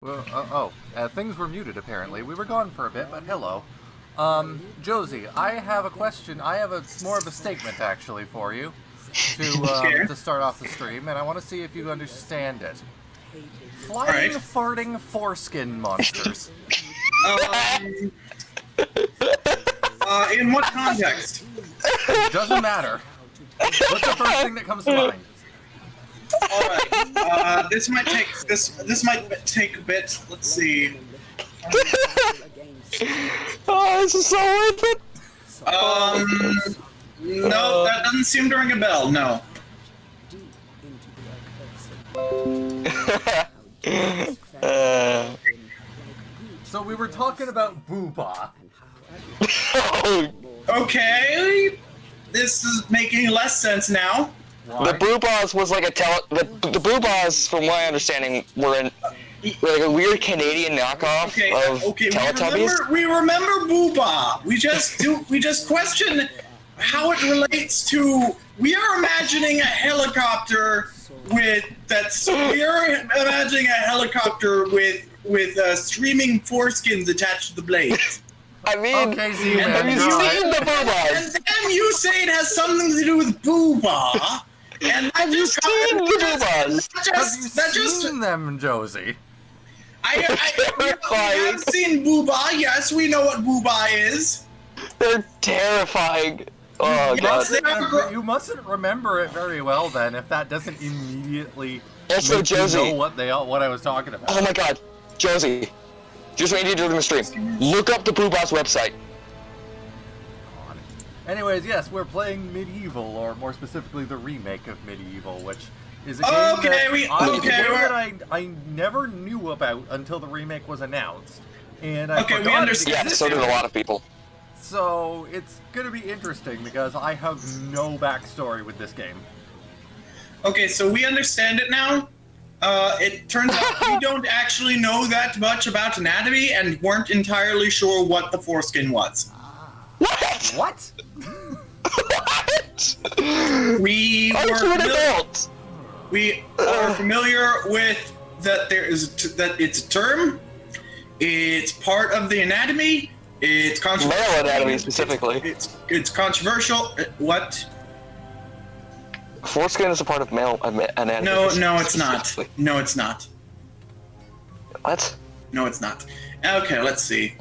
Well, things were muted apparently. We were gone for a bit, but hello. Josie, I have a question. I have more of a statement actually for you to start off the stream, and I want to see if you understand it. Flying, farting foreskin monsters. In what context? It doesn't matter. What's the first thing that comes to mind? Alright, this might take a bit. Let's see. Oh, this is so worth it. No, that doesn't seem to ring a bell. No. So we were talking about Booba. Okay, this is making less sense now. Why? The Boobas was like the Boobas, from my understanding, were like a weird Canadian knockoff of Teletubbies. We remember Booba. We just question how it relates to. We are imagining a helicopter with streaming foreskins attached to the blades. I mean, okay, have you seen the Boobas? And then you say it has something to do with Booba. And have you seen the Boobas? Have you seen them, Josie? We have seen Booba. Yes, we know what Booba is. They're terrifying. Oh god. You mustn't remember it very well then, if that doesn't immediately Also, make Josie, you know what I was talking about. Oh my god, Josie, just what you need to do in the stream. Look up the Boobas website. Anyways, yes, we're playing MediEvil, or more specifically, the remake of MediEvil, which is a game I never knew about until the remake was announced, and I forgot we understand. Yeah, so did a lot of people. So it's gonna be interesting because I have no backstory with this game. Okay, so we understand it now. It turns out we don't actually know that much about anatomy and weren't entirely sure what the foreskin was. What? What? What? We are familiar with that. That it's a term. It's part of the anatomy. It's controversial. Male anatomy specifically. It's controversial. What? Foreskin is a part of male anatomy. No, it's not. No, it's not. What? No, it's not. Okay, let's see.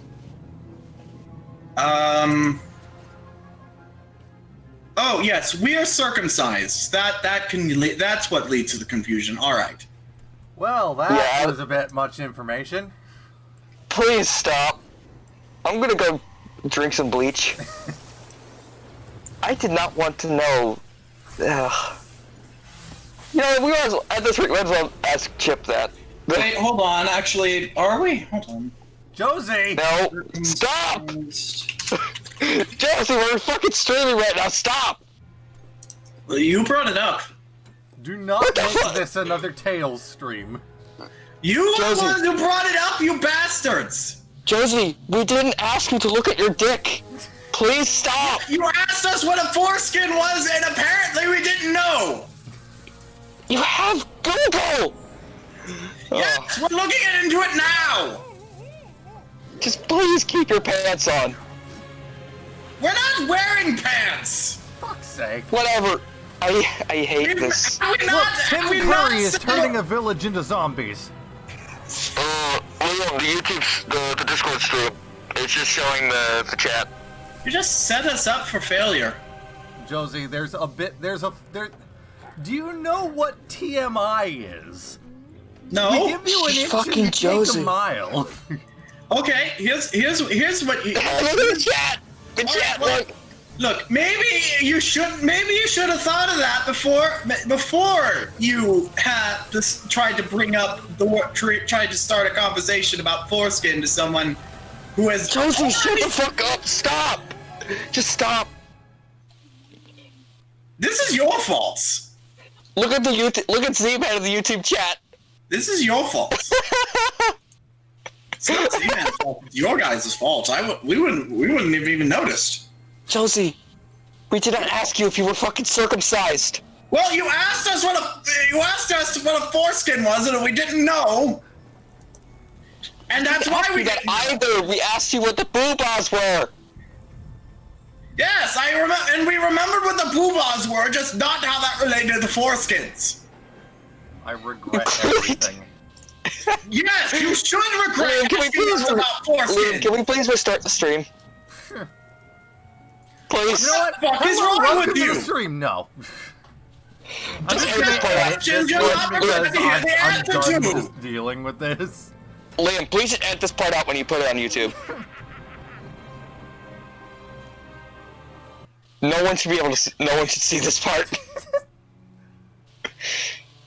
Oh yes, we are circumcised. That's what leads to the confusion. All right. Well, that was a bit much information. Please stop. I'm gonna go drink some bleach. I did not want to know. You know, we always at this rate, might as well ask Chip that. Wait, hold on. Actually, are we? Hold on. Josie! No, stop! Josie, we're fucking streaming right now. Stop! Well, you brought it up. Do not make this another Tales stream. You were the one who brought it up, you bastards! Josie, we didn't ask you to look at your dick. Please stop! You asked us what a foreskin was, and apparently we didn't know! You have Google! Yes, we're looking into it now! Just please keep your pants on. We're not wearing pants! Fuck's sake. Whatever. I hate this. Look, Tim Curry is turning a village into zombies. Liam, the YouTube, the Discord stream, it's just showing the chat. You just set us up for failure. Josie, do you know what TMI is? No. We give you an inch and you take a mile. Okay, here's what you. Look at the chat. The chat. Look. Look, maybe you should have thought of that before you had tried to start a conversation about foreskin to someone who has. Josie, shut the fuck up! Stop! Just stop. This is your fault. Look at the YouTube. Look at Z-Man in the YouTube chat. This is your fault. It's not Z-Man's fault. It's your guys' fault. We wouldn't have even noticed. Josie, we did not ask you if you were fucking circumcised. Well, you asked us what a foreskin was, and we didn't know. And that's why we got either. We asked you what the boobas were. Yes, I remember, and we remembered what the boobas were, just not how that related to the foreskins. I regret everything. Yes, you should regret Liam, can we please about foreskins. Liam, can we please restart the stream? Please. You know what? What is wrong with you? The stream? No. I'm just dealing with this. Liam, please edit this part out when you put it on YouTube. No one should be able to see, no one should see this part.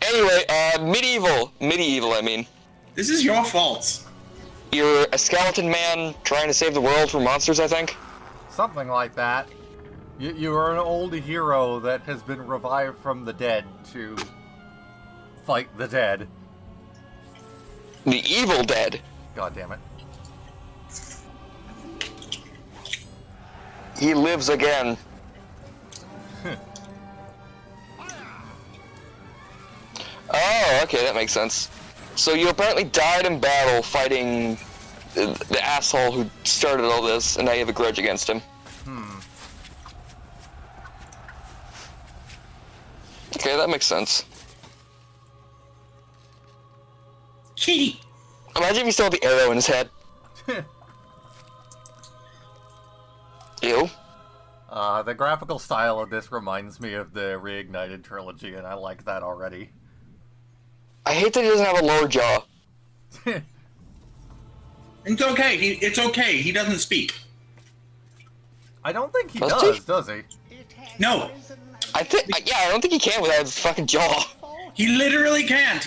Anyway, MediEvil, I mean. This is your fault. You're a skeleton man trying to save the world from monsters, I think? Something like that. You are an old hero that has been revived from the dead to fight the dead. The evil dead. God damn it. He lives again. Oh, okay, that makes sense. So you apparently died in battle fighting the asshole who started all this, and now you have a grudge against him. Okay, that makes sense. Kitty. Imagine if he still had the arrow in his head. Ew. The graphical style of this reminds me of the Reignited trilogy, and I like that already. I hate that he doesn't have a lower jaw. It's okay. It's okay. He doesn't speak. I don't think he does he? No. I don't think he can without his fucking jaw. He literally can't.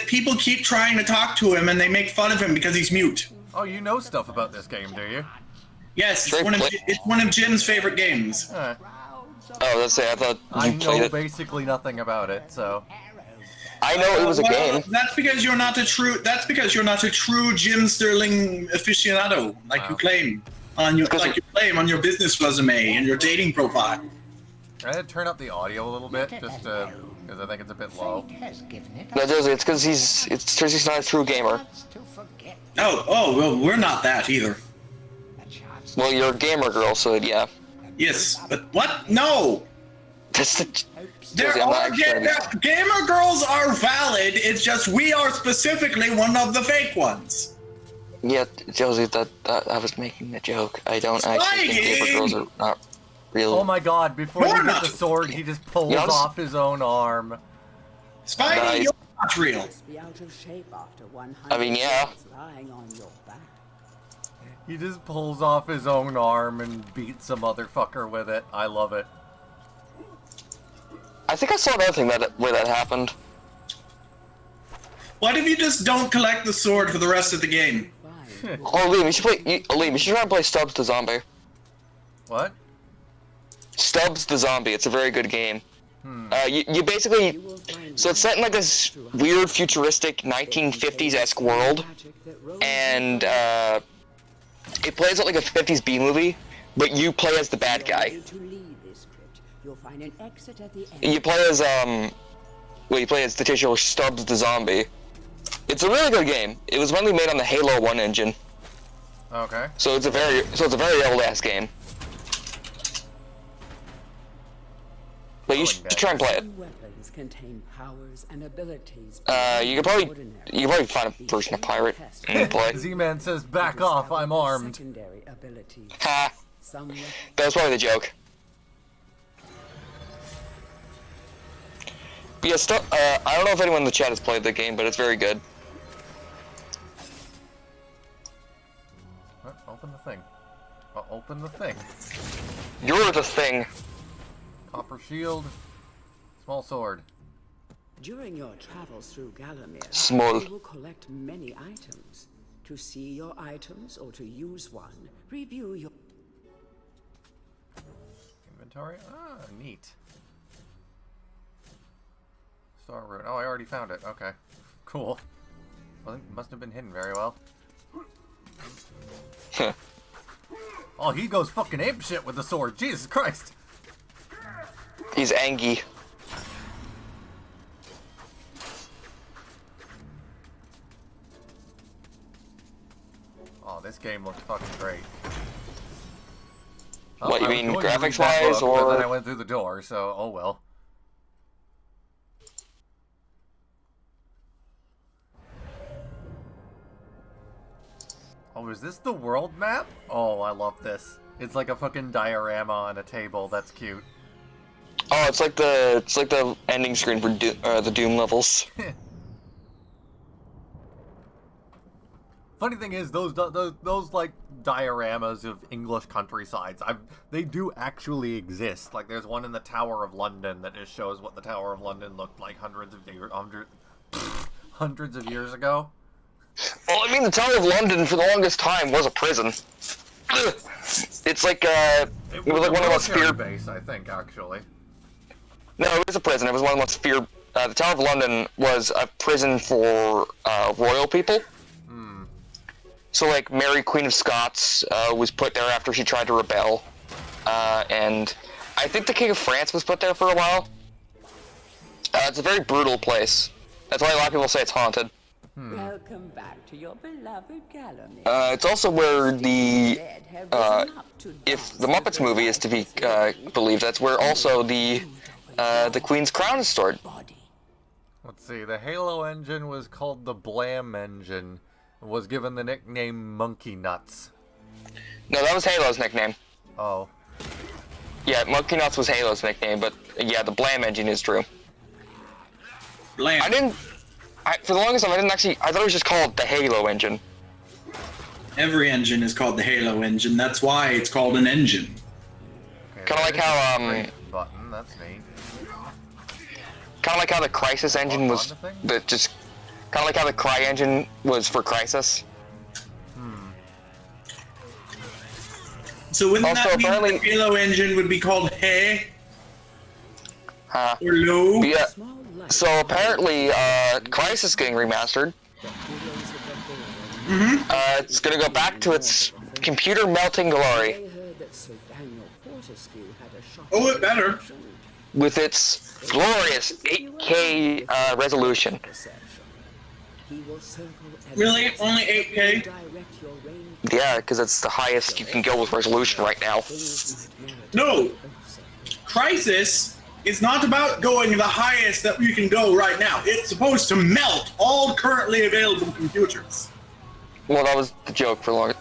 People keep trying to talk to him, and they make fun of him because he's mute. Oh, you know stuff about this game, do you? Yes, it's one of Jim's favorite games. Huh. Oh, let's say I thought I you played know it. basically nothing about it, so. I know it was a game. That's because you're not a true. That's because you're not a true Jim Sterling aficionado, like you claim on your on your business resume and your dating profile. I had to turn up the audio a little bit, just because I think it's a bit low. No, it's because he's not a true gamer. Oh, well, we're not that either. Well, you're a gamer girl, so yeah. Yes, but what? No. Gamer girls are valid. It's just we are specifically one of the fake ones. Yeah, Josie, that I was making a joke. I don't actually think gamer girls are not real. Oh my god, before you get the sword, he just pulls off his own arm. Spidey, you're not real. I mean, yeah. He just pulls off his own arm and beats a motherfucker with it. I love it. I think I saw another thing where that happened. What if you just don't collect the sword for the rest of the game? Oh, Liam, you should try and play Stubbs the Zombie. What? Stubbs the Zombie. It's a very good game. You basically... So it's set in like this weird futuristic 1950s-esque world. And, it plays like a 50s B-movie, but you play as the bad guy. You play as, you play as the titular Stubbs the Zombie. It's a really good game. It was mainly made on the Halo 1 engine. Okay. So it's a very old-ass game. But you should try and play it. You could probably find a version of pirate and play. Z-Man says, "Back off, I'm armed." Ha! That was probably the joke. But yeah, I don't know if anyone in the chat has played the game, but it's very good. Open the thing. Open the thing. You're the thing. Copper shield. Small sword. During your travels through Galamir, you will collect many items. To see your items or to use one, review your inventory. Ah, neat. Star root. Oh, I already found it. Okay, cool. Well, it must have been hidden very well. Oh, he goes fucking apeshit with the sword. Jesus Christ. He's angry. Oh, this game looks fucking great. What, you mean graphics-wise, But then I or...? went through the door, so oh well. Oh, is this the world map? Oh, I love this. It's like a fucking diorama on a table. That's cute. Oh, it's like the ending screen for the Doom levels. Funny thing is, those like dioramas of English countrysides, they do actually exist. Like, there's one in the Tower of London that just shows what the Tower of London looked like hundreds of years ago. Well, I mean, the Tower of London for the longest time was a prison. It's like it was like one of the most feared base, I think, actually. No, it was a prison. It was one of the most feared. The Tower of London was a prison for royal people. So, like, Mary, Queen of Scots, was put there after she tried to rebel. And I think the King of France was put there for a while. It's a very brutal place. That's why a lot of people say it's haunted. Welcome back to your beloved Galloway. It's also where the, if the Muppets movie is to be believed, that's where also the Queen's crown is stored. Let's see, the Halo engine was called the Blam engine. Was given the nickname Monkey Nuts. No, that was Halo's nickname. Oh. Yeah, Monkey Nuts was Halo's nickname, but yeah, the Blam engine is true. Blam. For the longest time, I thought it was just called the Halo engine. Every engine is called the Halo engine. That's why it's called an engine. Kind of like how, button, that's neat. Kind of like how the Crysis engine was, kind of like how the Cry engine was for Crysis. So wouldn't Also, that mean apparently, the Halo engine would be called Hey? Huh. Or Low? Yeah. So apparently, Crysis is getting remastered. It's gonna go back to its computer melting glory. Oh, it better. With its glorious 8K resolution. Really? Only 8K? Yeah, because it's the highest you can go with resolution right now. No! Crysis is not about going the highest that you can go right now. It's supposed to melt all currently available computers. Well, that was the joke for long.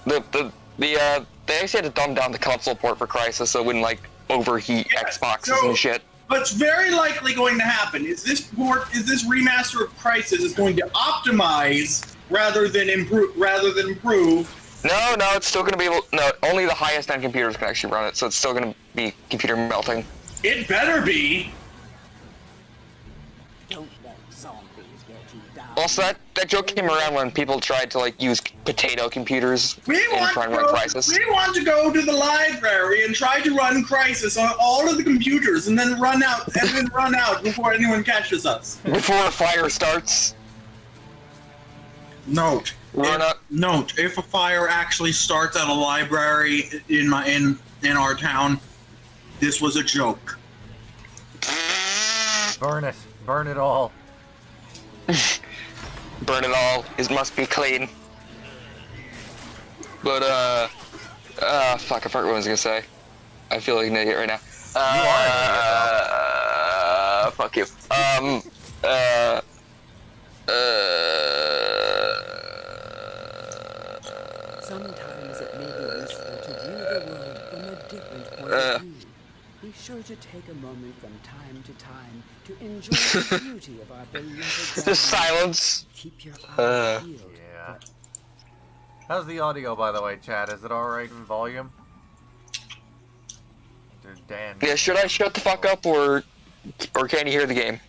They actually had to dumb down the console port for Crysis so it wouldn't, like, overheat Xboxes and shit. What's very likely going to happen is this remaster of Crysis is going to optimize rather than improve. No, it's still gonna be able. No, only the highest end computers can actually run it, so it's still gonna be computer melting. It better be. Don't let zombies get you down. Also, that joke came around when people tried to like use potato computers and try and run Crysis. We want to go to the library and try to run Crysis on all of the computers, and then run out before anyone catches us. Before a fire starts. Note, if a fire actually starts at a library in our town, this was a joke. Burn it. Burn it all. Burn it all. It must be clean. But, fuck, I forgot what I was gonna say. I feel like an idiot right now. You are an idiot, fuck you. Sometimes it may be useful to view the world from a different point of view. Be sure to take a moment from time to time to enjoy the beauty of our beloved. Just silence. Keep your eyes peeled. Yeah. How's the audio, by the way, Chad? Is it alright in volume? Dan. Yeah, should I shut the fuck up or can you hear the game?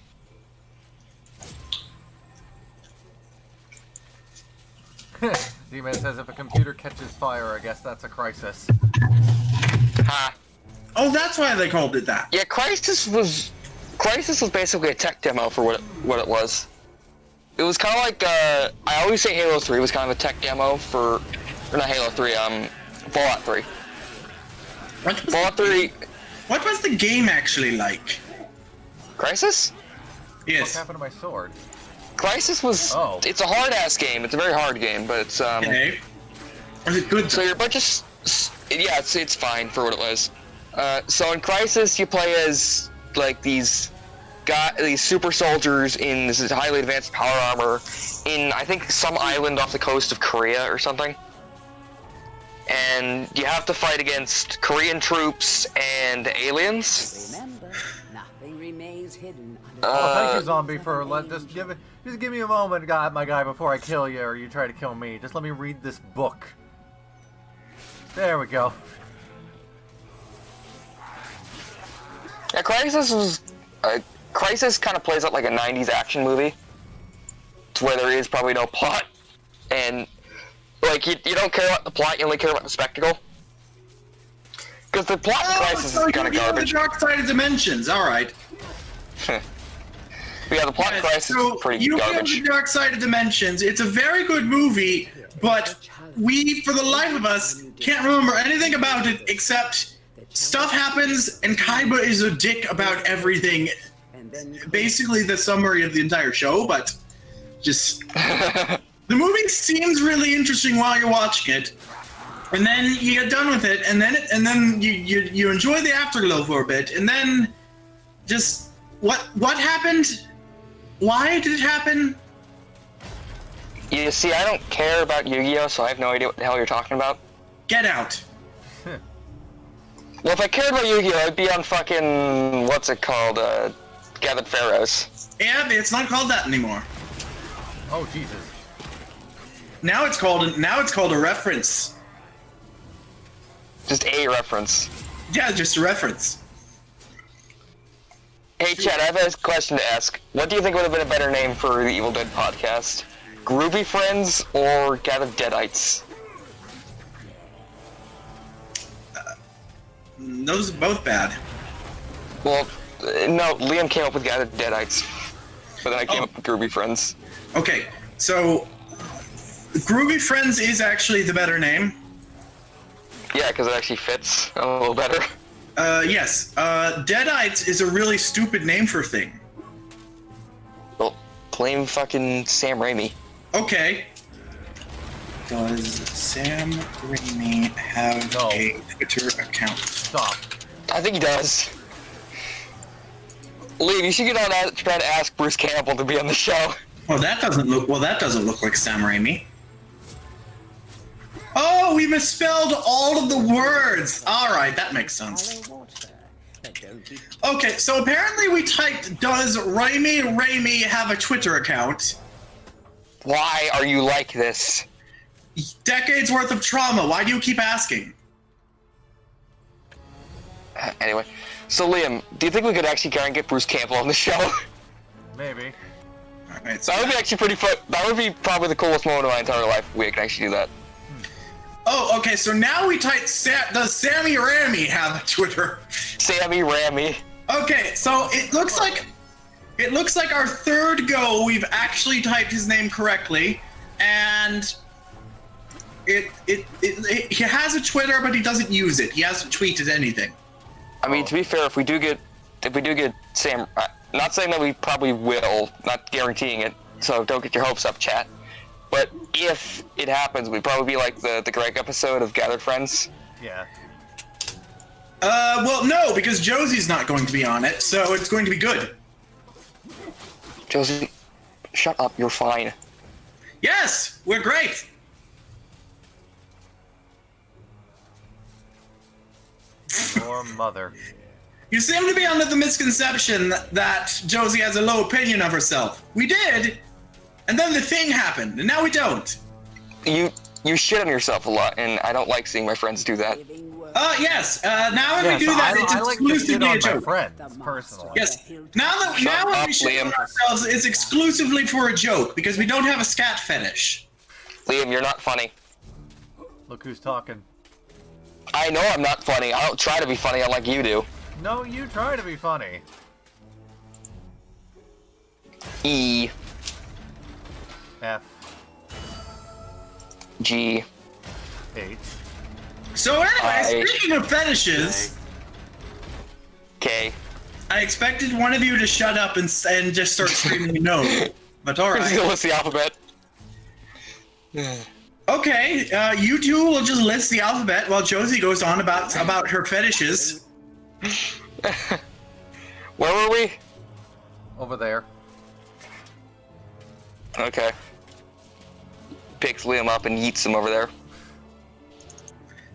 Z-Man says if a computer catches fire, I guess that's a crisis. Ha. Oh, that's why they called it that. Yeah, Crysis was basically a tech demo for what it was. It was kind of like I always say Halo 3 was kind of a tech demo for, or not Halo 3, Fallout 3. Fallout 3. What was the game actually like? Crysis? Yes. What happened to my sword? Crysis was. Oh. It's a hard ass game. It's a very hard game, but it's Okay. Is it good? So you're a bunch of... Yeah, it's fine for what it was. So in Crisis, you play as, like, these super soldiers in this highly advanced power armor in, I think, some island off the coast of Korea or something. And you have to fight against Korean troops and aliens. Remember, nothing remains hidden under Thank you, zombie, for just give me a moment, my guy, before I kill you or you try to kill me. Just let me read this book. There we go. Yeah, Crisis kind of plays out like a 90s action movie. It's where there is probably no plot, and like you don't care about the plot, you only care about the spectacle. Because the plot in Crisis is kind of garbage. The dark side of dimensions. All right. But yeah, the plot in Crisis is pretty garbage. The dark side of dimensions. It's a very good movie, but we, for the life of us, can't remember anything about it except stuff happens and Kaiba is a dick about everything. Basically the summary of the entire show, but just the movie seems really interesting while you're watching it, and then you get done with it, and then you enjoy the afterglow for a bit, and then just what happened? Why did it happen? You see, I don't care about Yu-Gi-Oh, so I have no idea what the hell you're talking about. Get out. Well, if I cared about Yu-Gi-Oh, I'd be on fucking what's it called, Gathered Pharaohs. Yeah, it's not called that anymore. Oh Jesus! Now it's called a reference. Just a reference. Yeah, just a reference. Hey Chad, I have a question to ask. What do you think would have been a better name for the Evil Dead podcast? Groovy Friends or Gathered Deadites? Those are both bad. Well, no, Liam came up with Gathered Deadites, but then I came up with Groovy Friends. Okay, so Groovy Friends is actually the better name. Yeah, because it actually fits a little better. Yes. Deadites is a really stupid name for a thing. Well, blame fucking Sam Raimi. Okay. Does Sam Raimi have a Twitter account? Stop. I think he does. Liam, you should get on that, try to ask Bruce Campbell to be on the show. Well, that doesn't look like Sam Raimi. Oh, we misspelled all of the words. All right, that makes sense. Okay, so apparently we typed, does Raimi have a Twitter account? Why are you like this? Decades worth of trauma. Why do you keep asking? Anyway, so Liam, do you think we could actually try and get Bruce Campbell on the show? Maybe. All right, so That would be actually pretty fun. That would be probably the coolest moment of my entire life if we can actually do that. oh, okay, so now we type, does Sammy Rami have a Twitter? Sammy Rami. Okay, so it looks like our third go we've actually typed his name correctly, and he has a Twitter, but he doesn't use it. He hasn't tweeted anything. I mean, to be fair, if we do get Sam, not saying that we probably will, not guaranteeing it, so don't get your hopes up, chat. But if it happens, we'd probably be like the Greg episode of Gathered Friends. Yeah. Well, no, because Josie's not going to be on it, so it's going to be good. Josie, shut up, you're fine. Yes, we're great. Your mother. You seem to be under the misconception that Josie has a low opinion of herself. We did, and then the thing happened, and now we don't. You shit on yourself a lot, and I don't like seeing my friends do that. Yes. Now when we do that, it's exclusively a joke. My friends, personally. Yes. Now when we shit on ourselves, it's exclusively for a joke because we don't have a scat fetish. Liam, you're not funny. Look who's talking. I know I'm not funny. I don't try to be funny like you do. No, you try to be funny. E. F. G. H. So anyway, speaking of fetishes, K. I expected one of you to shut up and just start screaming no, but all We're just gonna right. list the alphabet. Okay, you two will just list the alphabet while Josie goes on about her fetishes. Where were we? Over there. Okay. Picks Liam up and yeets him over there.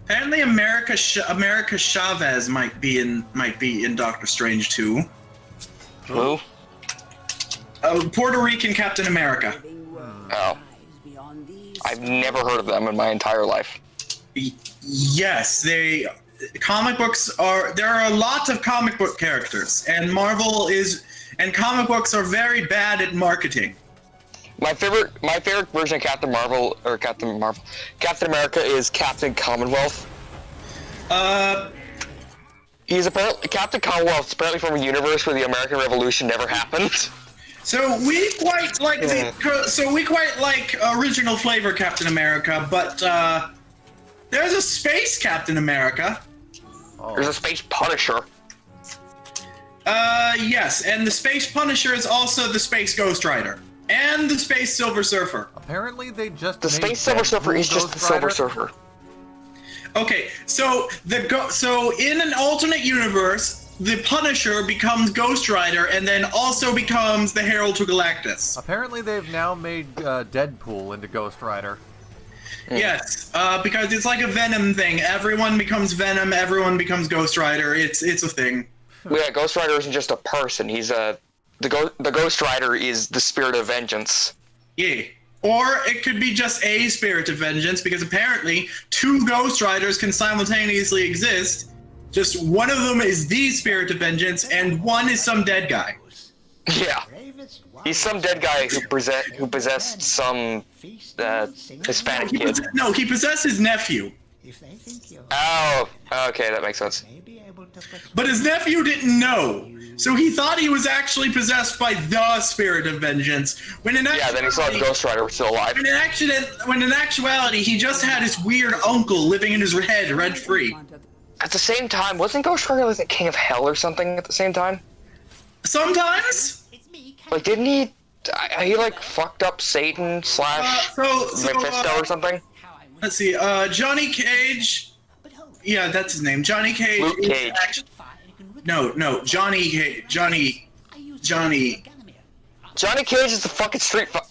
Apparently, America Chavez might be in Doctor Strange too. Who? Puerto Rican Captain America. Oh. I've never heard of them in my entire life. Yes, there are a lot of comic book characters, and comic books are very bad at marketing. My favorite version of Captain America is Captain Commonwealth. He's apparently Captain Commonwealth is apparently from a universe where the American Revolution never happened. So we quite like original flavor Captain America, but there's a space Captain America. Oh. There's a Space Punisher. Yes, and the Space Punisher is also the Space Ghost Rider and the Space Silver Surfer. Apparently, they just The Space Silver Surfer is just the Silver Surfer. Okay, so in an alternate universe, the Punisher becomes Ghost Rider and then also becomes the Herald to Galactus. Apparently, they've now made Deadpool into Ghost Rider. Yes, because it's like a Venom thing. Everyone becomes Venom, everyone becomes Ghost Rider. It's a thing. Well, yeah, Ghost Rider isn't just a person. He's the Ghost Rider is the spirit of vengeance. Yeah. Or it could be just a spirit of vengeance, because apparently 2 Ghost Riders can simultaneously exist. Just one of them is the spirit of vengeance, and one is some dead guy. Yeah. He's some dead guy who possessed some Hispanic kid. No, he possessed his nephew. Oh, okay, that makes sense. But his nephew didn't know. So he thought he was actually possessed by the spirit of vengeance. When in Yeah, then he saw the Ghost Rider was still alive. when in actuality, he just had his weird uncle living in his head rent-free. At the same time, wasn't Ghost Rider like the King of Hell or something at the same time? Sometimes? Like, didn't he like fucked up Satan / Mephisto or something? Let's see, Johnny Cage. Yeah, that's his name. Johnny Cage. Luke Cage. No, Johnny Cage. Johnny. Johnny Cage is the fucking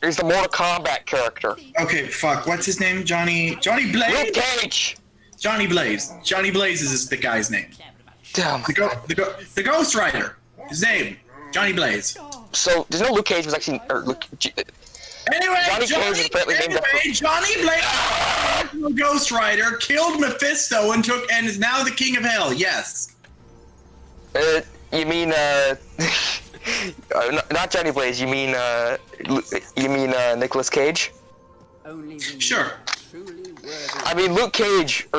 is the Mortal Kombat character. Okay, fuck. What's his name? Johnny Blaze. Luke Cage. Johnny Blaze. Johnny Blaze is the guy's name. Damn. The Ghost Rider. His name. Johnny Blaze. So there's no Luke Cage was actually Anyway, Cage is apparently named after. Johnny Blaze, Ghost Rider, killed Mephisto and is now the King of Hell. Yes. You mean not Johnny Blaze? You mean Nicolas Cage? Sure. I mean Luke Cage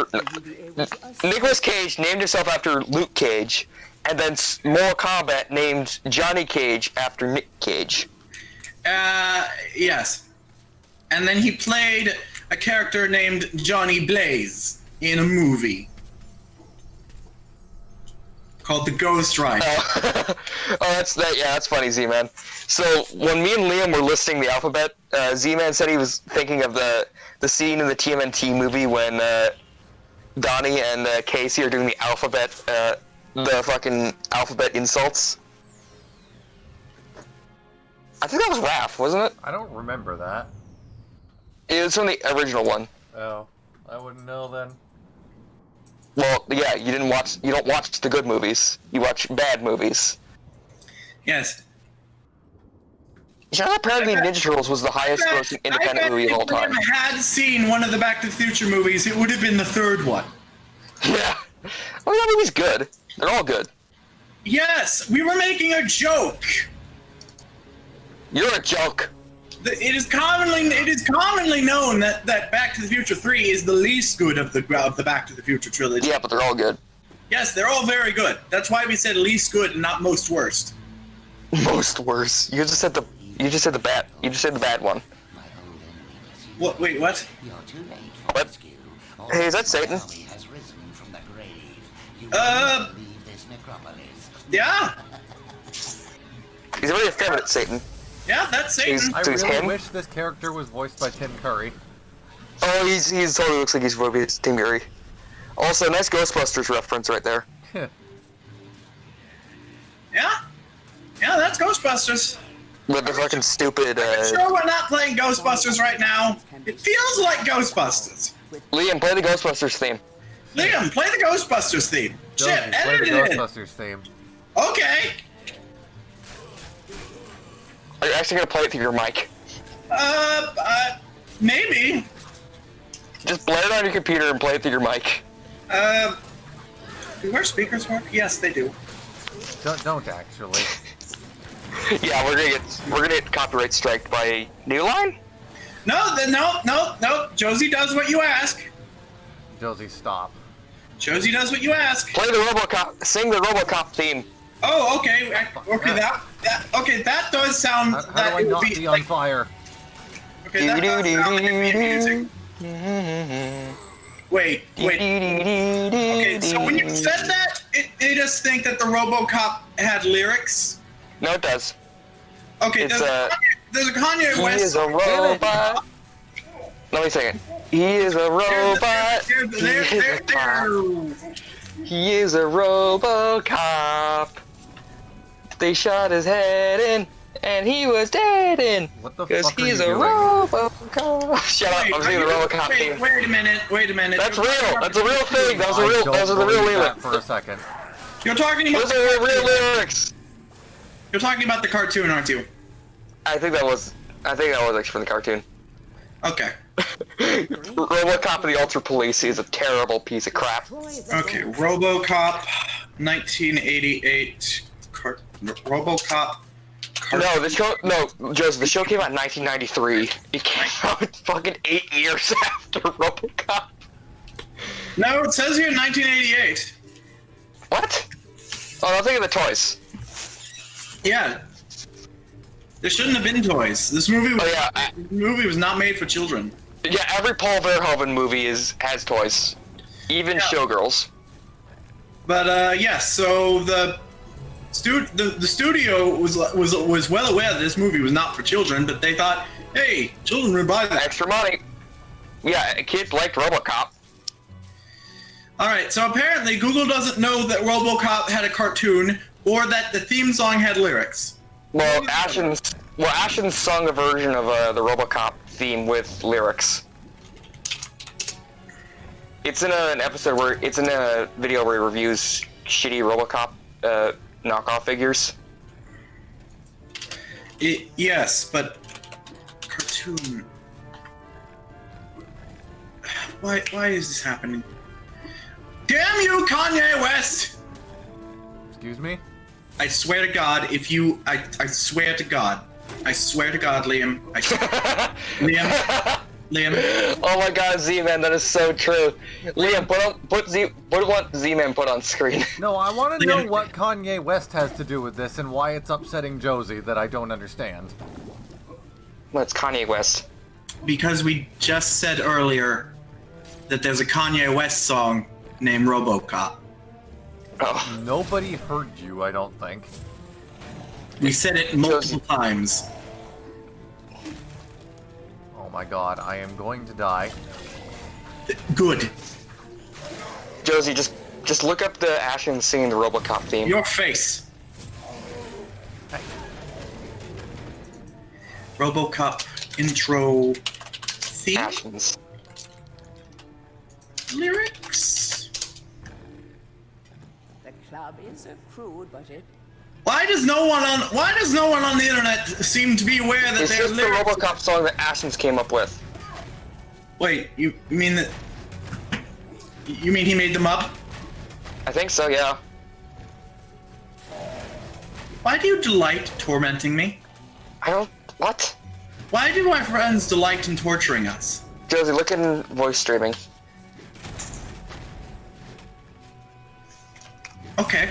Nicolas Cage named himself after Luke Cage, and then Mortal Kombat named Johnny Cage after Nick Cage. Yes. And then he played a character named Johnny Blaze in a movie called The Ghost Rider. That's funny, Z-Man. So when me and Liam were listing the alphabet, Z-Man said he was thinking of the scene in the TMNT movie when Donnie and Casey are doing the alphabet, the fucking alphabet insults. I think that was Raph, wasn't it? I don't remember that. It was from the original one. Oh, I wouldn't know then. Well, yeah, you don't watch the good movies. You watch bad movies. Yes. You know, apparently Ninja Turtles was the highest grossing independent movie of all time. If I had seen one of the Back to the Future movies, it would have been the third one. Yeah. Well, that movie's good. They're all good. Yes, we were making a joke. You're a joke. It is commonly known that Back to the Future 3 is the least good of the Back to the Future trilogy. Yeah, but they're all good. Yes, they're all very good. That's why we said least good and not most worst. Most worst. You just said the bad one. What? Wait, what? What? Hey, is that Satan? Yeah. He's a very effeminate Satan. Yeah, that's Satan. I So he's really him? wish this character was voiced by Tim Curry. Oh, he's totally looks like he's supposed to be Team Gary. Also, nice Ghostbusters reference right there. Yeah, that's Ghostbusters. With the fucking stupid, Sure, we're not playing Ghostbusters right now. It feels like Ghostbusters. Liam, play the Ghostbusters theme. Liam, play the Ghostbusters theme. Josie, Shit, play edit the it in. Ghostbusters theme. Okay. Are you actually gonna play it through your mic? Maybe. Just blare it on your computer and play it through your mic. Do our speakers work? Yes, they do. Don't actually. Yeah, we're gonna get copyright striked by New Line. No. Josie does what you ask. Josie, stop. Josie does what you ask. Play the RoboCop. Sing the RoboCop theme. Oh, okay. That does sound. How do I not be on fire? Okay, that does sound like it'd be amusing. Wait. Okay, so when you said that, it made us think that the RoboCop had lyrics. No, it does. Okay, It's, there's a Kanye He West. is a robot. Let me sing it. He is a robot. He is a RoboCop. They shot his head in, and he was dead in. What the Because fuck are he's you a doing? RoboCop. Shut up! I'm singing the RoboCop theme. Wait a minute. That's real. That's a real thing. Those are Don't the real believe that lyrics. for a second. You're talking about Those are the real lyrics. You're talking about the cartoon, aren't you? I think that was actually from the cartoon. Okay. RoboCop and the Ultra Police is a terrible piece of crap. Okay, RoboCop, 1988. RoboCop. No, Joseph, the show came out in 1993. It came out fucking 8 years after RoboCop. No, it says here 1988. What? Oh, I'm thinking of the toys. Yeah. There shouldn't have been toys. This movie was, this movie was not made for children. Yeah, every Paul Verhoeven movie has toys, even Showgirls. But yes, so the studio was well aware that this movie was not for children, but they thought, hey, children would buy that. Extra money. Yeah, kids liked RoboCop. All right, so apparently Google doesn't know that RoboCop had a cartoon or that the theme song had lyrics. Well, Ashton sung a version of the RoboCop theme with lyrics. It's in an episode where it's in a video where he reviews shitty RoboCop knockoff figures. Yes, but cartoon. Why is this happening? Damn you, Kanye West! Excuse me? I swear to God, I swear to God, Liam, Liam. Oh my God, Z-Man, that is so true. Liam, put Z-Man put on screen. No, I want to know what Kanye West has to do with this and why it's upsetting Josie that I don't understand. Well, it's Kanye West. Because we just said earlier that there's a Kanye West song named RoboCop. Oh. Nobody heard you, I don't think. We said it multiple times. Oh my God, I am going to die. Good. Josie, just look up the Ashton singing the RoboCop theme. Your face. Hey. RoboCop intro theme Ashton's. lyrics. The club is a crude, but it. Why does no one on the internet seem to be aware that It's there's just the lyrics? RoboCop song that Ashton's came up with. Wait, you mean that? You mean he made them up? I think so, yeah. Why do you delight tormenting me? I don't. What? Why do my friends delight in torturing us? Josie, look in voice streaming. Okay.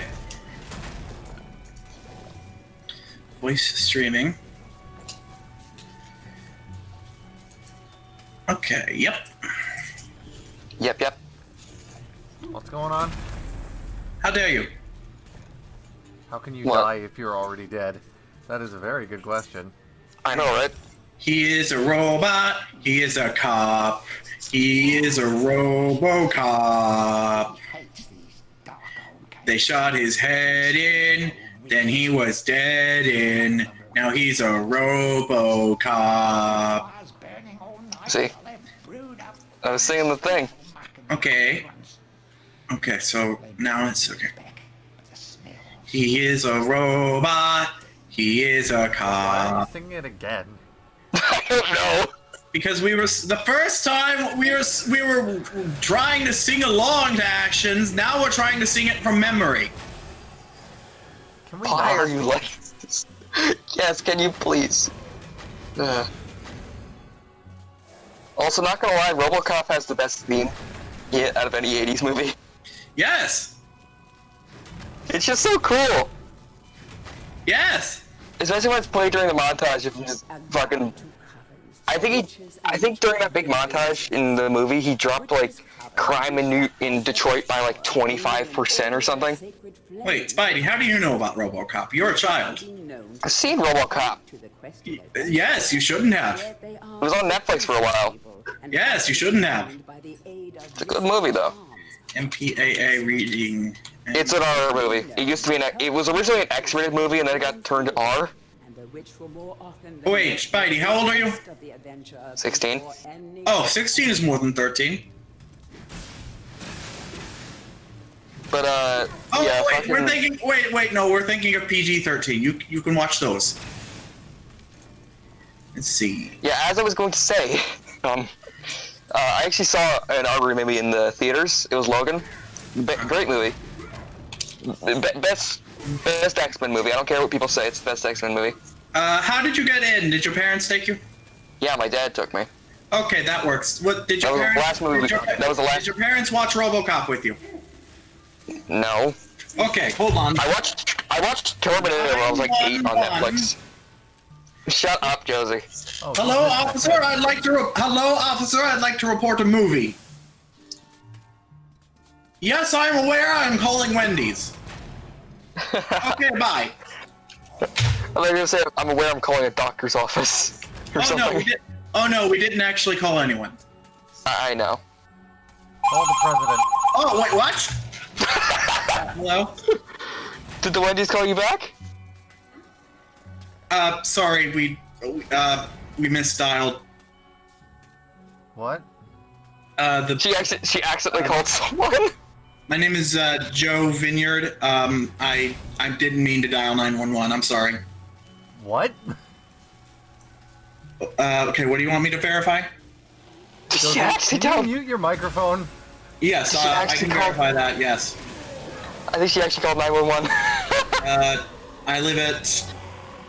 Voice streaming. Okay, yep. Yep. What's going on? How dare you? How can you What? die if you're already dead? That is a very good question. I know, right? He is a robot. He is a cop. He is a RoboCop. They shot his head in, then he was dead in. Now he's a RoboCop. See? I was singing the thing. Okay. Okay, so now it's okay. He is a robot. He is a Why are you cop. singing it again? I don't know. Because we were the first time we were trying to sing along to actions. Now we're trying to sing it from memory. Can we Why not? are you like this? Yes, can you please? Also, not gonna lie, RoboCop has the best theme yet out of any 80s movie. Yes. It's just so cool. Yes. Especially when it's played during the montage of him just fucking... I think during that big montage in the movie, he dropped, like, crime in Detroit by, like, 25% or something. Wait, Spidey, how do you know about RoboCop? You're a child. I've seen RoboCop. Yes, you shouldn't have. It was on Netflix for a while. Yes, you shouldn't have. It's a good movie, though. MPAA reading. It's an R movie. It used to be it was originally an X-rated movie, and then it got turned to R. Oh, wait, Spidey, how old are you? 16. Oh, 16 is more than 13. But, Oh, yeah, wait, fucking... we're thinking. Wait, no, we're thinking of PG-13. You can watch those. Let's see. Yeah, as I was going to say, I actually saw an R movie in the theaters. It was Logan. Great movie. Best X-Men movie. I don't care what people say. It's the best X-Men movie. How did you get in? Did your parents take you? Yeah, my dad took me. Okay, that works. What did your That was the parents? last movie. That was the last. Did your parents watch RoboCop with you? No. Okay, hold on. I watched Terminator when I was like 8 on Netflix. Shut up, Josie. Oh, Hello, goodness. officer. I'd like to report a movie. Yes, I'm aware. I'm calling Wendy's. Okay, bye. I was gonna say I'm aware I'm calling a doctor's office or Oh something. no, we didn't actually call anyone. I know. Call the president. Oh wait, what? Hello. Did the Wendy's call you back? Sorry, we misdialed. What? She accidentally called someone. My name is Joe Vineyard. I didn't mean to dial 911. I'm sorry. What? Okay, what do you want me to verify? Did Josie, she actually can tell? you mute your microphone? Yes, She I actually can called- verify that. Yes. I think she actually called 911. I live at.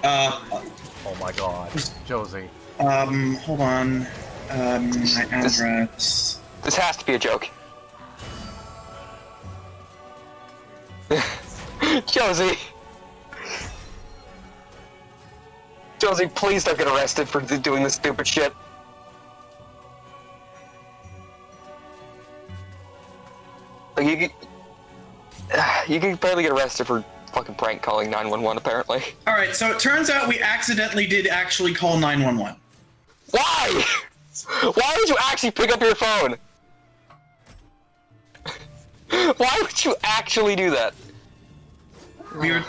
Oh my god. Josie. Hold on. My address. This has to be a joke. Josie. Josie, please don't get arrested for doing this stupid shit. Like, you can barely get arrested for fucking prank calling 911, apparently. All right, so it turns out we accidentally did actually call 911. Why? Why would you actually pick up your phone? Why would you actually do that? We were.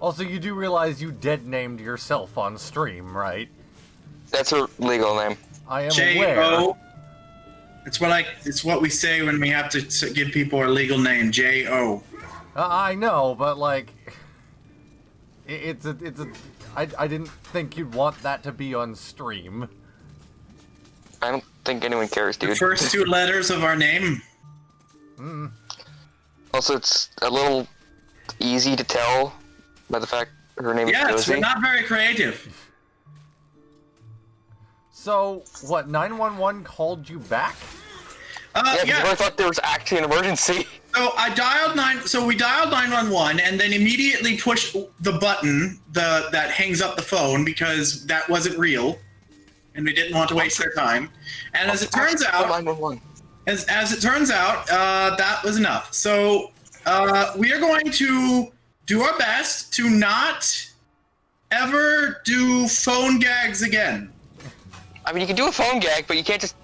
Also, you do realize you dead named yourself on stream, right? That's her legal name. I am J-O. aware. It's what we say when we have to give people our legal name. J-O. I know, but like, I didn't think you'd want that to be on stream. I don't think anyone cares, The dude. first two letters of our name. Also, it's a little easy to tell by the fact her name is Yes, Josie. we're not very creative. So, what, 911 called you back? Yeah, because Yeah. I thought there was actually an emergency. So we dialed 911 and then immediately pushed the button that hangs up the phone because that wasn't real, and we didn't want to waste their time. And as it turns out, 911. as it turns out, that was enough. So we are going to do our best to not ever do phone gags again? I mean, you can do a phone gag, but you can't just...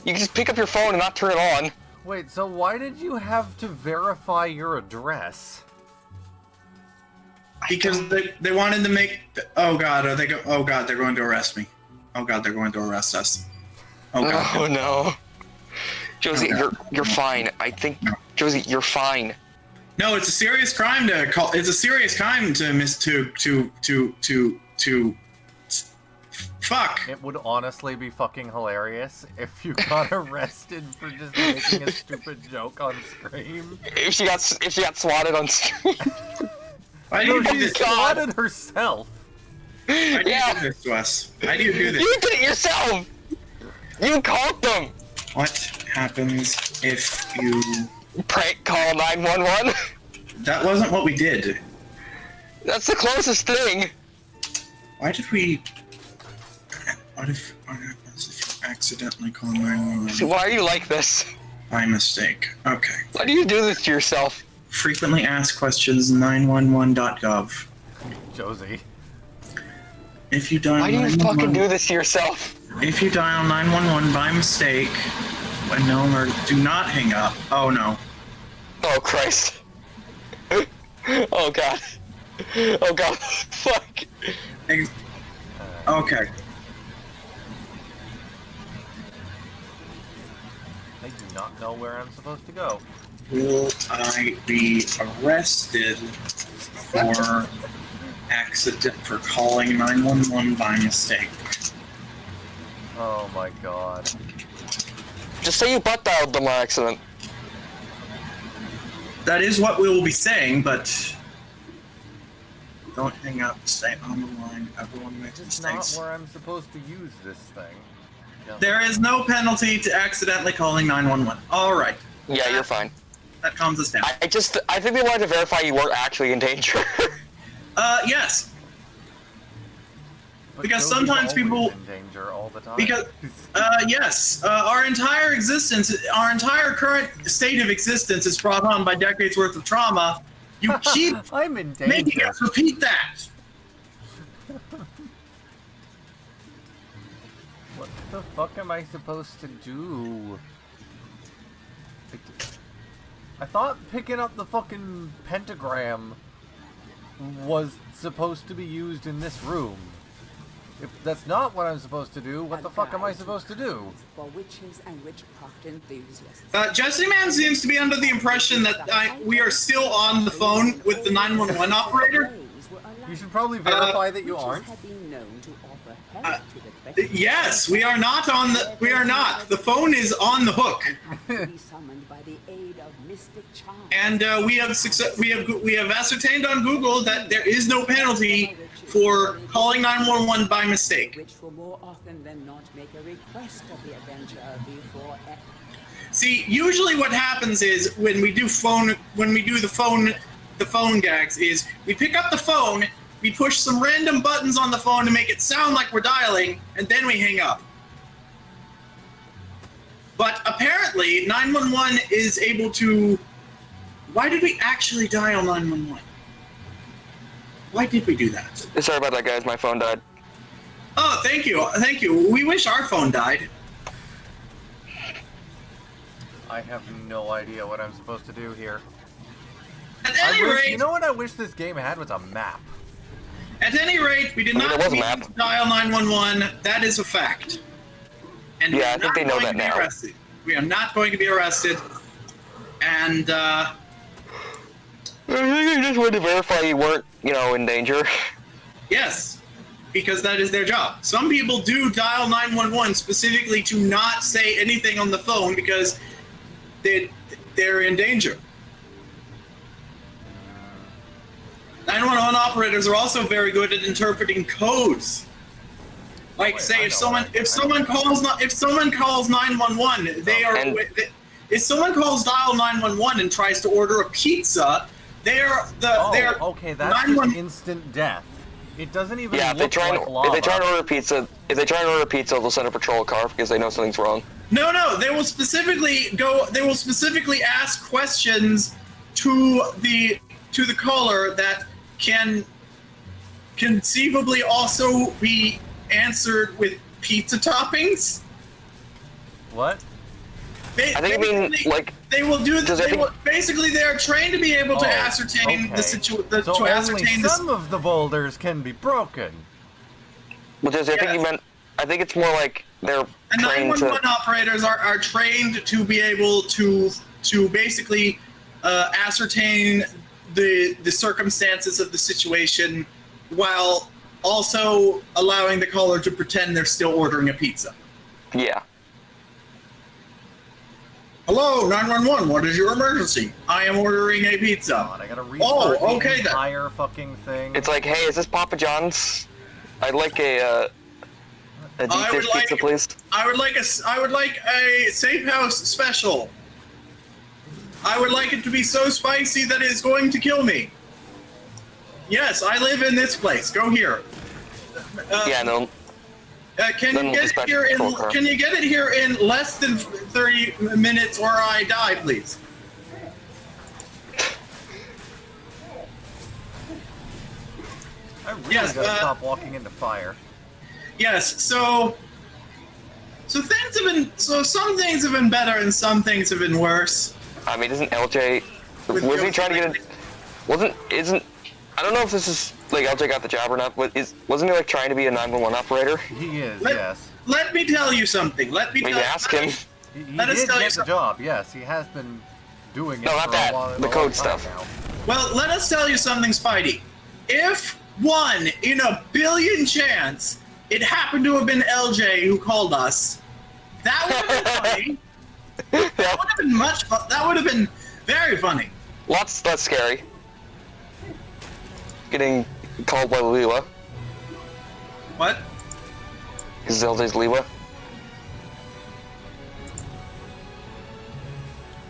You can just pick up your phone and not turn it on. Wait, so why did you have to verify your address? Because they wanted to make... Oh god, oh god, they're going to arrest me. Oh god, they're going to arrest us. Oh god. Oh no. Josie, you're fine. I think... No. Josie, you're fine. No, it's a serious crime to call... It's a serious crime to fuck. It would honestly be fucking hilarious if you got arrested for just making a stupid joke on Scream. If she got swatted on stream. Why do you do She this? swatted herself. Why do you do this to us? Why do you do this? You did it yourself! You caught them! What happens if you... Prank call 911? That wasn't what we did. That's the closest thing. Why did we... What happens if you accidentally call 911 See, why are you like this? by mistake? Okay. Why do you do this to yourself? Frequently asked questions 911.gov. Josie. If you dial Why do you 911 fucking do this to yourself? If you dial 911 by mistake, when no alert, do not hang up. Oh no. Oh Christ. Oh god. Oh god. Fuck. Okay. I do not know where I'm supposed to go. Will I be arrested for calling 911 by mistake? Oh my god. Just say you butt dialed them by accident. That is what we will be saying, but don't hang up. Stay on the line. Everyone makes It's mistakes. not where I'm supposed to use this thing. There is no penalty to accidentally calling 911. All right. Yeah, you're fine. That calms us down. I think they wanted to verify you weren't actually in danger. Yes. But Because Josie's sometimes always people- in danger all the time. Because, yes, our entire existence, our entire current state of existence is brought on by decades worth of trauma. You keep I'm in making danger. us repeat that. What the fuck am I supposed to do? I thought picking up the fucking pentagram was supposed to be used in this room. If that's not what I'm supposed to do, what the fuck am I supposed to do? For witches and witchcraft enthusiasts. Jesse Man seems to be under the impression that we are still on the phone with the 911 operator. You should probably verify that you aren't. Yes, we are not on the. We are not. The phone is on the hook, and we have ascertained on Google that there is no penalty for calling 911 by mistake. Which will more often than not make a request of the adventurer before. See, usually what happens is when we do the phone gags is we pick up the phone, we push some random buttons on the phone to make it sound like we're dialing, and then we hang up. But apparently 911 is able to. Why did we actually dial 911? Why did we do that? Sorry about that, guys. My phone died. Oh, thank you. Thank you. We wish our phone died. I have no idea what I'm supposed to do here. At any rate, You know what I wish this game had was a map. at any rate, we did I mean, not there was a mean map. to dial 911. That is a fact. And Yeah, we are I think not they know going that to be now. arrested. We are not going to be arrested. And I think they just wanted to verify you weren't, in danger. yes, because that is their job. Some people do dial 911 specifically to not say anything on the phone because they're in danger. 911 operators are also very good at interpreting codes. Like, Wait, say I if know someone calls 911, they are. And- If someone calls dial 911 and tries to order a pizza, they're Okay, that's just 911 instant death. It doesn't even Yeah, if they look try like and lava. if they try to order pizza, they'll send a patrol car because they know something's wrong. No, they will specifically ask questions to the caller that can conceivably also be answered with pizza toppings. What? I think you mean, like... They will do. Basically, they are trained to be able to ascertain the situation. So only some of the boulders can be broken. Well, Jesse, I think it's more like they're trained to... 911 operators are trained to be able to basically ascertain the circumstances of the situation while also allowing the caller to pretend they're still ordering a pizza. Yeah. Hello, 911. What is your emergency? I am ordering a pizza. God, I gotta restart the then. entire fucking thing. It's like, hey, is this Papa John's? I'd like a deep dish pizza, please. I would like a safe house special. I would like it to be so spicy that it's going to kill me. Yes, I live in this place. Go here. Yeah, no. Can you get it here in less than 30 minutes or I die, please? I really gotta stop walking into fire. Yes, so some things have been better and some things have been worse. I mean, isn't LJ... Wasn't he trying to get a... I don't know if this is, like, LJ got the job or not, but wasn't he, like, trying to be a 911 operator? He is, yes. Let me tell you something. Ask him. He did get the job, yes. He has been doing it for a while. The code stuff. Now. Well, let us tell you something, Spidey. If 1 in a billion chance it happened to have been LJ who called us, that would have been funny. That would have been much fun. That would have been very funny. Lots less scary. Getting called by Leela. What? Is LJ's Leela?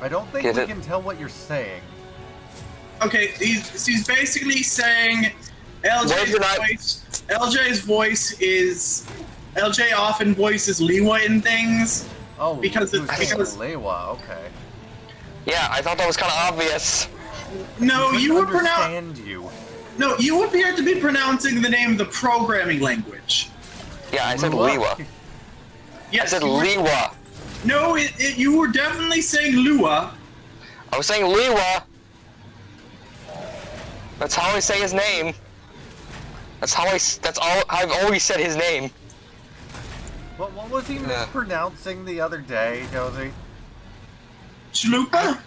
I don't think we can tell what you're saying. Okay, he's basically saying LJ's voice is... LJ often voices Leela in things. Oh, because Leela, okay. Yeah, I thought that was kind of obvious. No, you were No, you appeared to be pronouncing the name of the programming language. Yeah, I said Leela. Yes, I said Leela. No, you were definitely saying Lua. I was saying Leela. That's how I say his name. That's all I've always said his name. What was he mispronouncing the other day, Josie? Chalupa?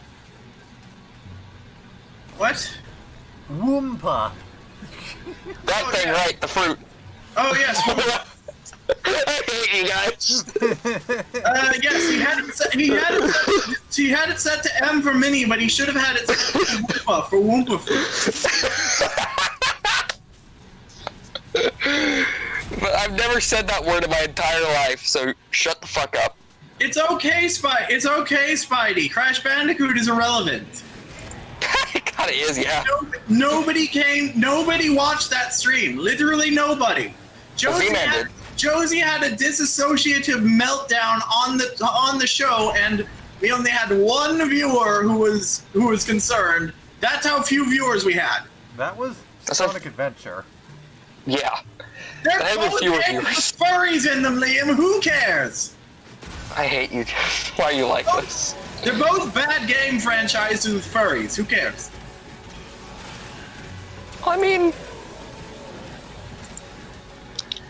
What? Woompa. That thing, yeah. Right, the fruit. Oh, yes. I hate you guys. Yes, he had it set to M for mini, but he should have had it set to Woompa for Woompa fruit. But I've never said that word in my entire life, so shut the fuck up. It's okay, Spidey. Crash Bandicoot is irrelevant. It kinda is, yeah. Nobody watched that stream. Literally nobody. Josie had a disassociative meltdown on the show, and we only had one viewer who was concerned. That's how few viewers we had. That was Sonic Adventure. Yeah. They're both with furries in them, Liam. Who cares? I hate you. Why are you like this? They're both bad game franchises with furries. Who cares? I mean,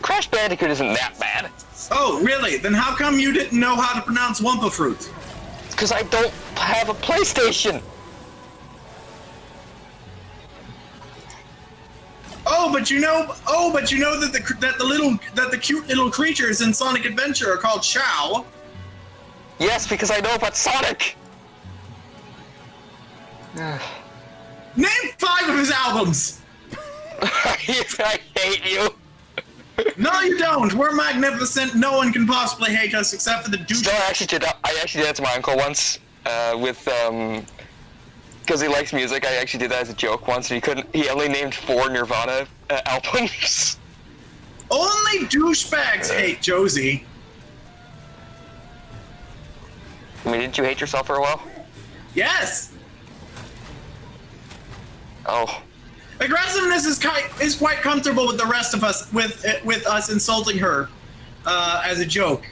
Crash Bandicoot isn't that bad. Oh, really? Then how come you didn't know how to pronounce Wumpa Fruit? Because I don't have a PlayStation. But you know that the cute little creatures in Sonic Adventure are called Chow. Yes, because I know about Sonic. Name 5 of his albums. I hate you. No, you don't. We're magnificent. No one can possibly hate us except for the douche. No, I actually did that to my uncle once. Because he likes music, I actually did that as a joke once, and he only named 4 Nirvana albums. Only douchebags hate Josie. I mean, didn't you hate yourself for a while? Yes. Oh. Aggressiveness is quite comfortable with the rest of us, with us insulting her as a joke.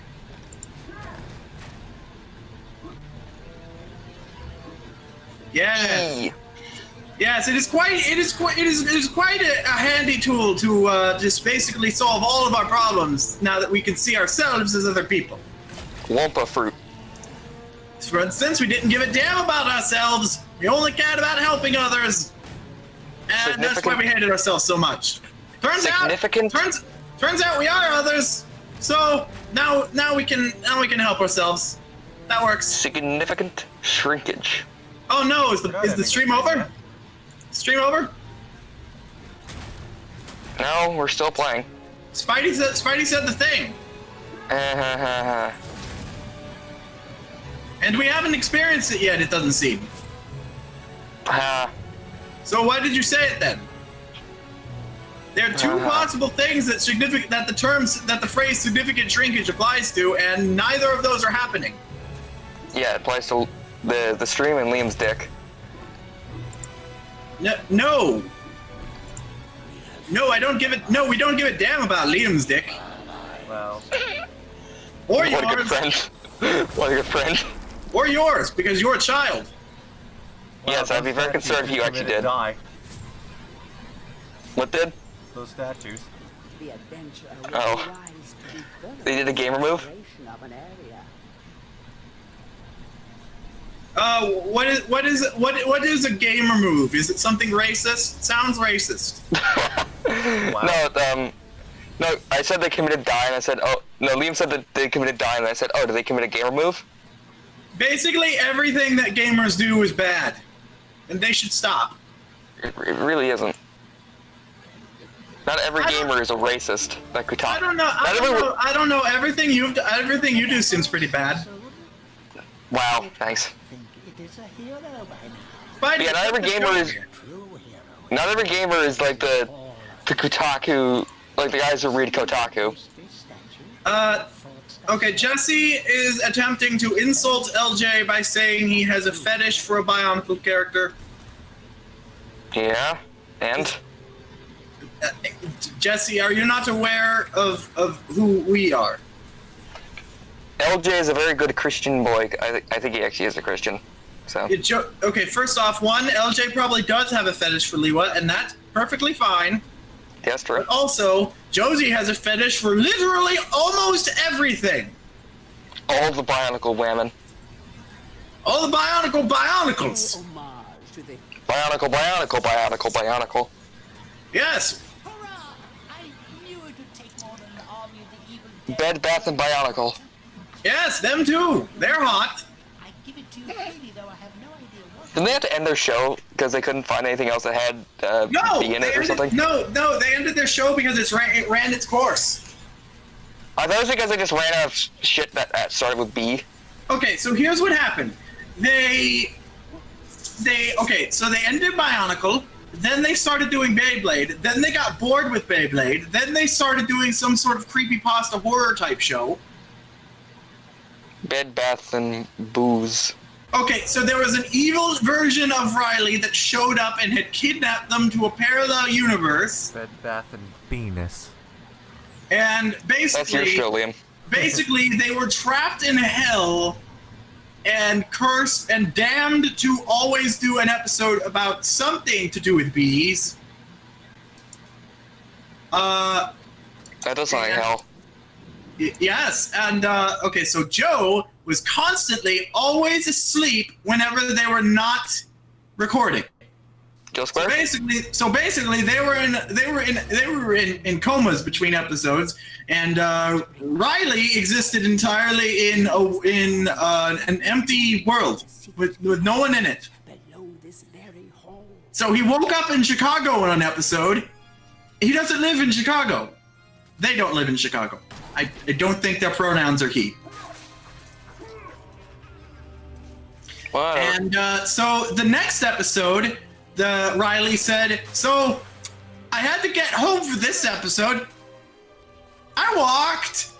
Yeah. Yes, it is quite a handy tool to just basically solve all of our problems now that we can see ourselves as other people. Wampa fruit. For instance, we didn't give a damn about ourselves. We only cared about helping others. And that's why we hated ourselves so much. Turns out we are others. So now we can help ourselves. That works. Significant shrinkage. Oh no, is the stream over? Stream over? No, we're still playing. Spidey said the thing. And we haven't experienced it yet, it doesn't seem. So why did you say it then? There are two possible things that the phrase significant shrinkage applies to, and neither of those are happening. Yeah, it applies to the stream and Liam's dick. No, I don't give it. No, we don't give a damn about Liam's dick. Well. Or What yours. a good friend. What a good friend. Or yours, because you're a child. Yes, I'd be very concerned if you actually did. Die. What did? Those statues. The adventure Oh. will rise to be further They did a gamer move? exploration of an area. What is a gamer move? Is it something racist? Sounds racist. Wow. No, I said they committed die, and I said, oh, no, Liam said that they committed die, and I said, oh, did they commit a gamer move? Basically, everything that gamers do is bad, and they should stop. It really isn't. Not every gamer is a racist. Like we talk. I don't know. Everything you do seems pretty bad. Wow, thanks. Spidey, Yeah, not every gamer is like the Kotaku, like the guys who read Kotaku. Okay, Jesse is attempting to insult LJ by saying he has a fetish for a Bionicle character. Yeah, and? Jesse, are you not aware of who we are? LJ is a very good Christian boy. I think he actually is a Christian. So. Okay, first off, LJ probably does have a fetish for Liwa, and that's perfectly fine. Yes, true. But also, Josie has a fetish for literally almost everything. All the Bionicle women. All the Bionicles. Homage to the Bionicle. Yes. Hurrah! I knew it would take more than an army of the evil dead. Bed, Bath, and Bionicle. Yes, them too. They're hot. I give it to you freely, though I have no idea what. Didn't they have to end their show because they couldn't find anything else that had B in it or something? No, they ended their show because it ran its course. I thought it was because they just ran out of shit that started with B. Okay, so here's what happened. So they ended Bionicle, then they started doing Beyblade, then they got bored with Beyblade, then they started doing some sort of creepypasta horror type show. Bed, Bath, and Booze. Okay, so there was an evil version of Riley that showed up and had kidnapped them to a parallel universe. Bed, Bath, and Venus. And That's your basically, show, Liam. they were trapped in hell and cursed and damned to always do an episode about something to do with bees. That does sound like hell. Yes, and okay, so Joe was constantly always asleep whenever they were not recording. Joe Square? So basically, they were in comas between episodes, and Riley existed entirely in an empty world with no one in it. below this very hall. So he woke up in Chicago in an episode. He doesn't live in Chicago. They don't live in Chicago. I don't think their pronouns are he. Wow. And so the next episode, Riley said, so I had to get home for this episode. I walked.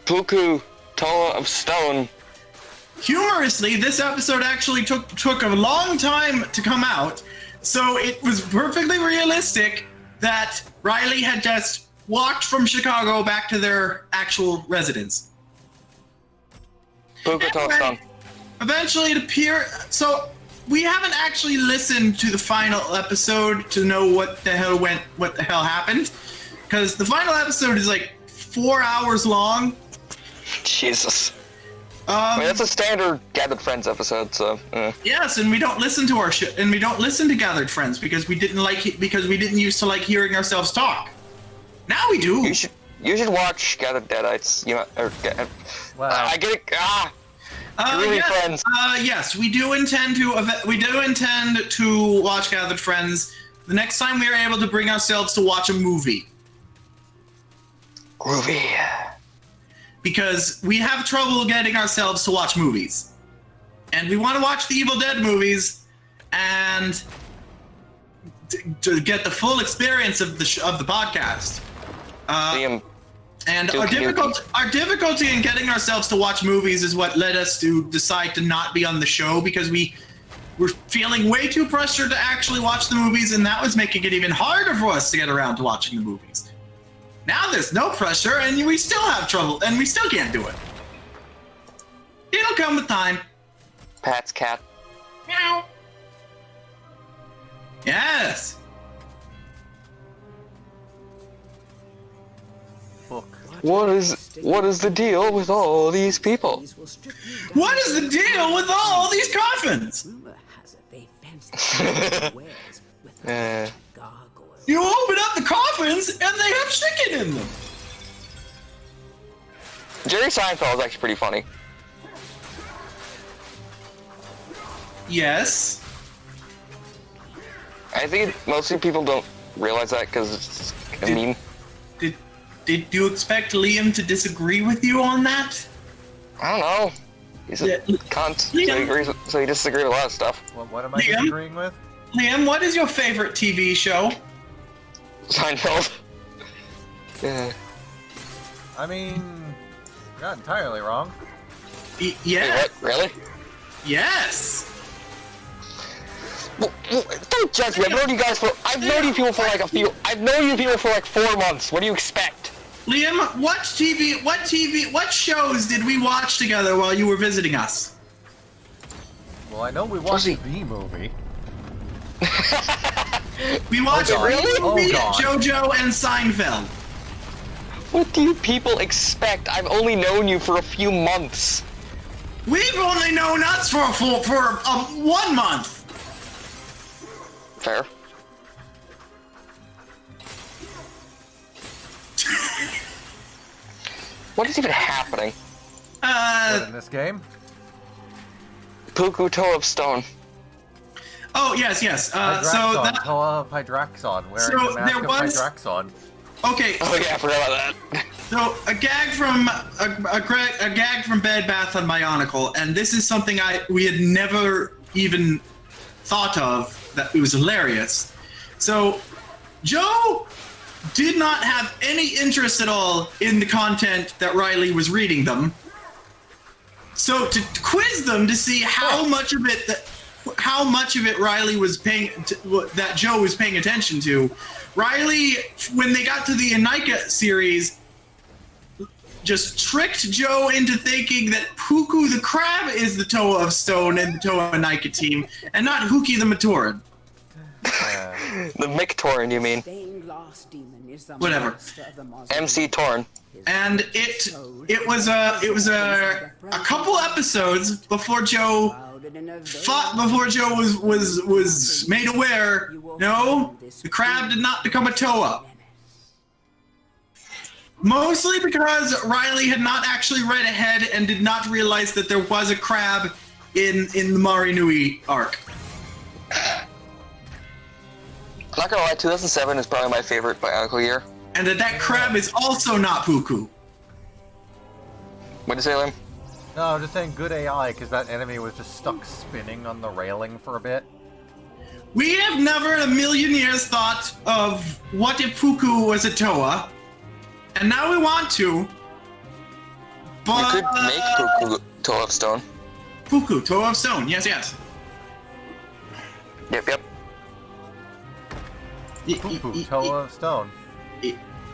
Puku, Toa of Stone. Humorously, this episode actually took a long time to come out. So it was perfectly realistic that Riley had just walked from Chicago back to their actual residence. Eventually it appeared. So we haven't actually listened to the final episode to know what the hell happened, because the final episode is like 4 hours long. Jesus. I mean, that's a standard Gathered Friends episode, so. Yes, and we don't listen to our shit, and we don't listen to Gathered Friends because we didn't used to like hearing ourselves talk. Now we do. You should watch Gathered Deadites. You know, Wow. I get it. Groovy Friends. Yes, we do intend to watch Gathered Friends the next time we are able to bring ourselves to watch a movie. Groovy. Because we have trouble getting ourselves to watch movies. And we want to watch the Evil Dead movies and to get the full experience of the podcast. And our difficulty in getting ourselves to watch movies is what led us to decide to not be on the show, because we're feeling way too pressured to actually watch the movies, and that was making it even harder for us to get around to watching the movies. Now there's no pressure, and we still have trouble, and we still can't do it. It'll come with time. Pat's cat. Meow. Yes. Book. What is the deal with all these people? What is the deal with all these coffins? Rumor has it they fenced the wells with gargoyles. You open up the coffins, and they have chicken in them. Jerry Seinfeld is actually pretty funny. Yes. I think mostly people don't realize that because it's a meme. Did you expect Liam to disagree with you on that? I don't know. He's a cunt, so he disagrees with a lot of stuff. What am I disagreeing with? Liam, what is your favorite TV show? Seinfeld. Yeah. I mean, you're not entirely wrong. Yeah. Wait, what? Really? Yes. Well, don't judge me. I've known you people for like 4 months. What do you expect? Liam, what shows did we watch together while you were visiting us? Well, I know we watched the movie. We watched really? JoJo and Seinfeld. What do you people expect? I've only known you for a few months. We've only known us for 1 month. Fair. What is even happening? What, in this game? Puku Toe of Stone. Oh, yes. Hydraxon, Toa of Hydraxon, wearing the mask of Hydraxon. Okay. Oh yeah, I forgot about that. So a gag from Bed Bath and Bionicle, and this is something we had never even thought of. That it was hilarious. So Joe did not have any interest at all in the content that Riley was reading them. So to quiz them to see how much of it Riley was that Joe was paying attention to, Riley, when they got to the Anika series, just tricked Joe into thinking that Puku the Crab is the Toa of Stone and the Toa Anika team, and not Huki the Matoran. The Mictoran, you mean? Whatever. MC Torn. And it was a couple episodes before Joe was made aware. No, the crab did not become a Toa. Mostly because Riley had not actually read ahead and did not realize that there was a crab in the Mari Nui arc. Not gonna lie, 2007 is probably my favorite Bionicle year. And that crab is also not Puku. What'd you say, Liam? No, I'm just saying good AI, because that enemy was just stuck spinning on the railing for a bit. We have never in a million years thought of what if Puku was a Toa, and now we want to. But we could make Puku Toe of Stone. Puku, Toa of Stone, yes. Yep. Poop poop, toe of stone.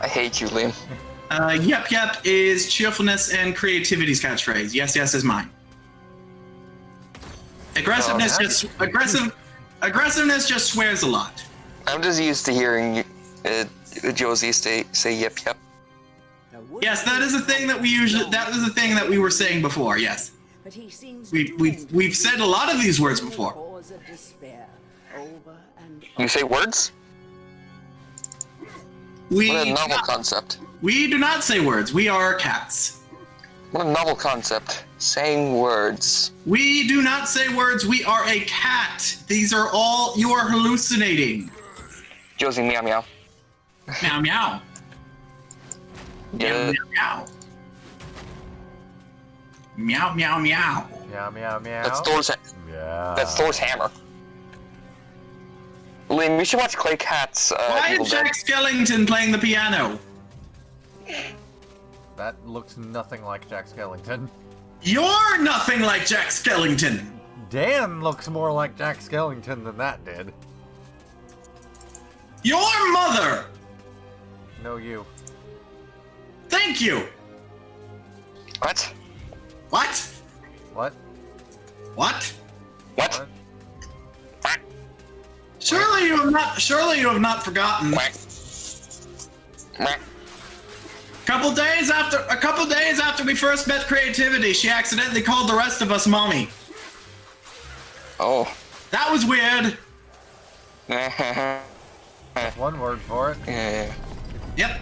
I hate you, Liam. Yep is cheerfulness and creativity's catchphrase. Yes is mine. Aggressiveness aggressiveness just swears a lot. I'm just used to hearing Josie say yep. Yes, that is a thing that we were saying before. Yes, But he seems we've said a lot of these words before. cause of despair over and You say words? We What a do novel not- concept. we do not say words. We are cats. What a novel concept. Saying words. We do not say words. We are a cat. These are all you are hallucinating. Josie, meow meow. Meow meow. Get Meow it? meow. Meow meow meow. Meow meow meow. That's Thor's hammer. Liam, you should watch Clay Cat's Why Evil is Dead. Jack Skellington playing the piano? That looks nothing like Jack Skellington. You're nothing like Jack Skellington. Dan looks more like Jack Skellington than that did. Your mother. No, you. Thank you. What? What? What? What? What? What? Surely you have not forgotten. Quack. Quack. A couple days after we first met Creativity, she accidentally called the rest of us mommy. Oh. That was weird. One word for it. Yeah. Yep.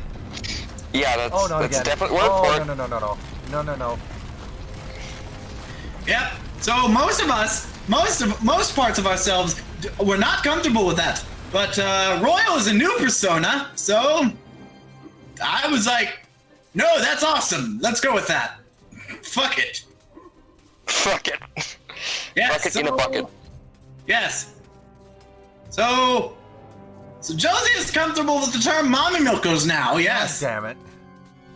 Yeah, that's, Oh no, that's again. definitely word Oh for it. no. Yep. So most parts of ourselves, we're not comfortable with that. But Royal is a new persona, so I was like, no, that's awesome. Let's go with that. Fuck it. Fuck it. Yes, Bucket in a bucket. Yes. So Josie is comfortable with the term mommy milkers now. Yes. Damn it.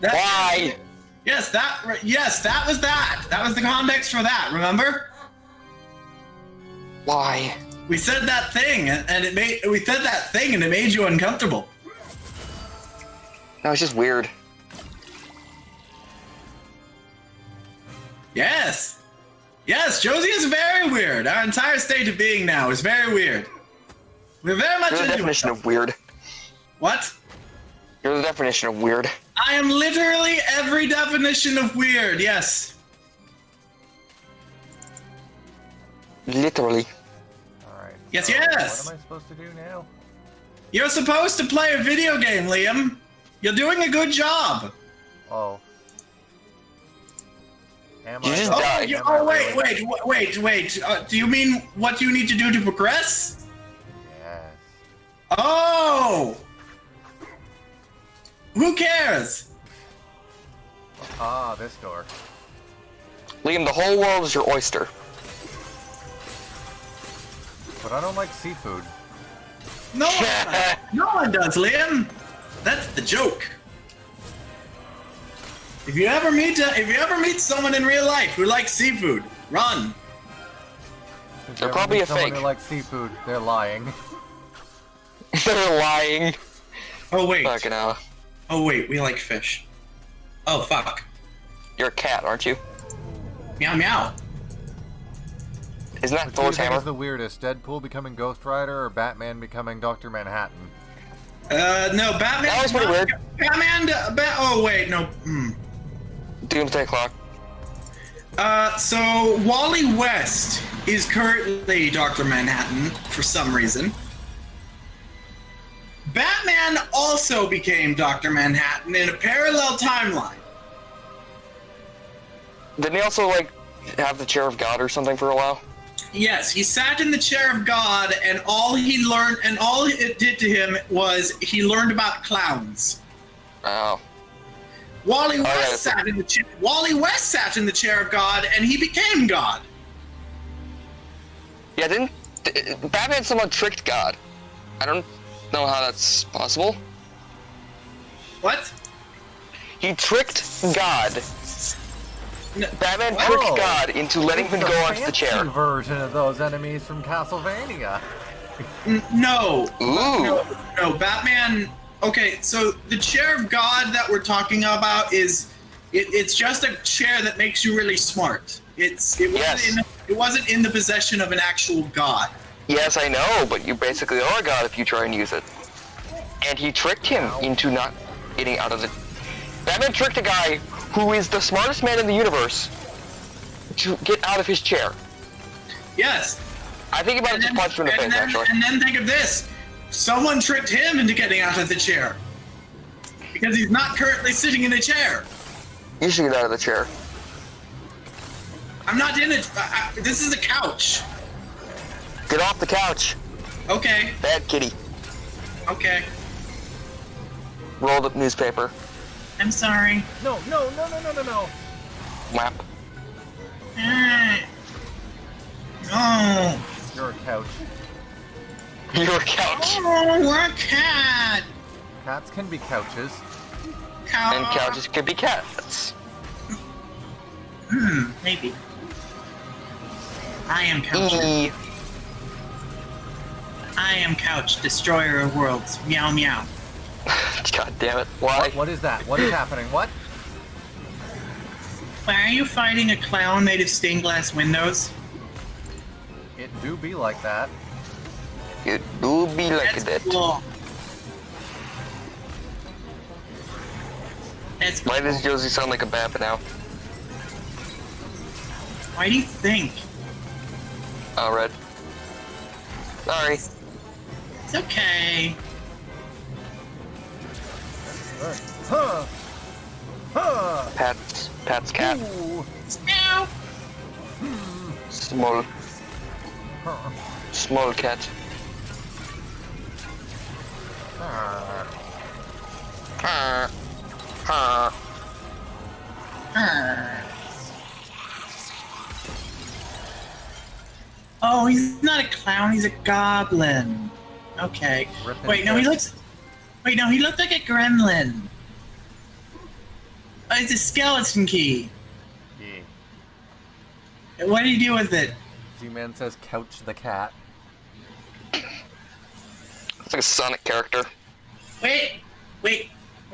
Why? Yes, that was that. That was the context for that. Remember? Why? We said that thing, and it made you uncomfortable. No, it's just weird. Yes. Yes, Josie is very weird. Our entire state of being now is very weird. We're very much You're the into definition it. of weird. What? You're the definition of weird. I am literally every definition of weird. Yes. Literally. Alright. Yes, so yes. What am I supposed to do now? You're supposed to play a video game, Liam. You're doing a good job. Oh. Am You I? just though? died. Am I Wait. really? Do you mean what you need to do to progress? Yes. Oh. Who cares? Ah, this door. Liam, the whole world is your oyster. But I don't like seafood. No one does, Liam. That's the joke. If you ever meet someone in real life who likes seafood, run. If They're you ever probably meet a someone fake. who likes seafood, they're lying. They're lying. Oh wait. Fucking hell. Oh wait, we like fish. Oh fuck. You're a cat, aren't you? Meow meow. Isn't that Which do you Thor's think hammer? is the weirdest? Deadpool becoming Ghost Rider or Batman becoming Dr. Manhattan? No, Batman. That was pretty weird. Batman. Oh wait, no. Doomsday Clock. So Wally West is currently Dr. Manhattan for some reason. Batman also became Dr. Manhattan in a parallel timeline. Didn't he also, like, have the chair of God or something for a while? Yes, he sat in the chair of God, and all he learned, and all it did to him was he learned about clowns. Oh. Wally West yeah, sat in the chair. Wally West sat in the chair of God, and he became God. Yeah, Batman somehow tricked God. I don't know how that's possible. What? He tricked God. No, Batman what? tricked God into letting him It's go the onto the chair. fancy version of those enemies from Castlevania. No. Ooh. No, Batman. Okay, so the chair of God that we're talking about it's just a chair that makes you really smart. It wasn't in the possession of an actual god. Yes, I know, but you basically are a god if you try and use it. And he tricked him into not getting out of the... Batman tricked a guy who is the smartest man in the universe to get out of his chair. Yes. I think about it just punched him in the face, actually. And then think of this. Someone tricked him into getting out of the chair. Because he's not currently sitting in a chair. You should get out of the chair. I'm not in it. This is a couch. Get off the couch. Okay. Bad kitty. Okay. Rolled up newspaper. I'm sorry. No. Whap. Oh. You're a couch. You're a couch. Oh, we're a cat. Cats can be couches. And couches could be cats. Maybe. I am Couch. I am Couch, destroyer of worlds. Meow meow. God damn it. Why? What is that? What is happening? What? Why are you fighting a clown made of stained glass windows? It do be like that. It do be like that. Cool. That's cool. Why does Josie sound like a bap now? Why do you think? Oh, Red. Sorry. It's okay. Huh. Pat's cat. Ooh. Meow. Small cat. Oh, he's not a clown. He's a goblin. Okay. Wait, no, he looks like a gremlin. Oh, it's a skeleton key. Yeah. What do you do with it? Z-Man says couch the cat. It's like a Sonic character. Wait. We're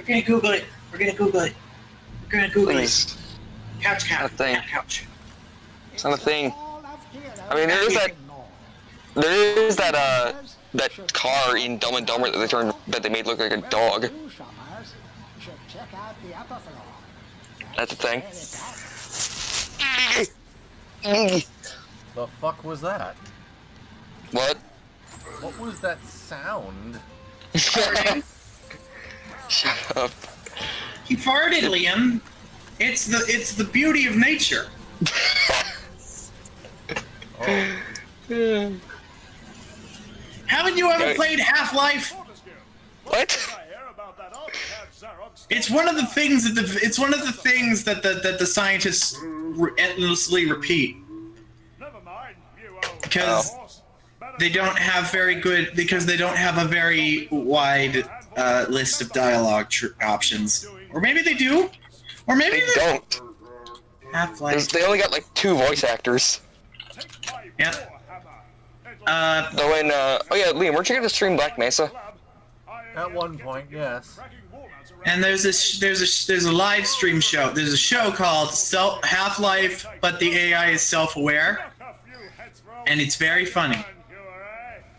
gonna Google it. Please. Couch. Not a thing. Couch. It's not a thing. I mean, there is that car in Dumb and Dumber that they made look like a dog. That's a thing. The fuck was that? What? What was that sound? Shut up. He farted, Liam. It's the beauty of nature. Oh. Haven't you ever played Half-Life? What? It's one of the things that the scientists endlessly repeat because they don't have a very wide list of dialogue options, or maybe they do, or maybe They don't. Half-Life. They only got like 2 voice actors. Yeah. Though in, oh yeah, Liam, weren't you gonna stream Black Mesa? At one point, yes. And there's a live stream show. There's a show called Half-Life, but the AI is self-aware, and it's very funny.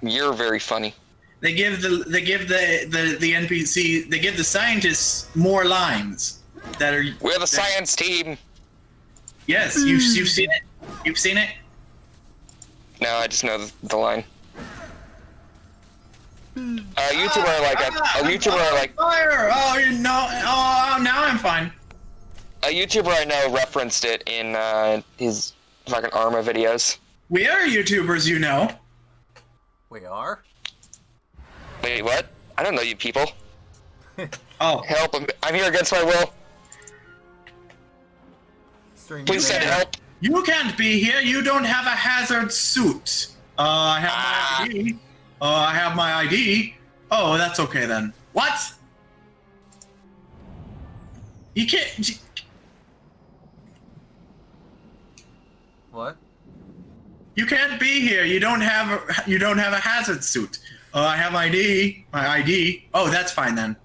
You're very funny. They give the NPC, they give the scientists more lines that are. We're the science team. Yes, you've seen it. You've seen it. No, I just know the line. A YouTuber I like. Fire! Oh, you know. Oh, now I'm fine. A YouTuber I know referenced it in his fucking Arma videos. We are YouTubers, you know. We are? Wait, what? I don't know you people. Oh. Help! I'm here against my will. Please send help. You can't be here. You don't have a hazard suit. I have my ID. I have my ID. Oh, that's okay then. What? You can't. What? You can't be here. You don't have a hazard suit. I have ID. My ID. Oh, that's fine then.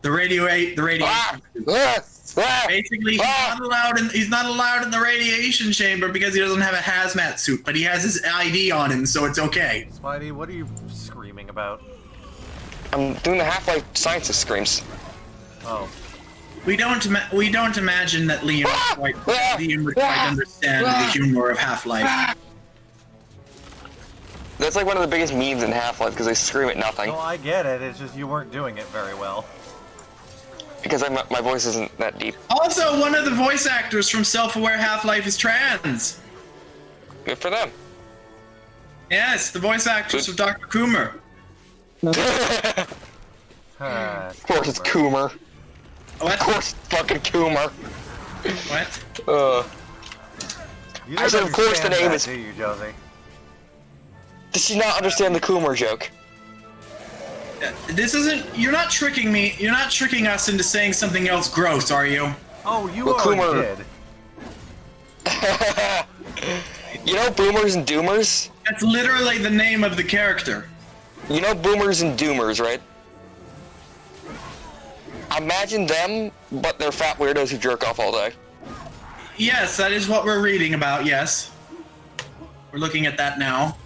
The radiation. Basically, he's not allowed in the radiation chamber because he doesn't have a hazmat suit, but he has his ID on him, so it's okay. Spidey, what are you screaming about? I'm doing the Half-Life scientist screams. Oh. We don't imagine that Liam would quite understand the humor of Half-Life. That's like one of the biggest memes in Half-Life because they scream at nothing. Oh, I get it. It's just you weren't doing it very well. Because my voice isn't that deep. Also, one of the voice actors from Self-Aware Half-Life is trans. Good for them. Yes, the voice actress of Dr. Coomer. Of course it's Coomer. What? Of course it's fucking Coomer. What? You I said, of course the name that, is... do you, Josie? Does she not understand the Coomer joke? This isn't... You're not tricking me. You're not tricking us into saying something else gross, are you? Oh, you Well, already Coomer- did. You know Boomers and Doomers? That's literally the name of the character. You know Boomers and Doomers, right? Imagine them, but they're fat weirdos who jerk off all day. Yes, that is what we're reading about, yes. We're looking at that now.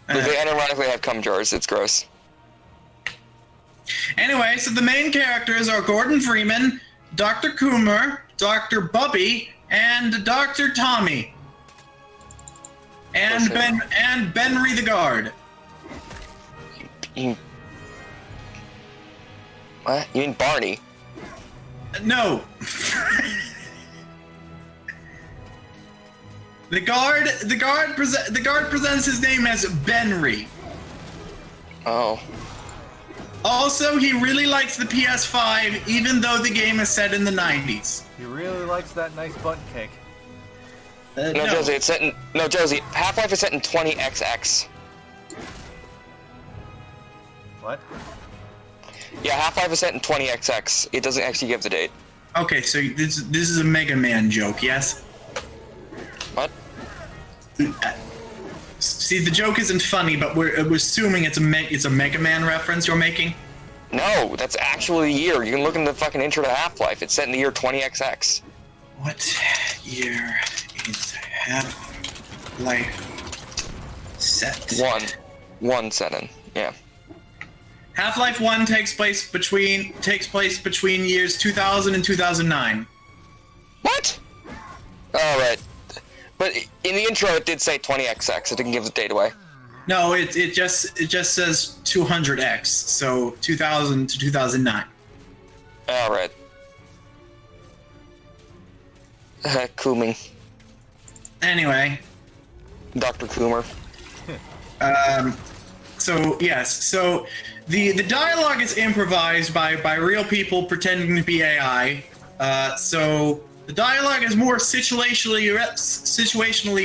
But they unironically have cum jars. It's gross. Anyway, so the main characters are Gordon Freeman, Dr. Coomer, Dr. Bubby, and Dr. Tommy. And Listen. Benry the Guard. What? You mean Barney? No. The guard presents his name as Benry. Oh. Also, he really likes the PS5, even though the game is set in the 90s. He really likes that nice butt cake. No, Josie, it's set in... No, Josie, Half-Life is set in 20XX. What? Yeah, Half-Life is set in 20XX. It doesn't actually give the date. Okay, so this is a Mega Man joke, yes? What? See, the joke isn't funny, but we're assuming it's a Mega Man reference you're making. No, that's actually the year. You can look in the fucking intro to Half-Life. It's set in the year 20XX. What year is Half-Life set? One set in. Yeah. Half-Life 1 takes place between years 2000 and 2009. What? All right. But in the intro, it did say 20XX. It didn't give the date away. No, it just says 200X, so 2000 to 2009. All right. Cooming. Anyway, Dr. Coomer. so yes, so the dialogue is improvised by real people pretending to be AI. So the dialogue is more situationally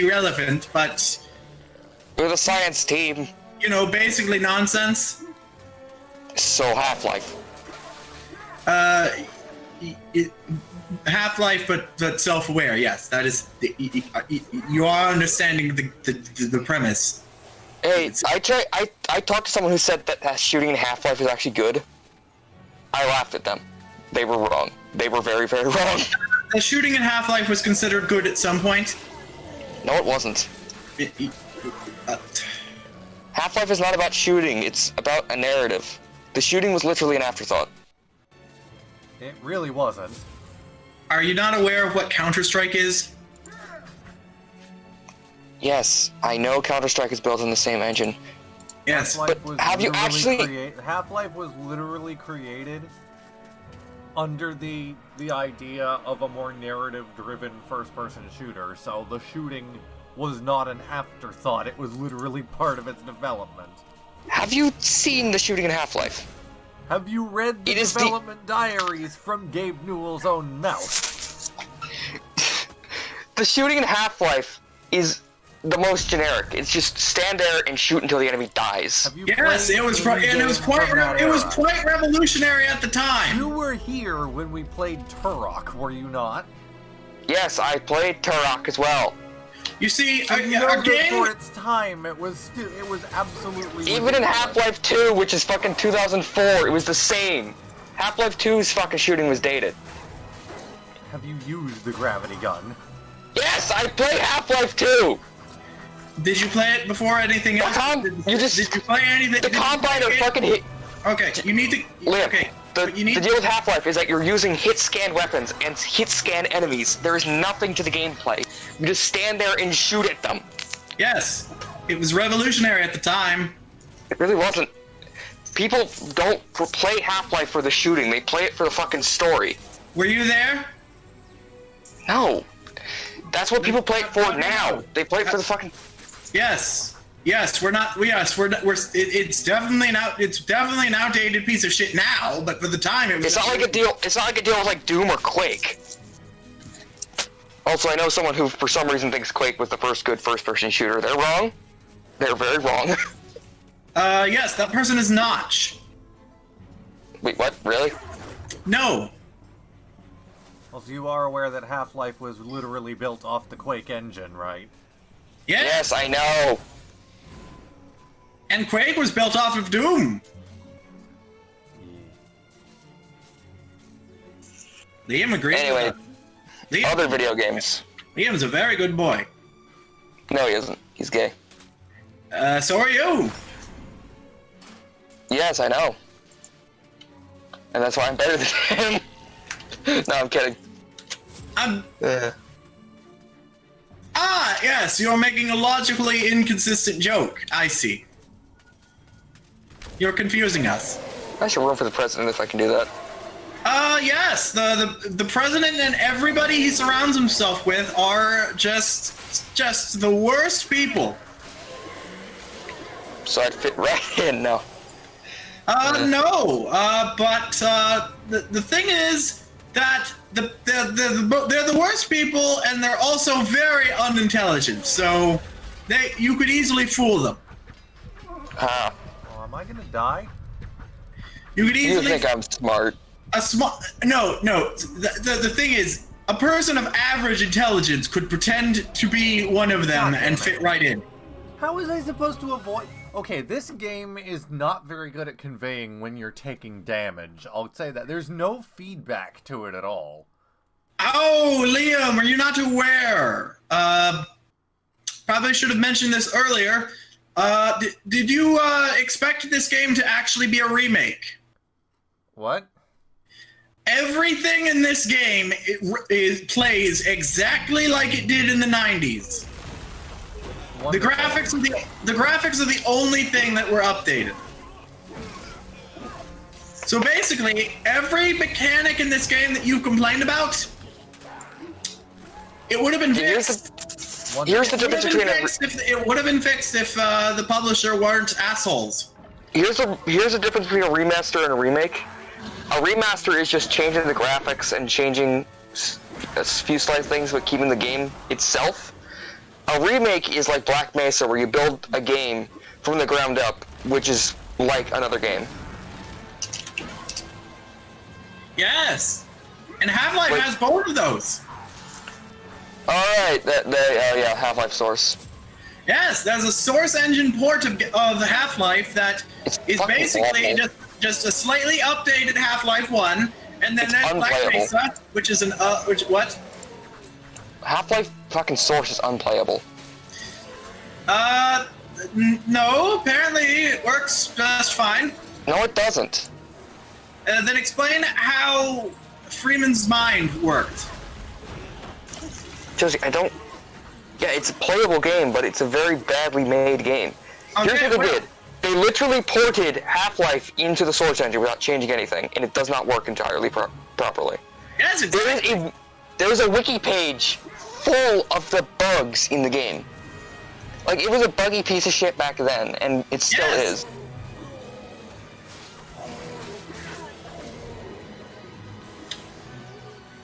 relevant, but We're the science team. you know, basically nonsense. So Half-Life. Half-Life, but self-aware. Yes, that is. You are understanding the premise. Hey, I talked to someone who said that shooting in Half-Life is actually good. I laughed at them. They were wrong. They were very, very wrong. The shooting in Half-Life was considered good at some point. No, it wasn't. Half-Life is not about shooting. It's about a narrative. The shooting was literally an afterthought. It really wasn't. Are you not aware of what Counter-Strike is? Yes, I know Counter-Strike is built on the same engine. Yes. Half-Life was have you literally actually- Half-Life was literally created under the idea of a more narrative-driven first-person shooter, so the shooting was not an afterthought. It was literally part of its development. Have you seen the shooting in Half-Life? Have you read the It is development diaries from Gabe Newell's own mouth? The shooting in Half-Life is the most generic. It's just stand there and shoot until the enemy dies. Have you Yes, played it was any and it was games quite from that it was era? quite revolutionary at the time. You were here when we played Turok, were you not? Yes, I played Turok as well. You see, You know a that game. for its time, it was absolutely Even in ridiculous. Half-Life 2, which is fucking 2004, it was the same. Half-Life 2's fucking shooting was dated. Have you used the gravity gun? Yes, I play Half-Life 2! Did you play it before anything else? Did you play anything? The Combine are fucking hit. Okay, you need to. Liam, Okay, the but you need. deal with Half-Life is that you're using hit-scan weapons and hit-scan enemies. There is nothing to the gameplay. You just stand there and shoot at them. Yes, it was revolutionary at the time. It really wasn't. People don't play Half-Life for the shooting. They play it for the fucking story. Were you there? No. That's what people play it for now. They play it for the fucking... Yes. Yes, we're not. Yes, we're. It's definitely an outdated piece of shit now. But for the time, it was. It's not like a deal. It's not like a deal with like Doom or Quake. Also, I know someone who, for some reason, thinks Quake was the first good first-person shooter. They're wrong. They're very wrong. Yes, that person is Notch. Wait, what? Really? No. Well, so you are aware that Half-Life was literally built off the Quake engine, right? Yes. Yes, I know. And Quake was built off of Doom. Liam agrees. Anyway, Liam, other video games. Liam's a very good boy. No, he isn't. He's gay. So are you. Yes, I know. And that's why I'm better than him. No, I'm kidding. Yes, you're making a logically inconsistent joke. I see. You're confusing us. I should run for the president if I can do that. Yes, the president and everybody he surrounds himself with are just the worst people. So I'd fit right in now. No, but the thing is that they're the worst people, and they're also very unintelligent. So you could easily fool them. Ah, Oh, am I gonna die? You could you easily think I'm smart? No. The thing is, a person of average intelligence could pretend to be one of them and fit right in. How was I supposed to avoid... Okay, this game is not very good at conveying when you're taking damage. I'll say that. There's no feedback to it at all. Oh, Liam, are you not aware? Probably should have mentioned this earlier. Did you expect this game to actually be a remake? What? Everything in this game plays exactly like it did in the 90s. Wonderful. The graphics are the only thing that were updated. So basically, every mechanic in this game that you complained about, it would have been fixed. Here's the difference between It would have been fixed if the publisher weren't assholes. Here's the difference between a remaster and a remake. A remaster is just changing the graphics and changing a few slight things, but keeping the game itself. A remake is like Black Mesa, where you build a game from the ground up, which is like another game. Yes, and Half-Life has both of those. All right, yeah, Half-Life Source. Yes, there's a Source Engine port of Half-Life that is basically just a slightly updated Half-Life 1, and then there's Black Mesa, which is what? Half-Life fucking Source is unplayable. No, apparently it works just fine. No, it doesn't. Then explain how Freeman's mind worked. Josie, I don't... Yeah, it's a playable game, but it's a very badly made game. Here's what they did. They literally ported Half-Life into the Source Engine without changing anything, and it does not work entirely properly. Yes, exactly. There's a wiki page full of the bugs in the game. Like, it was a buggy piece of shit back then, and it still is.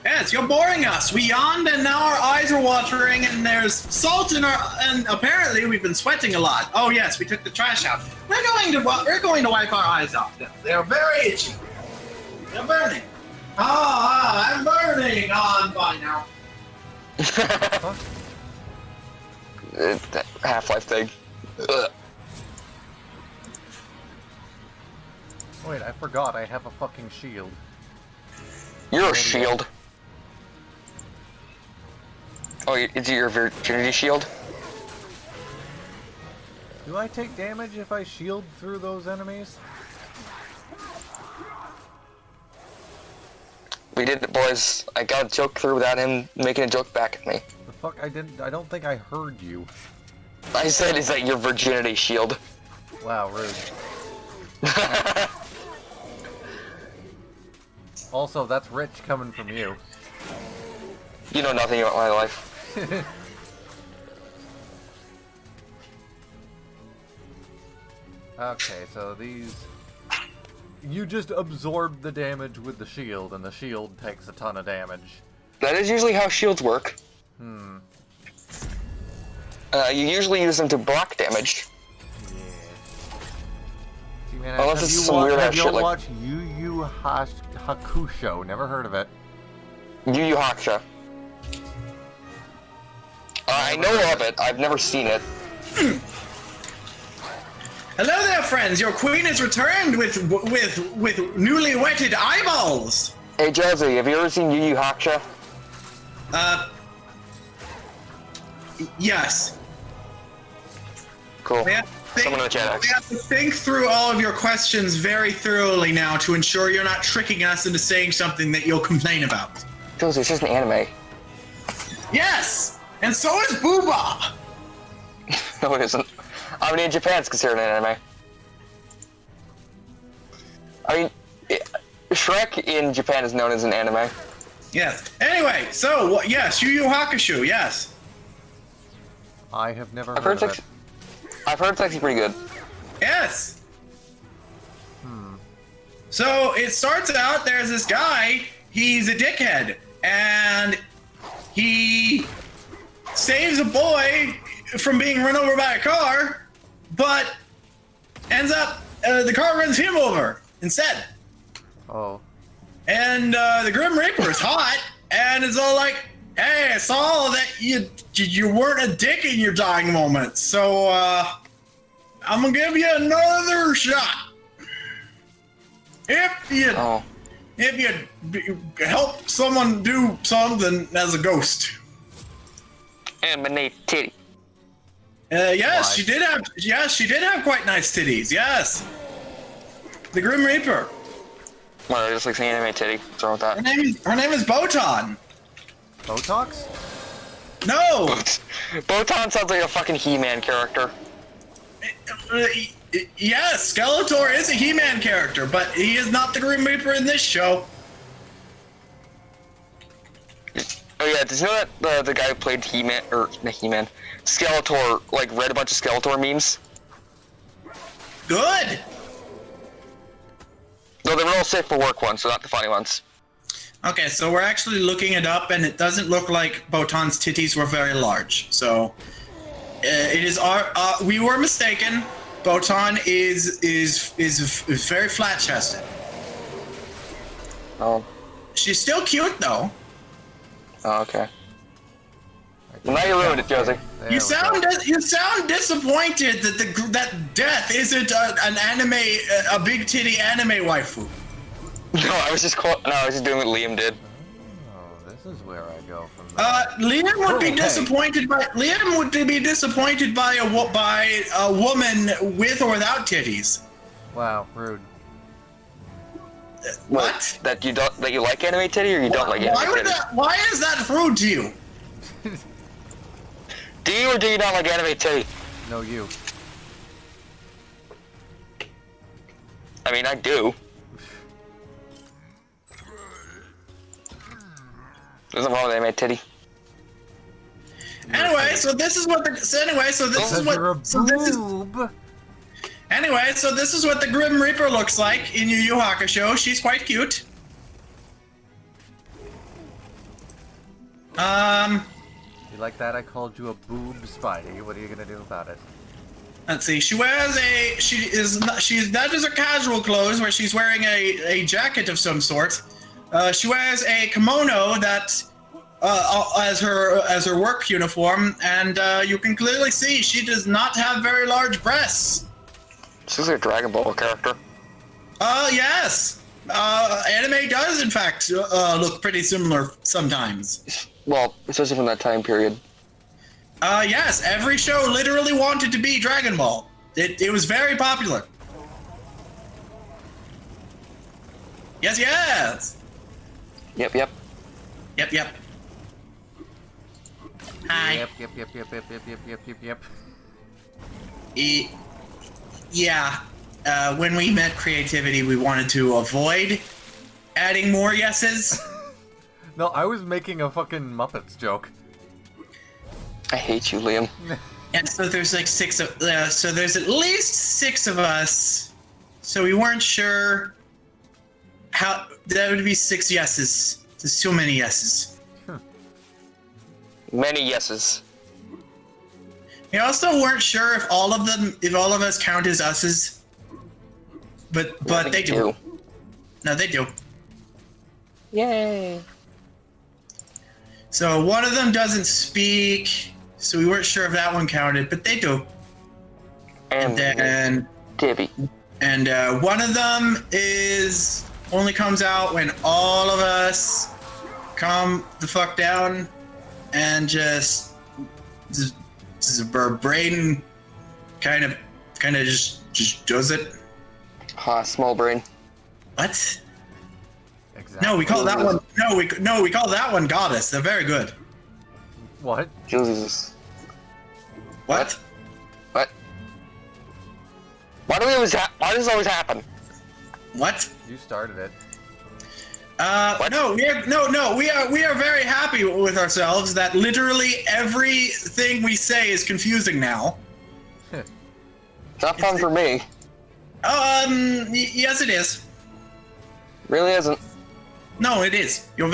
Yes, you're boring us. We yawned and now our eyes are watering and there's salt in our... And apparently we've been sweating a lot. Oh yes, we took the trash out. We're going to wipe our eyes off. They're very itchy. They're burning. I'm burning. Oh, I'm fine now. that Half-Life thing. Ugh. Wait, I forgot I have a fucking shield. You're a shield. Oh, is it your virginity shield? Do I take damage if I shield through those enemies? We did it, boys. I got a joke through without him making a joke back at me. The fuck? I don't think I heard you. I said, is that your virginity shield? Wow, rude. Also, that's rich coming from you. You know nothing about my life. Okay, so these... You just absorb the damage with the shield, and the shield takes a ton of damage. That is usually how shields work. Hmm. You usually use them to block damage. Yeah. See, man, Unless have it's you some weird ass have you shit like- watched Yu Yu Hakusho? Never heard of it. Yu Yu Hakusho. I know of it. I've never seen it. Hello there, friends. Your queen has returned with newly wetted eyeballs. Hey, Josie, have you ever seen Yu Yu Hakusho? Yes. Cool. We have, to Someone in the chat we have to think through all of your questions very thoroughly now to ensure you're not tricking us into saying something that you'll complain about. Josie, it's just an anime. Yes, and so is Booba. No, it isn't. I mean, in Japan, it's considered an anime. I mean, Shrek in Japan is known as an anime. Yes. Anyway, so yes, Yu Yu Hakusho. Yes. I have never I've heard heard, of it. I've heard it's actually pretty good. Yes. So it starts out, there's this guy, he's a dickhead, and he saves a boy from being run over by a car, but ends up, the car runs him over instead. Oh. And the Grim Reaper is hot, and it's all like, hey, I saw that you weren't a dick in your dying moments, so I'm gonna give you another shot. If you help someone do something as a ghost. Anime titty. Yes, Why? she did have quite nice titties. Yes, the Grim Reaper. Well, just like saying anime titty. What's wrong with Her that? name is Botan. Botox? No. Botan sounds like a fucking He-Man character. Yes, Skeletor is a He-Man character, but he is not the Grim Reaper in this show. Oh yeah, did you know that the guy who played He-Man, or not He-Man, Skeletor, like read a bunch of Skeletor memes? Good. No, they were all safe for work ones, so not the funny ones. Okay, so we're actually looking it up, and it doesn't look like Botan's titties were very large. So it is our. We were mistaken. Botan is very flat chested. Oh. She's still cute though. Oh, okay. Well, now you ruined it, Josie. There You we sound go. disappointed that Death isn't an anime, a big titty anime waifu. No, I was just doing what Liam did. Oh, this is where I go from there. Liam would be Okay. disappointed by a woman with or without titties. Wow, rude. What? That you like anime titty, or you don't like anime titty? Why is that rude to you? Do you or do you not like anime titty? No, you. I mean, I do. There's nothing wrong with anime titty. Anyway, so this is what the Grim Reaper looks like in Yu Yu Hakusho. She's quite cute. You like that? I called you a boob Spidey. What are you gonna do about it? Let's see. That is her casual clothes where she's wearing a jacket of some sort. She wears a kimono that as her work uniform, and you can clearly see she does not have very large breasts. She's like a Dragon Ball character. Yes. Anime does in fact look pretty similar sometimes. Well, especially from that time period. Yes, every show literally wanted to be Dragon Ball. It was very popular. Yes, yes. Yep. Yep. Hi. Yep. Yeah. When we met creativity, we wanted to avoid adding more yeses. No, I was making a fucking Muppets joke. I hate you, Liam. And so there's like so there's at least 6 of us. So we weren't sure how that would be 6 yeses. There's too many yeses. Many yeses. We also weren't sure if all of us count as us's. But they do. No, they do. Yay. So one of them doesn't speak, so we weren't sure if that one counted, but they do. And then Dibby. And one of them only comes out when all of us calm the fuck down and just brain kind of just does it. Small brain. What? Exactly. No, we call that one. No, we call that one goddess. They're very good. What? Jesus. What? What? Why does this always happen? What? You started it. What? No, we are very happy with ourselves that literally everything we say is confusing now. It's not fun for me. Yes it is. Really isn't. No, it is. You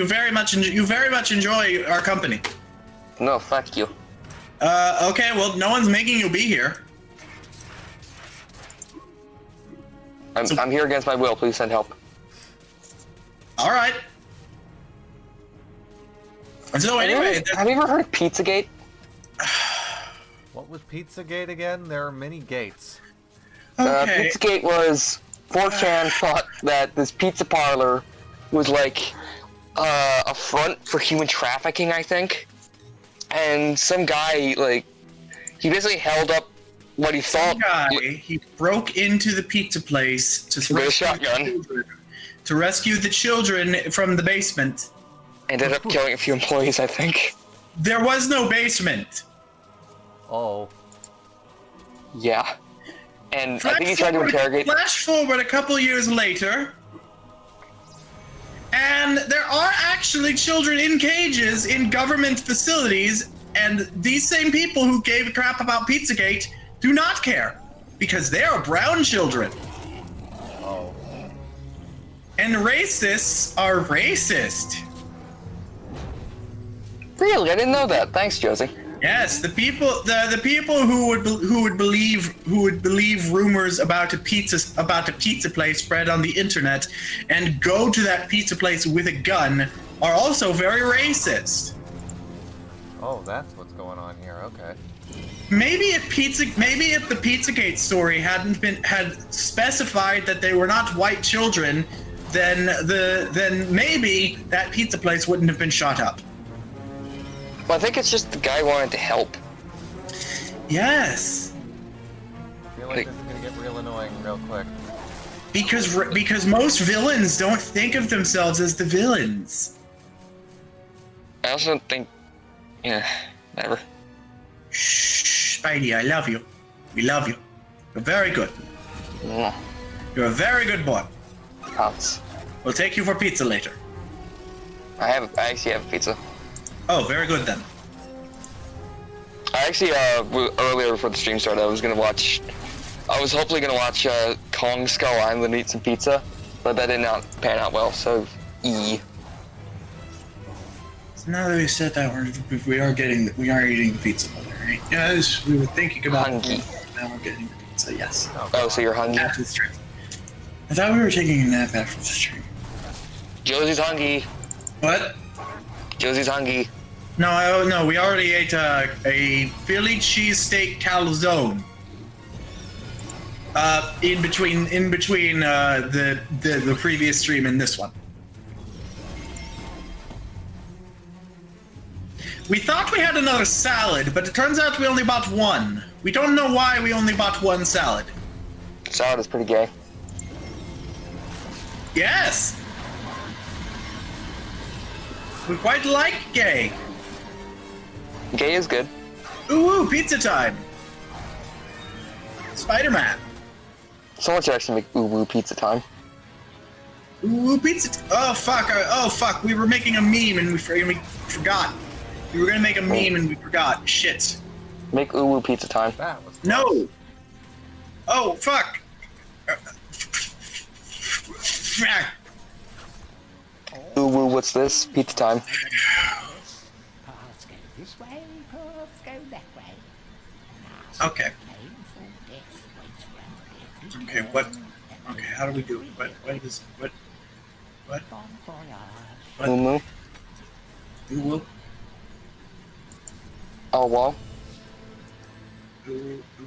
very much enjoy our company. No, fuck you. Okay, well, no one's making you be here. I'm here against my will. Please send help. All right. So anyway, Have you ever heard of Pizzagate? What was Pizzagate again? There are many gates. okay. Pizzagate was 4chan thought that this pizza parlor was like a front for human trafficking, I think. And some guy, like, he basically held up what he thought. He broke into the pizza place With a shotgun. to rescue the children from the basement. Ended up killing a few employees, I think. There was no basement. Oh. Yeah. And I think he tried to interrogate. Flash forward a couple years later, and there are actually children in cages in government facilities, and these same people who gave a crap about Pizzagate do not care, because they are brown children. Oh. And racists are racist. Really? I didn't know that. Thanks, Josie. Yes, the people who would believe rumors about a pizza place spread on the internet and go to that pizza place with a gun are also very racist. Oh, that's what's going on here. Okay. Maybe if the Pizzagate story had specified that they were not white children, then maybe that pizza place wouldn't have been shot up. Well, I think it's just the guy wanted to help. Yes. I feel like this is gonna get real annoying real quick. Because most villains don't think of themselves as the villains. I also don't think... Yeah, whatever. Shh, Spidey, I love you. We love you. You're very good. Yeah. You're a very good boy. Pounce. We'll take you for pizza later. I actually have a pizza. Oh, very good then. I actually, earlier before the stream started, I was hopefully gonna watch Kong Skull Island and eat some pizza, but that did not pan out well, so So now that we said that, we are eating the pizza, right? Yes, we were thinking about Hungry. it. Now we're getting the pizza, yes. Oh, so you're hungry? After the stream. I thought we were taking a nap after the stream. Josie's hungry. What? Josie's hungry. No, we already ate a Philly cheesesteak calzone. In between the previous stream and this one. We thought we had another salad, but it turns out we only bought one. We don't know why we only bought one salad. Salad is pretty gay. Yes! We quite like gay. Gay is good. Ooh, pizza time! Spider-Man. Someone should actually make ooh pizza time. Ooh, pizza oh, fuck. We were making a meme and we forgot. We were gonna make a meme and we forgot. Shit. Make ooh pizza time. That was No! Oh, fuck! Ooh, what's this? Pizza time. Paths go this way, paths go that way. Okay. Painful death waits round every Okay, what? Okay, how do we do it? What? bon voyage. Moo. Ooh, Oh, well.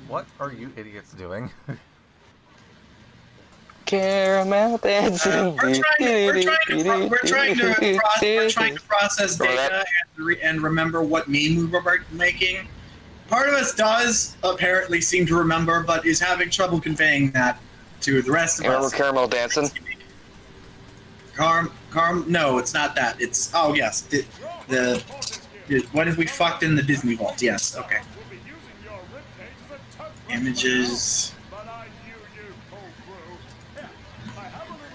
What are you idiots doing? Caramel dancing. we're trying to process data and remember what meme we were making. Part of us does apparently seem to remember, but is having trouble conveying that to the rest of Remember us. caramel dancing? No, it's not that. It's yes, what if we fucked in the Disney Vault? Yes, okay. Images.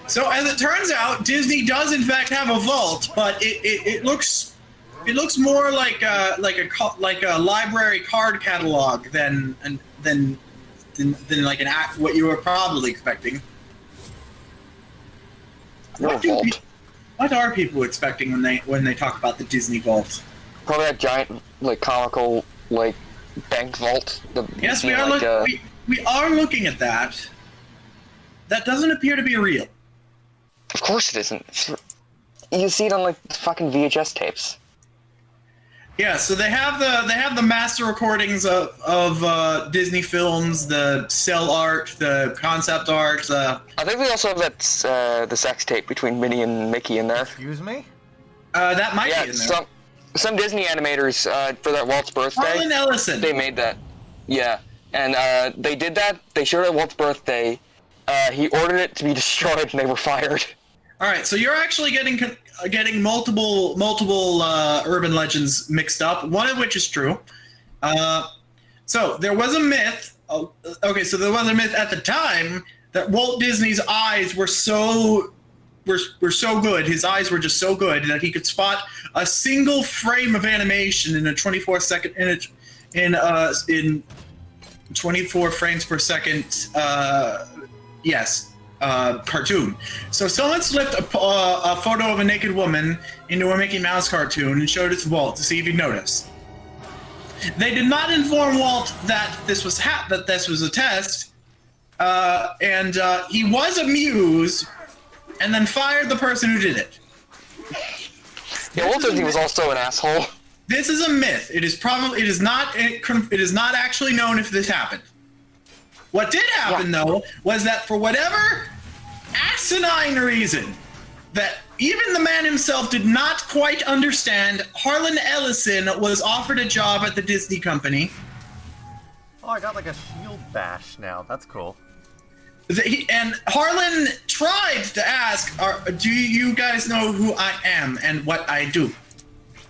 So as it turns out, Disney does in fact have a vault, but it looks more like a library card catalog than like an act what you were probably expecting. No vault. What are people expecting when they talk about the Disney Vault? Probably that giant, like, comical, like, bank vault. Yes, we are we are looking at that. That doesn't appear to be real. Of course it isn't. You see it on, like, fucking VHS tapes. Yeah, so they have the master recordings of Disney films, the cell art, the concept art. I think we also have that the sex tape between Minnie and Mickey in there. Excuse me? That might Yeah, be in there. some Disney animators for that Walt's birthday. Harlan Ellison. They made that. Yeah, and they did that. They showed it at Walt's birthday. He ordered it to be destroyed, and they were fired. All right, so you're actually getting multiple urban legends mixed up. One of which is true. So there was a myth. Okay, so there was a myth at the time that Walt Disney's eyes were so good. His eyes were just so good that he could spot a single frame of animation in a 24-second in 24 frames per second. Cartoon. So someone slipped a photo of a naked woman into a Mickey Mouse cartoon and showed it to Walt to see if he'd notice. They did not inform Walt that this was a test, and he was amused, and then fired the person who did it. Yeah, Walt Disney was also an asshole. This is a myth. It is not actually known if this happened. What did happen, though, was that for whatever asinine reason that even the man himself did not quite understand, Harlan Ellison was offered a job at the Disney company. Oh, I got like a shield bash now. That's cool. And Harlan tried to ask, do you guys know who I am and what I do?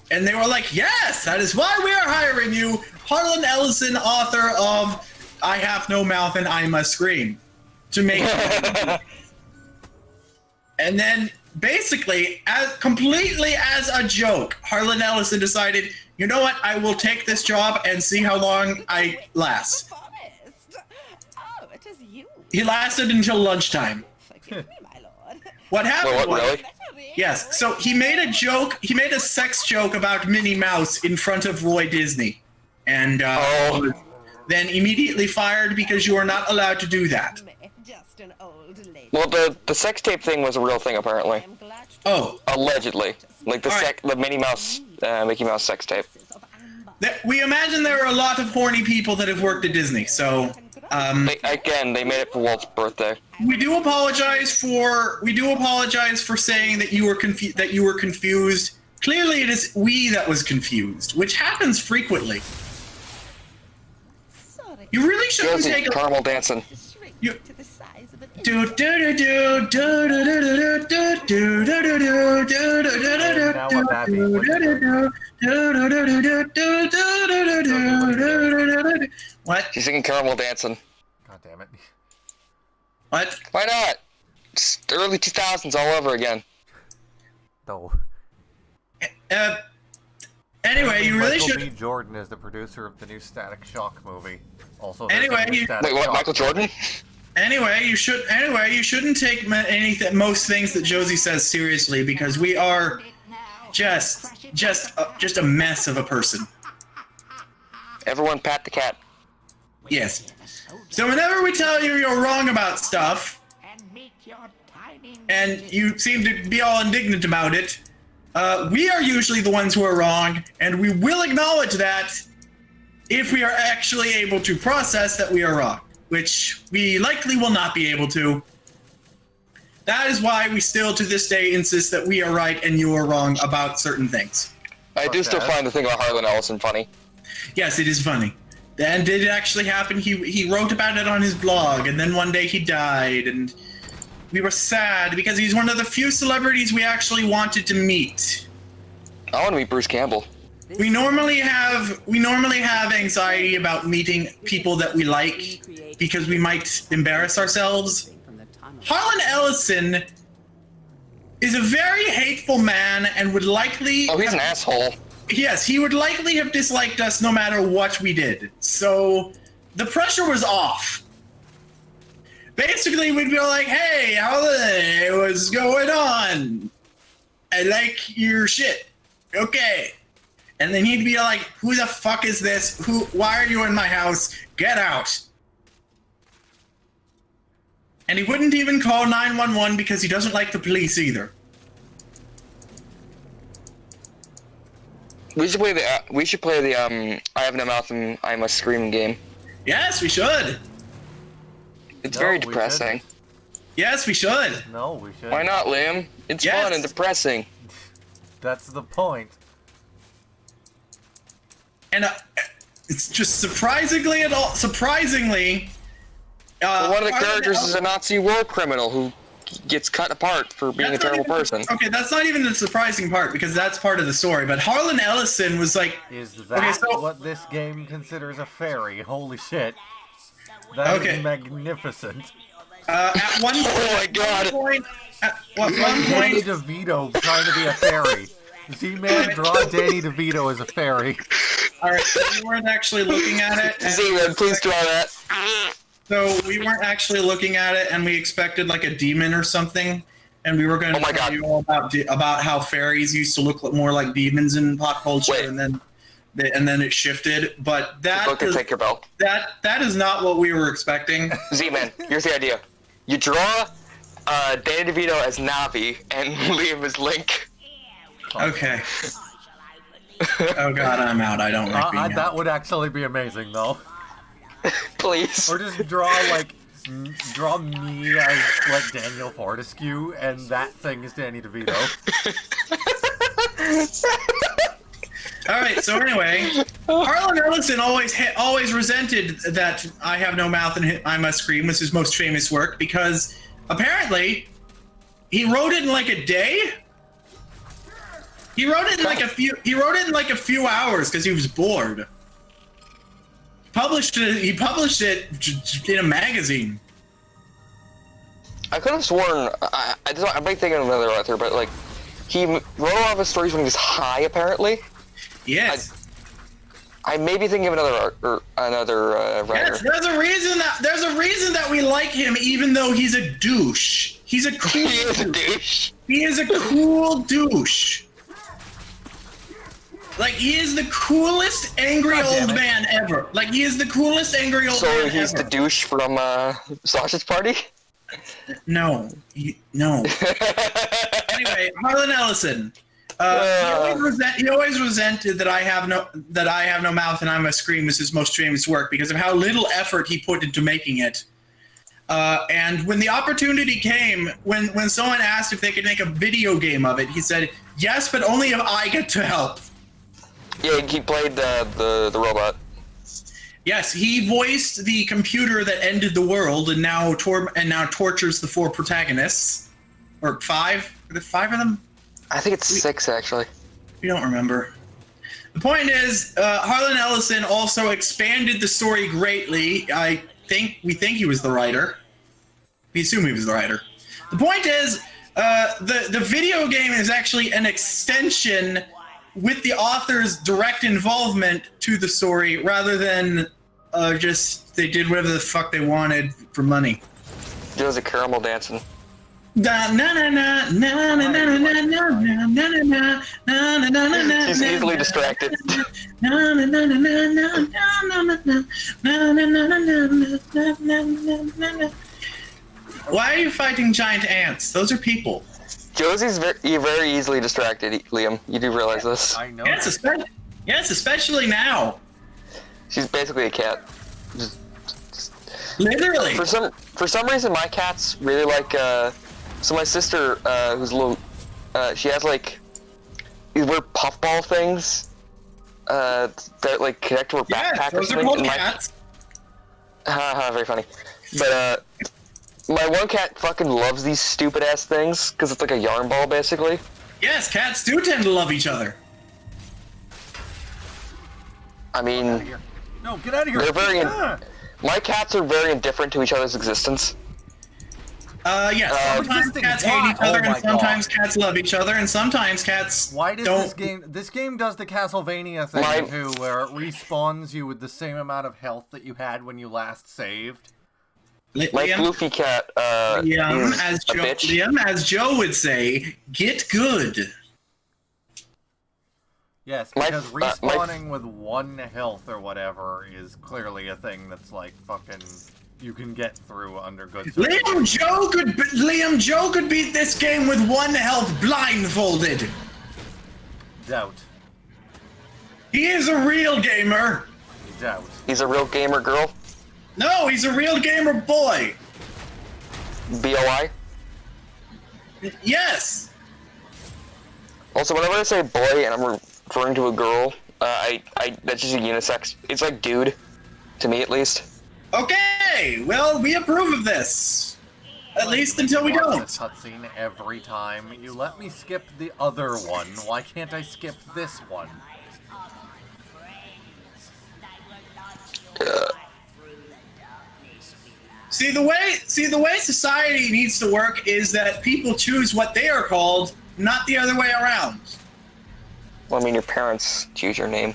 And they were like, yes, that is why we are hiring you. Harlan Ellison, author of I Have No Mouth and I Must Scream, to make And then, basically, completely as a joke, Harlan Ellison decided, you know what, I will take this job and see how long I last. Forest. Oh, it is you. He lasted until lunchtime. Forgive me, my lord. What happened Wait, what, was... really? Yes, so he made a joke, he made a sex joke about Minnie Mouse in front of Roy Disney. And then immediately fired because you are not allowed to do that. Just an old lady. Well, the sex tape thing was a real thing, apparently. I'm glad Oh, Allegedly. Like the Alright. the Mickey Mouse sex tape. we imagine there are a lot of horny people that have worked at Disney, so They made it for Walt's birthday. we do apologize for saying that you were confused. Clearly, it is we that was confused, which happens frequently. You really shouldn't Josie, take a caramel dancing. you. Do do do do do do do do do do do. What? She's singing caramel dancing. God damn it. What? Why not? It's early 2000s all over again. No. Anyway, you really Michael should. B. Jordan is the producer of the new Static Shock movie. Also, Anyway, there's a new you- Static Wait, what? Shock Michael Jordan? Anyway, you shouldn't take most things that Josie says seriously because we are just a mess of a person. Everyone pat the cat. Yes. So whenever we tell you you're wrong about stuff, and you seem to be all indignant about it, we are usually the ones who are wrong, and we will acknowledge that if we are actually able to process that we are wrong, which we likely will not be able to. That is why we still to this day insist that we are right and you are wrong about certain things. I do still find the thing about Harlan Ellison funny. Yes, it is funny. And did it actually happen? He wrote about it on his blog, and then one day he died, and we were sad because he's one of the few celebrities we actually wanted to meet. I want to meet Bruce Campbell. We normally have anxiety about meeting people that we like because we might embarrass ourselves. Harlan Ellison is a very hateful man and would likely... Oh, he's an asshole. Yes, he would likely have disliked us no matter what we did. So the pressure was off. Basically, we'd be like, hey, Harlan, what's going on? I like your shit. Okay. And then he'd be like, who the fuck is this? Why are you in my house? Get out. And he wouldn't even call 911 because he doesn't like the police either. We should play the I have no mouth and I must scream game. Yes, we should. It's No, very we depressing. Yes, we should. No, we should. Why not, Liam? It's Yes. fun and depressing. That's the point. And it's just surprisingly, Well, one of the characters is a Nazi war criminal who gets cut apart for being a terrible person. Okay, that's not even the surprising part because that's part of the story. But Harlan Ellison was like, Is that Okay, so- what this game considers a fairy? Holy shit. That is Okay. magnificent. at one Oh my god. point, Danny DeVito trying to be a fairy. Z-Man, draw Danny DeVito as a fairy. all right, so we weren't actually looking at it. and- Z-Man, please draw that. So we weren't actually looking at it, and we expected like a demon or something, and we were going Oh my to tell God. you all about how fairies used to look more like demons in pop culture, Wait. and then it shifted. But that Look and take your bell. that is not what we were expecting. Z-Man, here's the idea. You draw Danny DeVito as Navi and Liam as Link. Okay. Oh God, I'm out. I don't like being out. That would actually be amazing, though. Please. Or just draw me as like Daniel Fortescue, and that thing is Danny DeVito. All right. So anyway, Harlan Ellison always resented that I Have No Mouth and I Must Scream was his most famous work because apparently he wrote it in like a day. He wrote it in like a few hours because he was bored. He published it in a magazine. I could have sworn, I might think of another author, but like, he wrote a lot of his stories when he was high, apparently. Yes. I may be thinking of another writer. Yes, there's a reason that we like him, even though he's a douche. He's a cool. He is a douche. He is a cool douche. Like he is the coolest angry God damn old it. man ever. Like he is the coolest angry old So man he's ever. the douche from Sausage Party? No, no. Anyway, Harlan Ellison. He always resented that I have no mouth and I must scream is his most famous work because of how little effort he put into making it. And when the opportunity came, when someone asked if they could make a video game of it, he said, yes, but only if I get to help. Yeah, he played the robot. Yes, he voiced the computer that ended the world and now tortures the 4 protagonists. Or 5? Are there 5 of them? I think it's 6, actually. We don't remember. The point is, Harlan Ellison also expanded the story greatly. We think he was the writer. We assume he was the writer. The point is, the video game is actually an extension with the author's direct involvement to the story, rather than just they did whatever the fuck they wanted for money. There was a caramel dancing. She's easily distracted. Why are you fighting giant ants? Those are people. Josie's very easily distracted, Liam. You do realize this? I know. Yes, especially now. She's basically a cat. Literally. For some reason, my cats really like. So my sister, who's a little, she has like these weird puffball things that like connect to her backpack or those something. are called cats. Haha, very funny. But my one cat fucking loves these stupid ass things because it's like a yarn ball basically. Yes, cats do tend to love each other. I mean, no, get out of here. They're very. My cats are very indifferent to each other's existence. Yes. Sometimes cats hate each other, and sometimes cats love each other, and sometimes cats Why does don't. this game does the Castlevania thing too, where it respawns you with the same amount of health that you had when you last saved? My Floofy cat, Liam, is as a Joe, bitch. Liam, as Joe would say, get good. Yes, because respawning with 1 health or whatever is clearly a thing that's like fucking you can get through under good Liam Joe could beat this game with 1 health blindfolded. Doubt. He is a real gamer. Doubt. He's a real gamer girl. No, he's a real gamer boy. BOI. Yes. Also, whenever I say boy and I'm referring to a girl, that's just a unisex. It's like dude, to me at least. Okay, well, we approve of this. At least until we don't. This cutscene every time. You let me skip the other one. Why can't I skip this one? See the way society needs to work is that people choose what they are called, not the other way around. Well, I mean, your parents choose your name.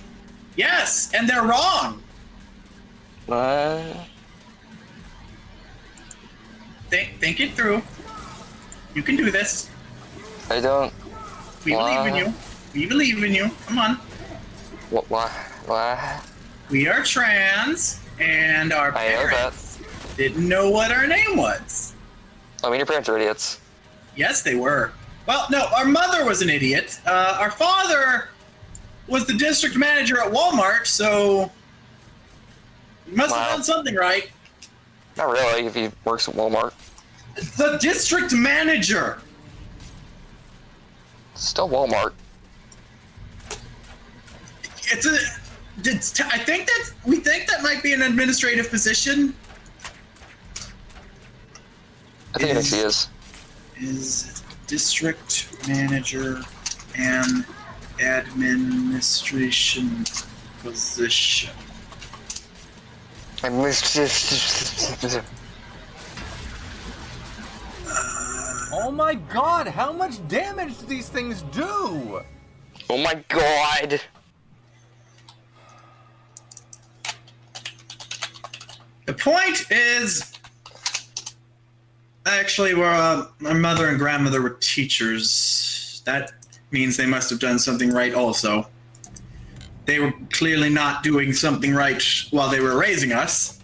Yes, and they're wrong. Think it through. You can do this. I don't. We believe in you. We believe in you. Come on. What? We are trans, and our parents didn't know what our name was. I mean, your parents are idiots. Yes, they were. Well, no, our mother was an idiot. Our father was the district manager at Walmart, so he must have done something right. Not really, if he works at Walmart. The district manager. Still Walmart. We think that might be an administrative position. I think it actually is. Is district manager an administration position? Oh my god, how much damage do these things do? Oh my god. The point is, actually, my mother and grandmother were teachers. That means they must have done something right also. They were clearly not doing something right while they were raising us.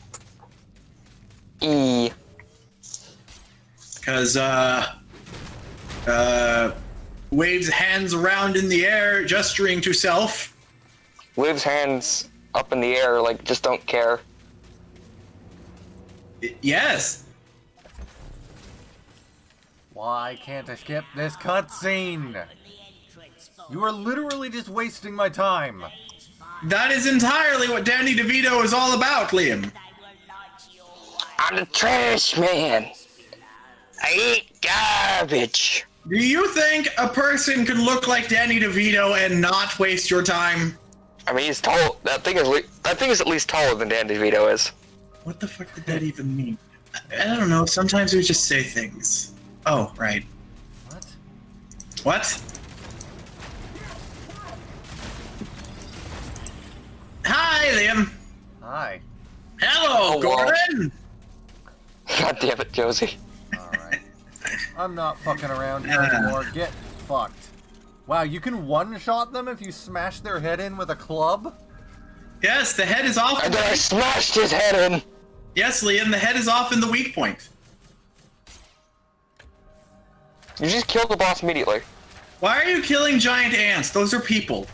Because, waves hands around in the air, gesturing to self. Waves hands up in the air, like, just don't care. Yes. Why can't I skip this cutscene? You are literally just wasting my time. That is entirely what Danny DeVito is all about, Liam. I'm the trash man. I eat garbage. Do you think a person can look like Danny DeVito and not waste your time? I mean, he's tall. That thing is at least taller than Dan DeVito is. What the fuck did that even mean? I don't know. Sometimes we just say things. Oh, right. What? What? Hi, Liam. Hi. Hello, Oh, wow. Gordon. God damn it, Josie. Alright. I'm not fucking around here anymore. Get fucked. Wow, you can one-shot them if you smash their head in with a club? Yes, the head is off. And then I smashed his head in. Yes, Liam, the head is off in the weak point. You just killed the boss immediately. Why are you killing giant ants? Those are people.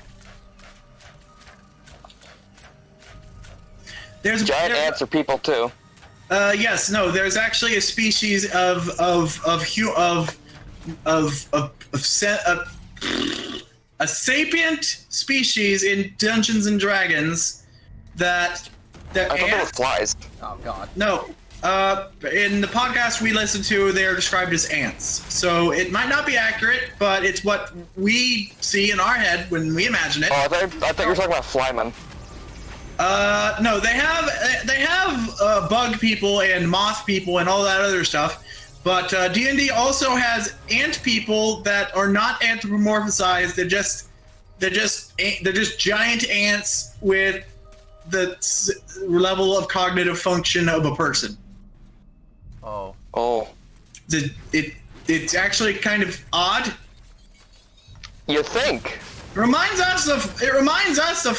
Giant ants are people too. Yes, no. There's actually a species of a sapient species in Dungeons and Dragons that I thought they were flies. Oh god. no. In the podcast we listen to, they are described as ants. So it might not be accurate, but it's what we see in our head when we imagine it. Oh, I thought you were talking about flymen. No, they have bug people and moth people and all that other stuff, but D&D also has ant people that are not anthropomorphized. They're just giant ants with the level of cognitive function of a person. Oh. Oh. It's actually kind of odd. You think? It reminds us of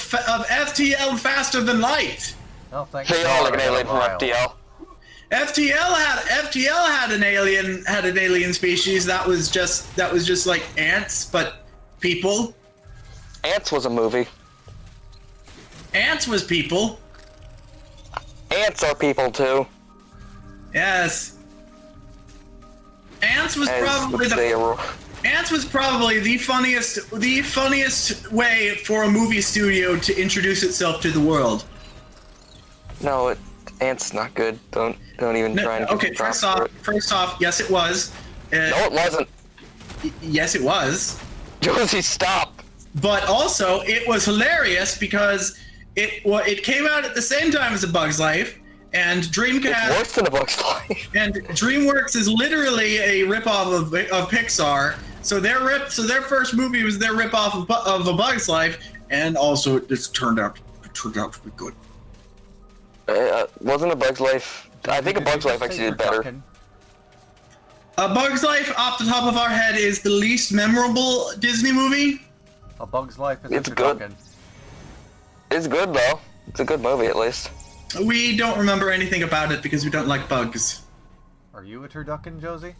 FTL Faster Than Light. Oh, thank They God. are like an alien from FTL. FTL had an alien species that was just like ants, but people. Ants was a movie. Ants was people. Ants are people too. Yes. Ants was probably the funniest way for a movie studio to introduce itself to the world. No, Ants not good. Don't even try and Okay, first off, yes it was. No, it wasn't. Yes it was. Josie, stop. But also, it was hilarious because it came out at the same time as A Bug's Life, and Dreamcast. It's worse than A Bug's Life. And DreamWorks is literally a ripoff of Pixar. So their first movie was their ripoff of A Bug's Life, and also it turned out to be good. Wasn't A Bug's Life? I think A Bug's Life actually did better. A Bug's Life, off the top of our head, is the least memorable Disney movie. A Bug's Life is It's a good. turducken. It's good though. It's a good movie at least. We don't remember anything about it because we don't like bugs. Are you a turducken, Josie?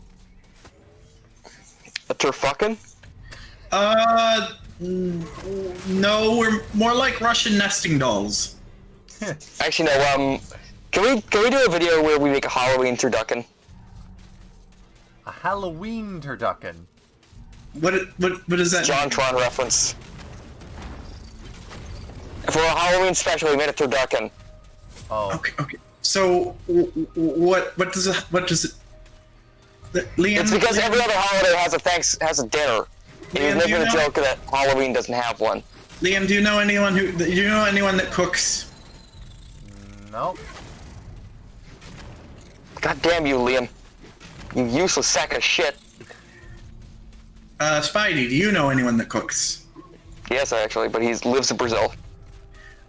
A turfucking? No, we're more like Russian nesting dolls. Actually, no. Can we do a video where we make a Halloween turducken? A Halloween turducken. What is that? JonTron reference. For a Halloween special, we made a turducken. Oh. Okay. So what does it? Liam, It's because every other holiday has a dinner. It Liam, was do you never a know- joke that Halloween doesn't have one. Liam, do you know anyone that cooks? Nope. God damn you, Liam. You useless sack of shit. Spidey, do you know anyone that cooks? Yes, actually, but he lives in Brazil.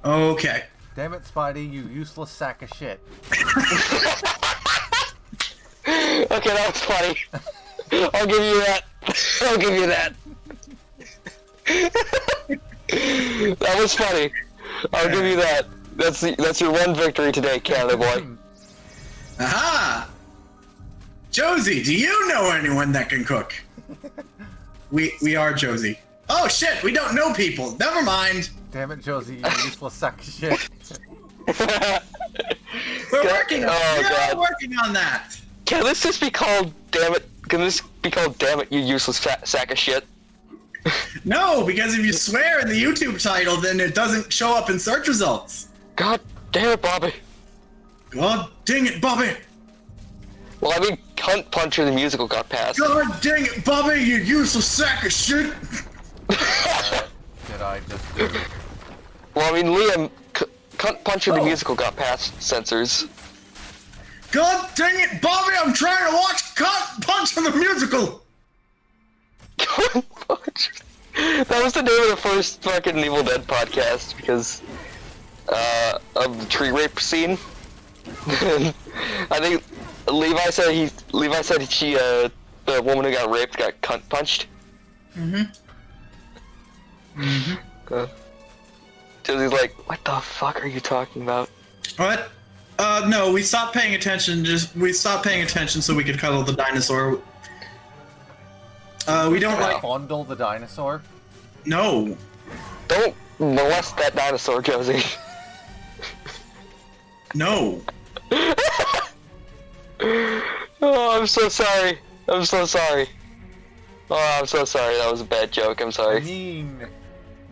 Okay. Damn it, Spidey, you useless sack of shit. Okay, that was funny. I'll give you that. I'll give you that. That was funny. I'll give you that. That's your one victory today, Canada boy. Aha! Josie, do you know anyone that can cook? We are Josie. Oh shit, we don't know people. Never mind. Damn it, Josie, you useless sack of shit. We're working on God. working on that. Can this just be called damn it? Can this be called damn it, you useless fat sack of shit? No, because if you swear in the YouTube title, then it doesn't show up in search results. God damn it, Bobby. God dang it, Bobby. Well, I mean, Cunt Puncher the musical got passed. God dang it, Bobby, you useless sack of shit. Did I just do? Well, I mean, Liam, Cunt Puncher the musical got past censors. God dang it, Bobby, I'm trying to watch Cunt Punch on the musical. Cunt Puncher. That was the name of the first fucking Evil Dead podcast because of the tree rape scene. I think Levi said she the woman who got raped got cunt punched. Josie's like, what the fuck are you talking about? What? No, we stopped paying attention. We stopped paying attention so we could cuddle the dinosaur. We don't like. Fondle the dinosaur? No. Don't molest that dinosaur, Josie. No. Oh, I'm so sorry. I'm so sorry. Oh, I'm so sorry. That was a bad joke. I'm I sorry. mean,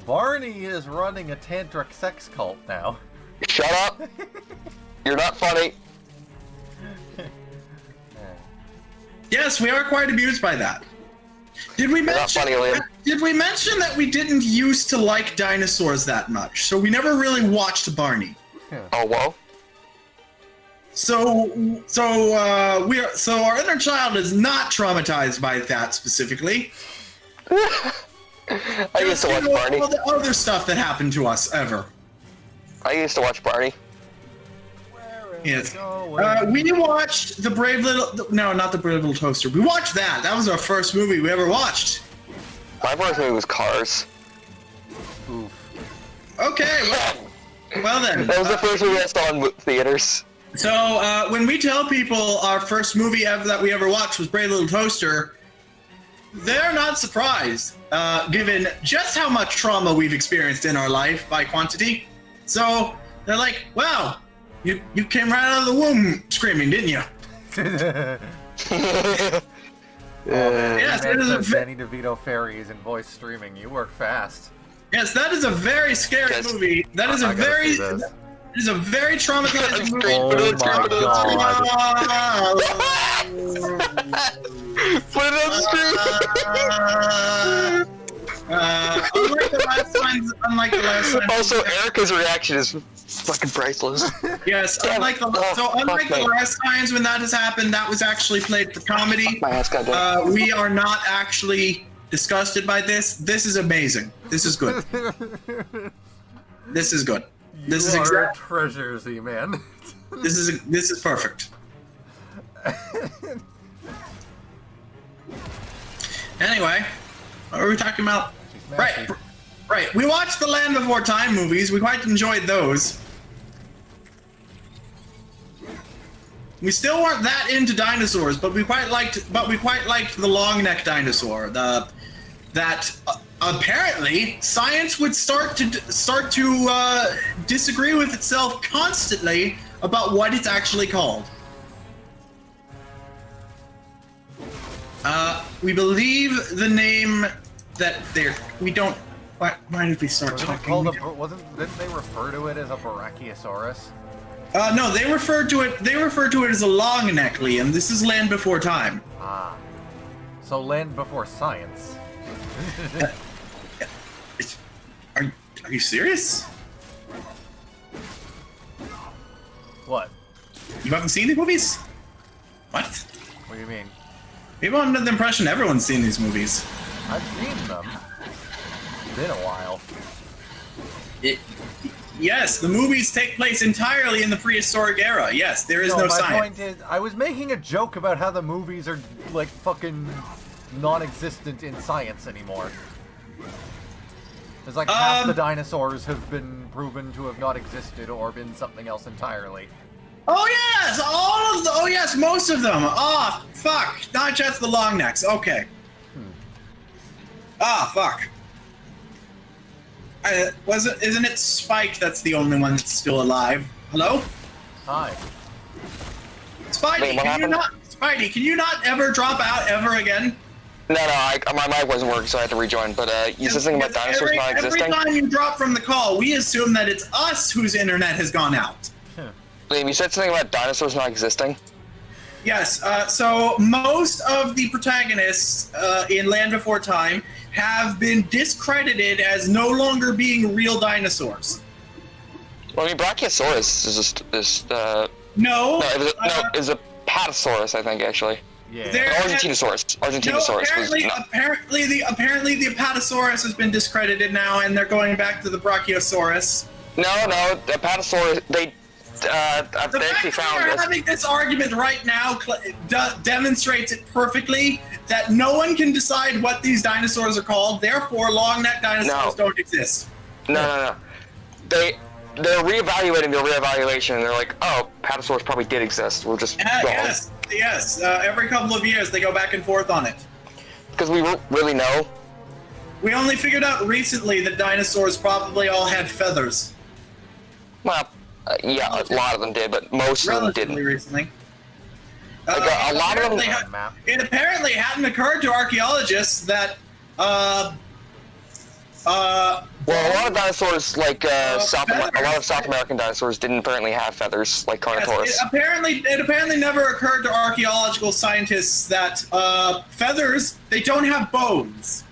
Barney is running a tantric sex cult now. Shut up. You're not funny. Yes, we are quite amused by that. Did we You're not mention? funny, Liam. Did we mention that we didn't used to like dinosaurs that much? So we never really watched Barney. Oh, well. So our inner child is not traumatized by that specifically. I used to watch Barney. All the other stuff that happened to us ever. I used to watch Barney. Yes. We watched the Brave Little. No, not the Brave Little Toaster. We watched that. That was our first movie we ever watched. My first movie was Cars. Oof. Okay. Well then. That was the first movie I saw in theaters. So when we tell people our first movie ever that we ever watched was Brave Little Toaster, they're not surprised, given just how much trauma we've experienced in our life by quantity. So they're like, "Wow, you came right out of the womb screaming, didn't you?" Yes, it is a Danny DeVito fairies and voice streaming. You work fast. Yes, that is a very scary Yes. movie. That is I a gotta very. see this. It is a very traumatizing movie. Oh my god. Put it on screen. Unlike the last times. Also, Erica's reaction is fucking priceless. Yes, Damn unlike it. the Oh, last times when that has happened, that was actually played for comedy. My ass, goddamn. We are not actually disgusted by this. This is amazing. This is good. This is good. This is You are exact. treasuresy, man. This is perfect. Anyway, what were we talking about? Right. We watched the Land Before Time movies. We quite enjoyed those. We still weren't that into dinosaurs, but we quite liked the long neck dinosaur. Apparently science would start to disagree with itself constantly about what it's actually called. We believe the name that we don't. Why did we start talking? Didn't they refer to it as a Brachiosaurus? No, they referred to it as a long neck, Liam. This is Land Before Time. Ah. So Land Before Science. Are you serious? What? You haven't seen these movies? What? What do you mean? People under the impression everyone's seen these movies. I've seen them. It's been a while. Yes, the movies take place entirely in the prehistoric era. Yes, there is no my science. point is, I was making a joke about how the movies are like fucking non-existent in science anymore. There's like half the dinosaurs have been proven to have not existed or been something else entirely. Oh yes, all of the. Oh yes, most of them. Oh fuck, not just the long necks. Okay. Ah, fuck. Isn't it Spike that's the only one that's still alive? Hello? Hi. Spidey, Wait, what happened? Spidey, can you not ever drop out ever again? No, my mic wasn't working, so I had to rejoin. But you said something about dinosaurs not existing? Every time you drop from the call, we assume that it's us whose internet has gone out. Liam, you said something about dinosaurs not existing? Yes, so most of the protagonists in Land Before Time have been discredited as no longer being real dinosaurs. Well, I mean, Brachiosaurus is just No. it was a Patasaurus, I think, actually. Yeah. Argentinosaurus. No, Argentinosaurus was not. apparently the Apatosaurus has been discredited now, and they're going back to the Brachiosaurus. No, the Patasaurus, they The actually fact that found we're this. having this argument right now demonstrates it perfectly that no one can decide what these dinosaurs are called. Therefore, long-necked dinosaurs don't exist. No. They're reevaluating their reevaluation, and they're like, oh, Patasaurus probably did exist. We're just wrong. Yes. Every couple of years, they go back and forth on it. Because we don't really know. We only figured out recently that dinosaurs probably all had feathers. Well, yeah, a lot of them did, but most of them Relatively didn't. recently. Like, a lot of them. It apparently hadn't occurred to archaeologists that Well, a lot of dinosaurs, like a lot feathers. of South American dinosaurs, didn't apparently have feathers, like Carnotaurus. Yes, it apparently never occurred to archaeological scientists that feathers, they don't have bones.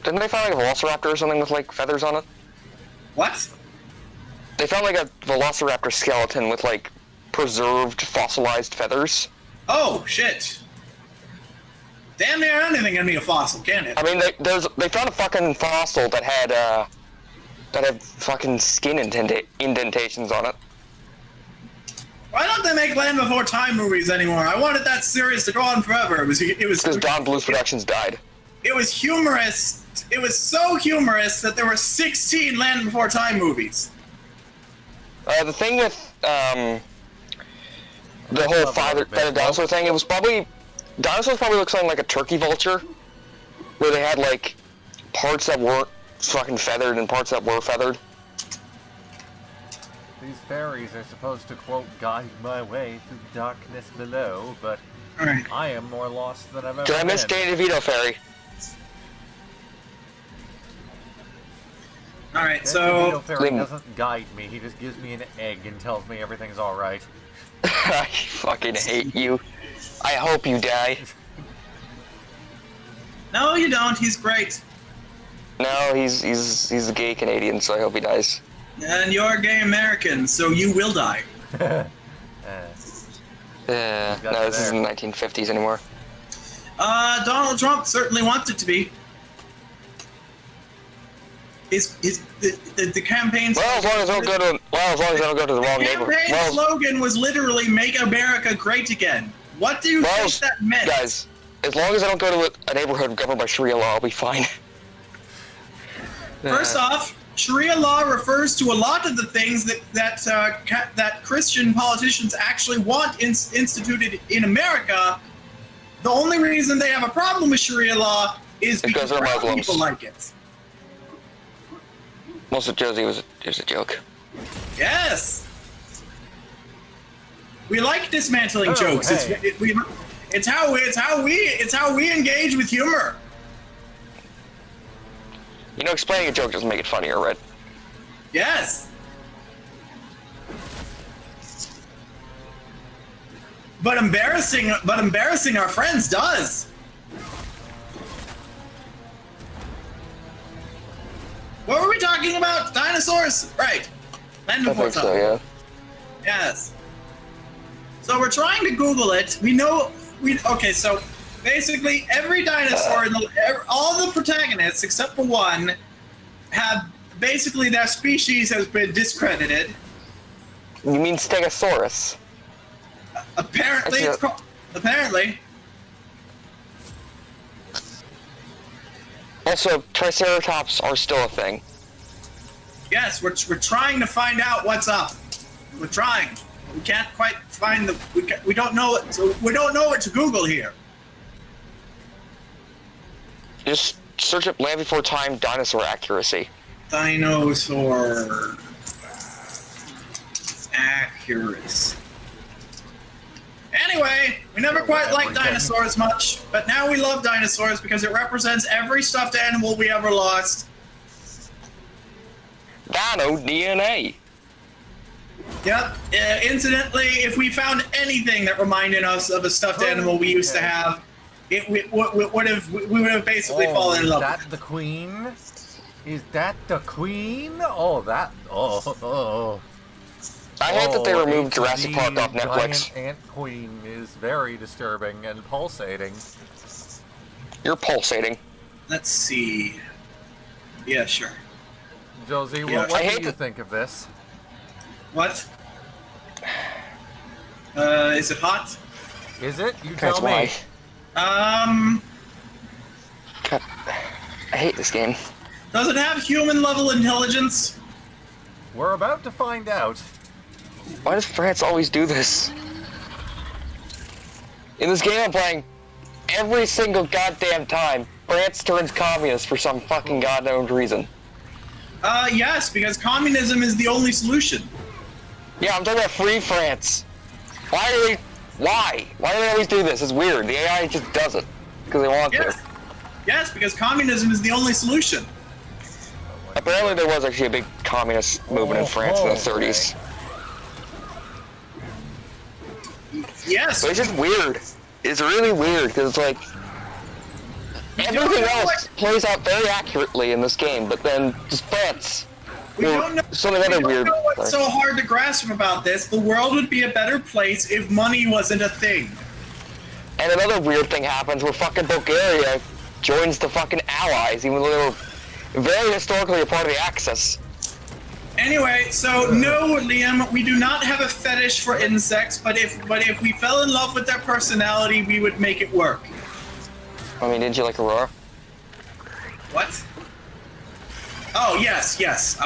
Didn't they find like a velociraptor or something with like feathers on it? What? They found like a velociraptor skeleton with like preserved fossilized feathers. Oh, shit. Damn near anything can be a fossil, can it? I mean, they found a fucking fossil that had fucking skin indentations on it. Why don't they make Land Before Time movies anymore? I wanted that series to go on forever. It was Because Don Bluth Productions died. It was humorous. It was so humorous that there were 16 Land Before Time movies. The thing with the whole feathered dinosaur thing, it was probably dinosaurs probably look something like a turkey vulture, where they had like parts that weren't fucking feathered and parts that were feathered. These fairies are supposed to, quote, guide my way through the darkness below, but Alright. I am more lost than I've ever Did I been. miss Danny DeVito Fairy? Alright, The so... fairy doesn't guide me, he just gives me an egg and tells me everything's alright. I fucking hate you. I hope you die. No, you don't. He's great. No, he's a gay Canadian, so I hope he dies. And you're a gay American, so you will die. No, this isn't the 1950s anymore. Donald Trump certainly wants it to be. The campaign's... Well, as long as I don't go to the wrong neighborhood. The campaign slogan was literally "Make America Great Again." What do you think that meant? Guys, as long as I don't go to a neighborhood governed by Sharia law, I'll be fine. First off, Sharia law refers to a lot of the things that Christian politicians actually want instituted in America. The only reason they have a problem with Sharia law is because they're brown Muslims. people like it. Most of Josie was a joke. Yes. We like dismantling Oh, jokes. hey. It's how we engage with humor. You know, explaining a joke doesn't make it funnier, right? Yes. But embarrassing our friends does. What were we talking about? Dinosaurs? Right. Land I Before think so, Time. yeah. Yes. So we're trying to Google it. Okay, so basically every dinosaur, all the protagonists except for one, have basically their species has been discredited. You mean Stegosaurus? Apparently, it's called. Apparently. Also, Triceratops are still a thing. Yes, we're trying to find out what's up. We're trying. We can't quite find we don't know it. So we don't know what to Google here. Just search up Land Before Time dinosaur accuracy. Dinosaur accuracy. Anyway, we never quite liked dinosaurs much, but now we love dinosaurs because it represents every stuffed animal we ever lost. Dino DNA. Yep. Incidentally, if we found anything that reminded us of a stuffed animal we used to have, we would have basically fallen in love with it. Is that the queen? Is that the queen? Oh. I hate that they removed Jurassic Park off Netflix. Giant ant queen is very disturbing and pulsating. You're pulsating. Let's see. Yeah, sure. Josie, Yeah. what do you think of this? What? Is it hot? Is it? You That's tell why. me. God, I hate this game. Does it have human level intelligence? We're about to find out. Why does France always do this? In this game I'm playing, every single goddamn time, France turns communist for some fucking goddamn reason. Yes, because communism is the only solution. Yeah, I'm talking about free France. Why do they always do this? It's weird. The AI just does it. Because they want Yes. to. Yes, because communism is the only solution. Apparently there was actually a big communist movement in France in the 30s. Yes. But it's just weird. It's really weird, because it's like... Everything else plays out very accurately in this game, but then just France. We don't know, Something we other don't weird. know what's so hard to grasp about this. The world would be a better place if money wasn't a thing. And another weird thing happens where fucking Bulgaria joins the fucking Allies, even though they were very historically a part of the Axis. Anyway, so no, Liam, we do not have a fetish for insects, but if we fell in love with their personality, we would make it work. I mean, did you like Aurora? What? Oh, yes. Yes.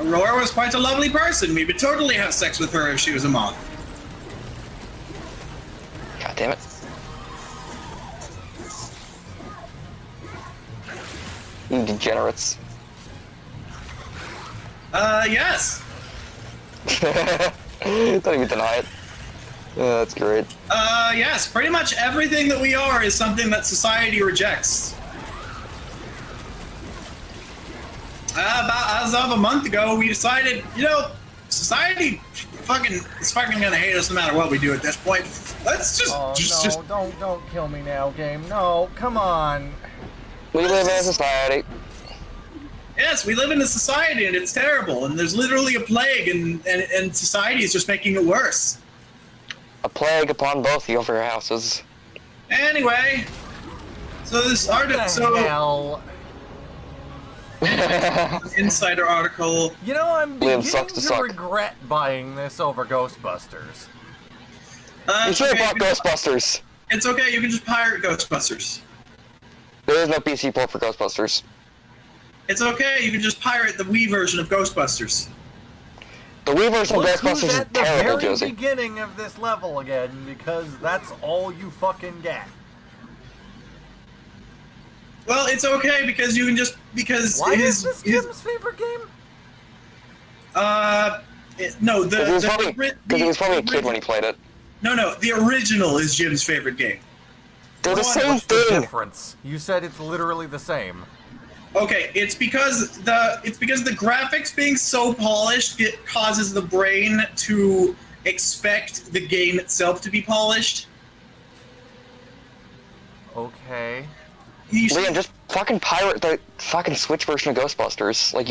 Aurora was quite a lovely person. We would totally have sex with her if she was a moth. God damn it. You degenerates. Yes. Don't even deny it. Yeah, that's great. Yes. Pretty much everything that we are is something that society rejects. About as of a month ago, we decided, society is fucking gonna hate us no matter what we do at this point. Let's just don't kill me now, game. No, come on. We live in a society. Yes, we live in a society and it's terrible, and there's literally a plague, and society is just making it worse. A plague upon both of your houses. Anyway, so this article, Hell. insider article. I'm beginning sucks to to suck. regret buying this over Ghostbusters. You should have bought okay, Ghostbusters. It's okay, you can just pirate Ghostbusters. There is no PC port for Ghostbusters. It's okay, you can just pirate the Wii version of Ghostbusters. The Wii version of Look who's Ghostbusters is at the terrible, very Josie. beginning of this level again, because that's all you fucking get. Well, it's okay because you can just Why is this Jim's favorite game? No, Because he was probably a kid when he played it. No, the original is Jim's favorite game. They're the same What's the thing. difference? You said it's literally the same. Okay, it's because the graphics being so polished, it causes the brain to expect the game itself to be polished. Okay. Liam, just fucking pirate the fucking Switch version of Ghostbusters, like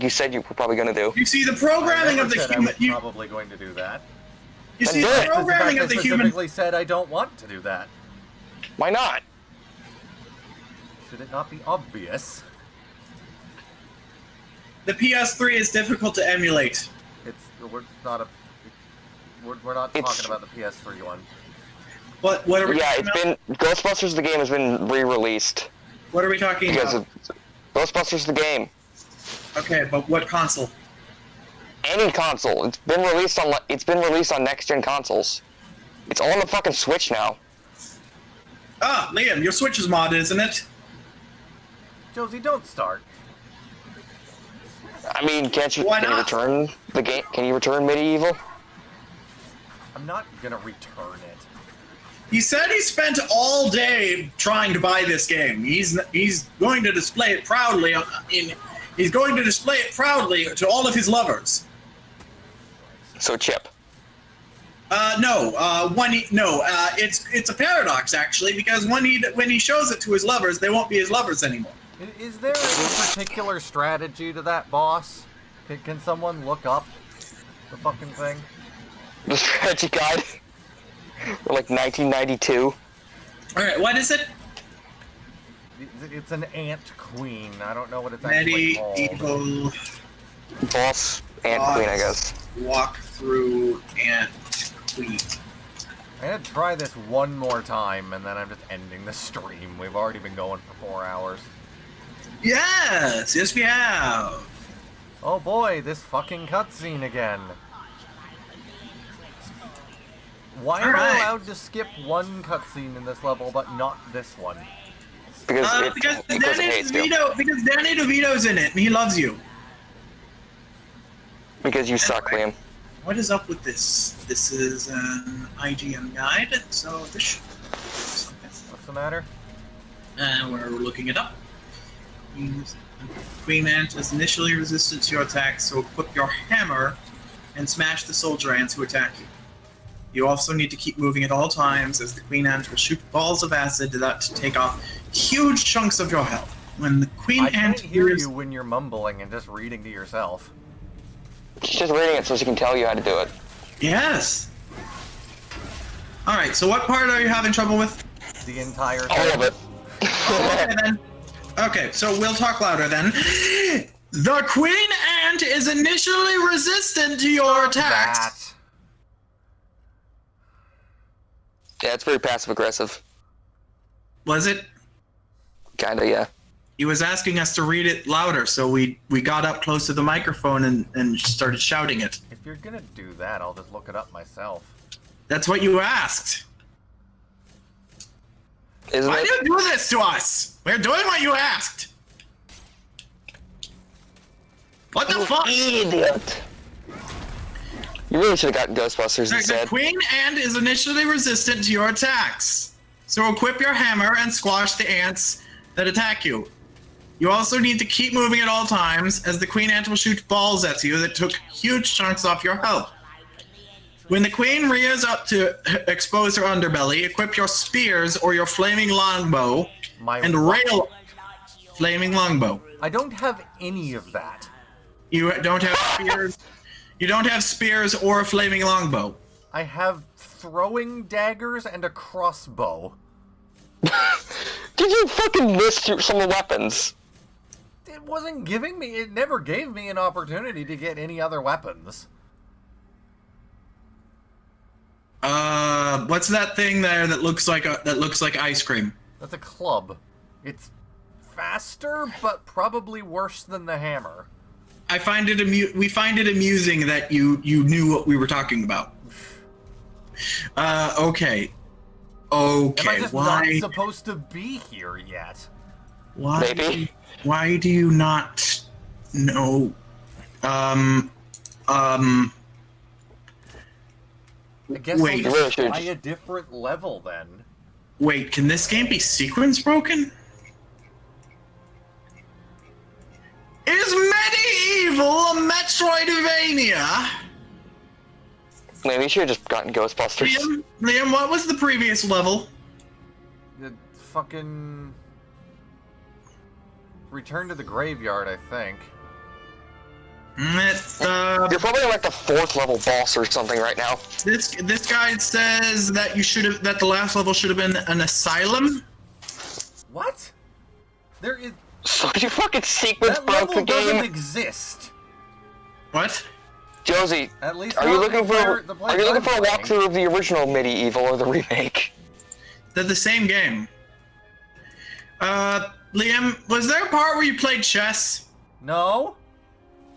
you said you were probably gonna do. You see the programming I of the never said human. I was probably going to do that. You see Then do the it. programming of the I human. specifically said I don't want to do that. Why not? Should it not be obvious? The PS3 is difficult to emulate. We're not It's- talking about the PS3 one. What are we Yeah, talking it's about? been Ghostbusters the game has been re-released What are we talking because about? of Ghostbusters the game. Okay, but what console? Any console. It's been released on next gen consoles. It's on the fucking Switch now. Ah, Liam, your Switch is modded, isn't it? Josie, don't start. I mean, can you Why not? return the game? Can you return MediEvil? I'm not gonna return it. He said he spent all day trying to buy this game. He's going to display it proudly he's going to display it proudly to all of his lovers. So Chip. It's a paradox actually, because when he shows it to his lovers, they won't be his lovers anymore. Is there a particular strategy to that boss? Can someone look up the fucking thing? The strategy guide. For like 1992. All right, what is it? It's an ant queen. I don't know what it's actually called. MediEvil Boss and queen, I guess. walk through ant queen. I'm gonna try this one more time, and then I'm just ending the stream. We've already been going for 4 hours. Yes, we have. Oh boy, this fucking cutscene again. Why am I allowed to skip one cutscene in this level, but not this one? Because Danny DeVito's in it, and he loves you. Because you suck, Liam. What is up with this? This is an IGN guide, so this should be something. What's the matter? We're looking it up. Queen Ant is initially resistant to your attacks, so equip your hammer and smash the soldier ants who attack you. You also need to keep moving at all times, as the Queen Ant will shoot balls of acid that take off huge chunks of your health. When the Queen I Ant can't hear hears... you when you're mumbling and just reading to yourself. She's just reading it so she can tell you how to do it. Yes! Alright, so what part are you having trouble with? The entire All thing. of it. Okay, then. Okay, so we'll talk louder then. The Queen Ant is initially resistant to your attacks. That. Yeah, it's very passive aggressive. Was it? Kinda, yeah. He was asking us to read it louder, so we got up close to the microphone and started shouting it. If you're gonna do that, I'll just look it up myself. That's what you asked. Isn't Why it? do you do this to us? We're doing what you asked. What the fuck? Idiot. You really should have gotten Ghostbusters The instead. Queen Ant is initially resistant to your attacks, so equip your hammer and squash the ants that attack you. You also need to keep moving at all times, as the Queen Ant will shoot balls at you that took huge chunks off your health. When the Queen rears up to expose her underbelly, equip your spears or your flaming longbow and rail... Flaming longbow. I don't have any of that. You don't have spears. You don't have spears or a flaming longbow. I have throwing daggers and a crossbow. Did you fucking miss some of the weapons? It wasn't giving me. It never gave me an opportunity to get any other weapons. What's that thing there that looks like ice cream? That's a club. It's faster, but probably worse than the hammer. I find it we find it amusing that you knew what we were talking about. Okay. Okay. Am I just Why? not supposed to be here yet? Why? Maybe. Why do you not know? I guess Wait. I'll just try a different level then. Wait, can this game be sequence broken? Is MediEvil a Metroidvania? Maybe you should have just gotten Ghostbusters. Liam, what was the previous level? The fucking Return to the Graveyard, I think. You're probably like the 4th level boss or something right now. This guide says that the last level should have been an asylum. What? There is. So you fucking sequence That broke level the doesn't game. exist. What? Josie, At least are you not looking the for player- the are you looking for a I'm playing. walkthrough of the original MediEvil or the remake? They're the same game. Liam, was there a part where you played chess? No.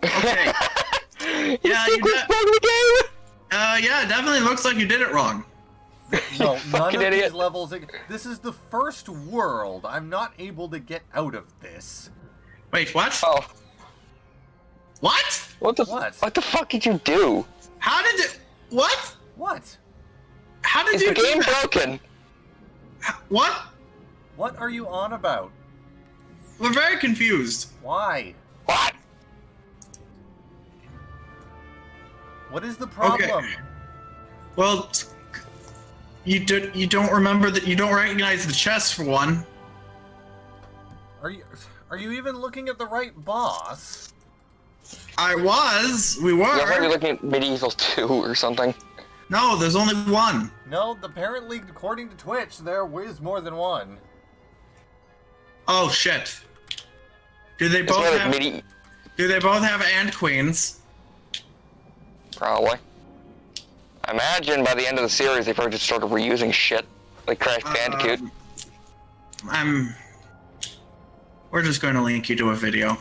Okay. You Yeah, sequence broke the game. Yeah, it definitely looks like you did it wrong. No, none fucking of idiot. these levels. This is the first world. I'm not able to get out of this. Wait, what? Oh, What? what the fuck did you do? How did it? What? What? How did Is you the do game that? broken? What? What are you on about? We're very confused. Why? What? What is the problem? Well, you don't remember that you don't recognize the chest for one. Are you even looking at the right boss? I was. We You look like you're were. looking at MediEvil 2 or something. No, there's only one. No, apparently, according to Twitch, there is more than one. Oh shit. Do they It's both more like have? Do they both have Ant Queens? Probably. I imagine by the end of the series they probably just started reusing shit like Crash Bandicoot. We're just going to link you to a video.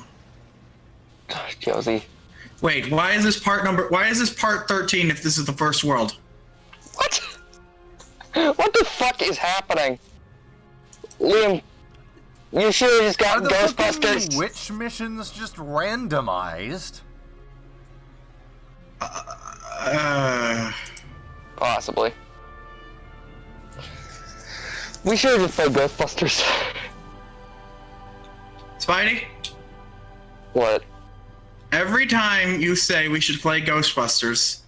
Gosh, Josie. Wait, why is this part 13 if this is the first world? What? What the fuck is happening? Liam, you should have just Are gotten the Ghostbusters. fucking witch missions just randomized? Possibly. We should have just played Ghostbusters. Spidey, What? every time you say we should play Ghostbusters,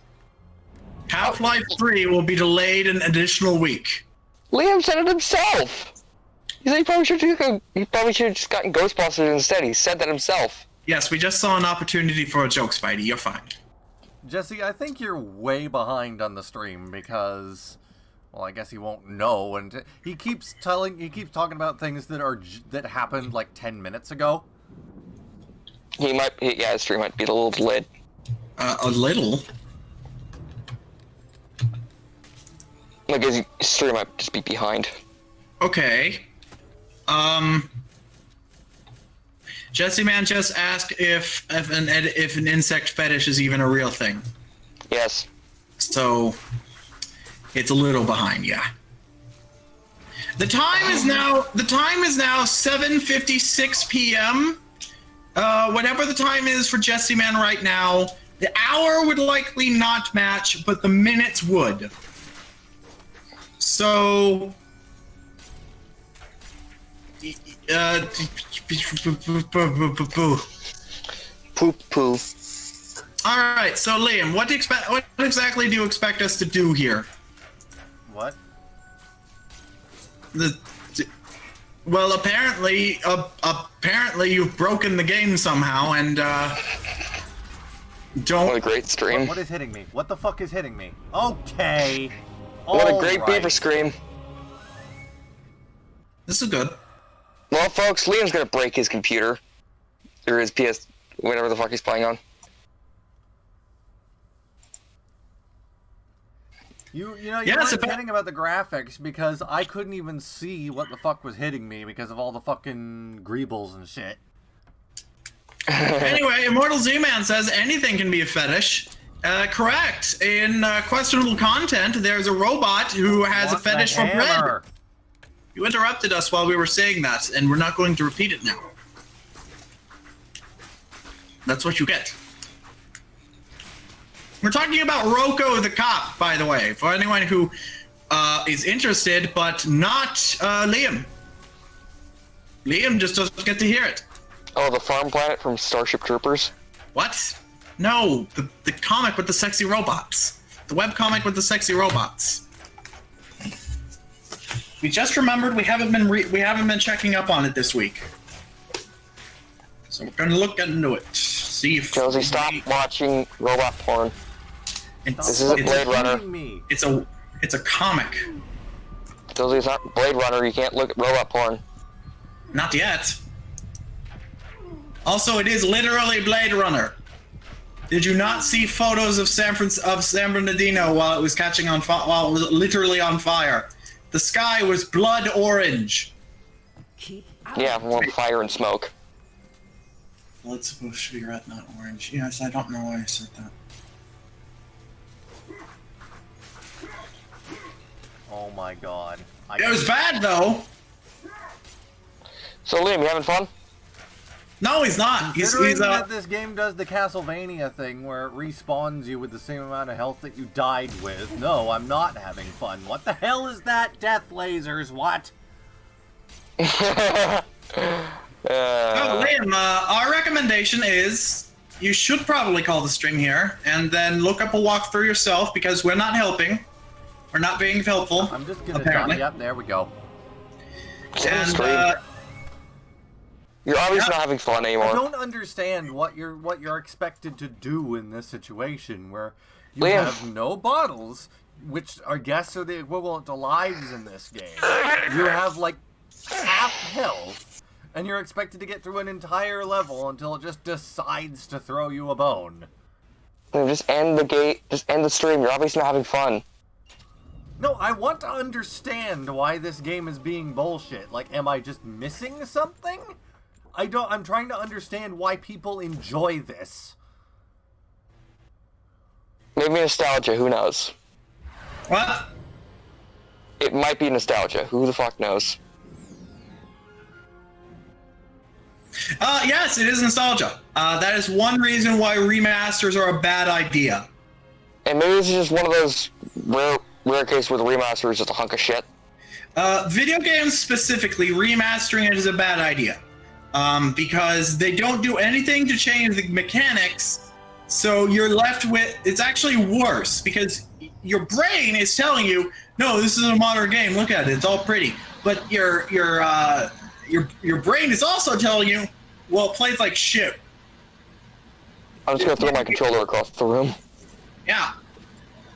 Half-Life 3 will be delayed an additional week. Liam said it himself. He said he probably should have just gotten Ghostbusters instead. He said that himself. Yes, we just saw an opportunity for a joke, Spidey. You're fine. Jesse, I think you're way behind on the stream because, well, I guess he won't know, and he keeps talking about things that happened like 10 minutes ago. Yeah, his stream might be a little delayed. A little? Like his stream might just be behind. Okay. Jesse Man just asked if an insect fetish is even a real thing. Yes. So it's a little behind, yeah. The time is now 7:56 p.m. Whatever the time is for Jesse Man right now, the hour would likely not match, but the minutes would. So Poop poo. all right, so Liam, what exactly do you expect us to do here? What? Well, apparently you've broken the game somehow, and don't. What a great stream. What is hitting me? What the fuck is hitting me? Okay. What a great Alright. BeaverSCREAM. This is good. Well, folks, Liam's gonna break his computer. Or his PS, whatever the fuck he's playing on. You Yes, were kidding about the graphics because I couldn't even see what the fuck was hitting me because of all the fucking greebles and shit. Anyway, Immortal Z-Man says anything can be a fetish. Correct. In questionable content, there's a robot who has a Want the fetish for bread. hammer. You interrupted us while we were saying that, and we're not going to repeat it now. That's what you get. We're talking about Rocco the cop, by the way, for anyone who is interested, but not Liam. Liam just doesn't get to hear it. Oh, the farm planet from Starship Troopers? What? No, the comic with the sexy robots. The webcomic with the sexy robots. We just remembered we haven't been checking up on it this week. So we're gonna look into it. See if Josie, stop watching robot porn. This isn't Blade Runner. It's a comic. Josie, it's not Blade Runner. You can't look at robot porn. Not yet. Also, it is literally Blade Runner. Did you not see photos of San Bernardino while it was while it was literally on fire? The sky was blood orange. Keep out. Yeah, more fire and smoke. Well, it's supposed to be red, not orange. Yes, I don't know why I said that. Oh my god. It was bad though. So Liam, you having fun? No, he's not. Considering that this game does the Castlevania thing where it respawns you with the same amount of health that you died with, no, I'm not having fun. What the hell is that? Death lasers, what? Oh, Liam, our recommendation is you should probably call the stream here and then look up a walkthrough yourself because we're not helping. We're not being helpful. I'm just gonna apparently. Yep, there we go. And, you're obviously not having fun anymore. I don't understand what you're expected to do in this situation where you Liam. have no bottles, which I guess are the equivalent to lives in this game. You have like half health, and you're expected to get through an entire level until it just decides to throw you a bone. Liam, just end the gate. Just end the stream. You're obviously not having fun. No, I want to understand why this game is being bullshit. Like, am I just missing something? I'm trying to understand why people enjoy this. Maybe nostalgia. Who knows? what? It might be nostalgia. Who the fuck knows? Yes, it is nostalgia. That is one reason why remasters are a bad idea. And maybe this is just one of those rare cases where the remaster is just a hunk of shit. Video games specifically, remastering it is a bad idea. Because they don't do anything to change the mechanics, so you're left with, it's actually worse, because your brain is telling you, no, this is a modern game, look at it, it's all pretty. But your brain is also telling you, well, it plays like shit. I'm just gonna throw my controller across the room. Yeah.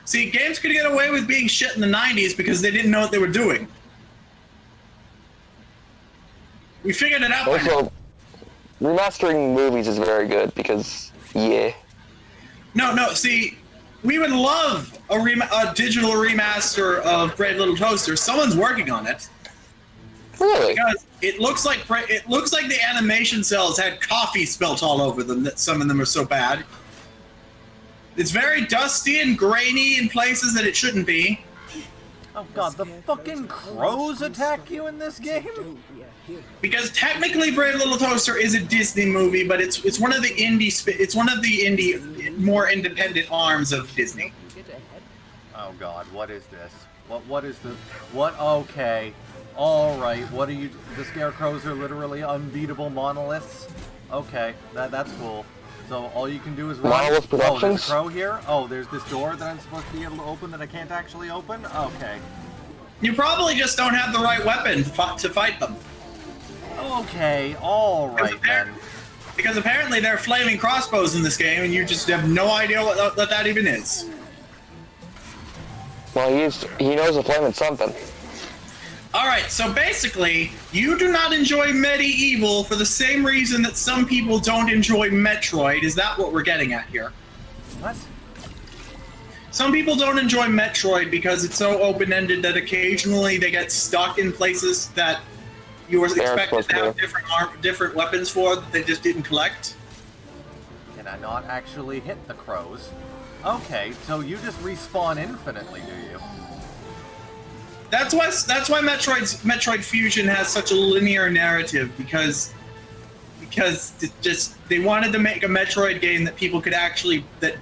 See, games could get away with being shit in the 90s because they didn't know what they were doing. We figured it out by now. Also, remastering movies is very good because, yeah. No, see, we would love a digital remaster of Brave Little Toaster. Someone's working on it. Really? Because it looks like the animation cells had coffee spilt all over them, that some of them are so bad. It's very dusty and grainy in places that it shouldn't be. Oh god, the fucking crows attack you in this game? Because technically, Brave Little Toaster is a Disney movie, but it's one of the indie more independent arms of Disney. Oh god, what is this? What is this? What? Okay. Alright, what are you... The scarecrows are literally unbeatable monoliths? Okay, that's cool. So all you can do is run... Monolith Oh, there's Productions? a crow here? Oh, there's this door that I'm supposed to be able to open that I can't actually open? Okay. You probably just don't have the right weapon to fight them. Okay, alright then. Because apparently there are flaming crossbows in this game, and you just have no idea what that even is. Well, he knows a flaming something. Alright, so basically, you do not enjoy MediEvil for the same reason that some people don't enjoy Metroid. Is that what we're getting at here? What? Some people don't enjoy Metroid because it's so open-ended that occasionally they get stuck in places that you were expected to have different weapons for that they just didn't collect. Can I not actually hit the crows? Okay, so you just respawn infinitely, do you? That's why Metroid Fusion has such a linear narrative because they wanted to make a Metroid game that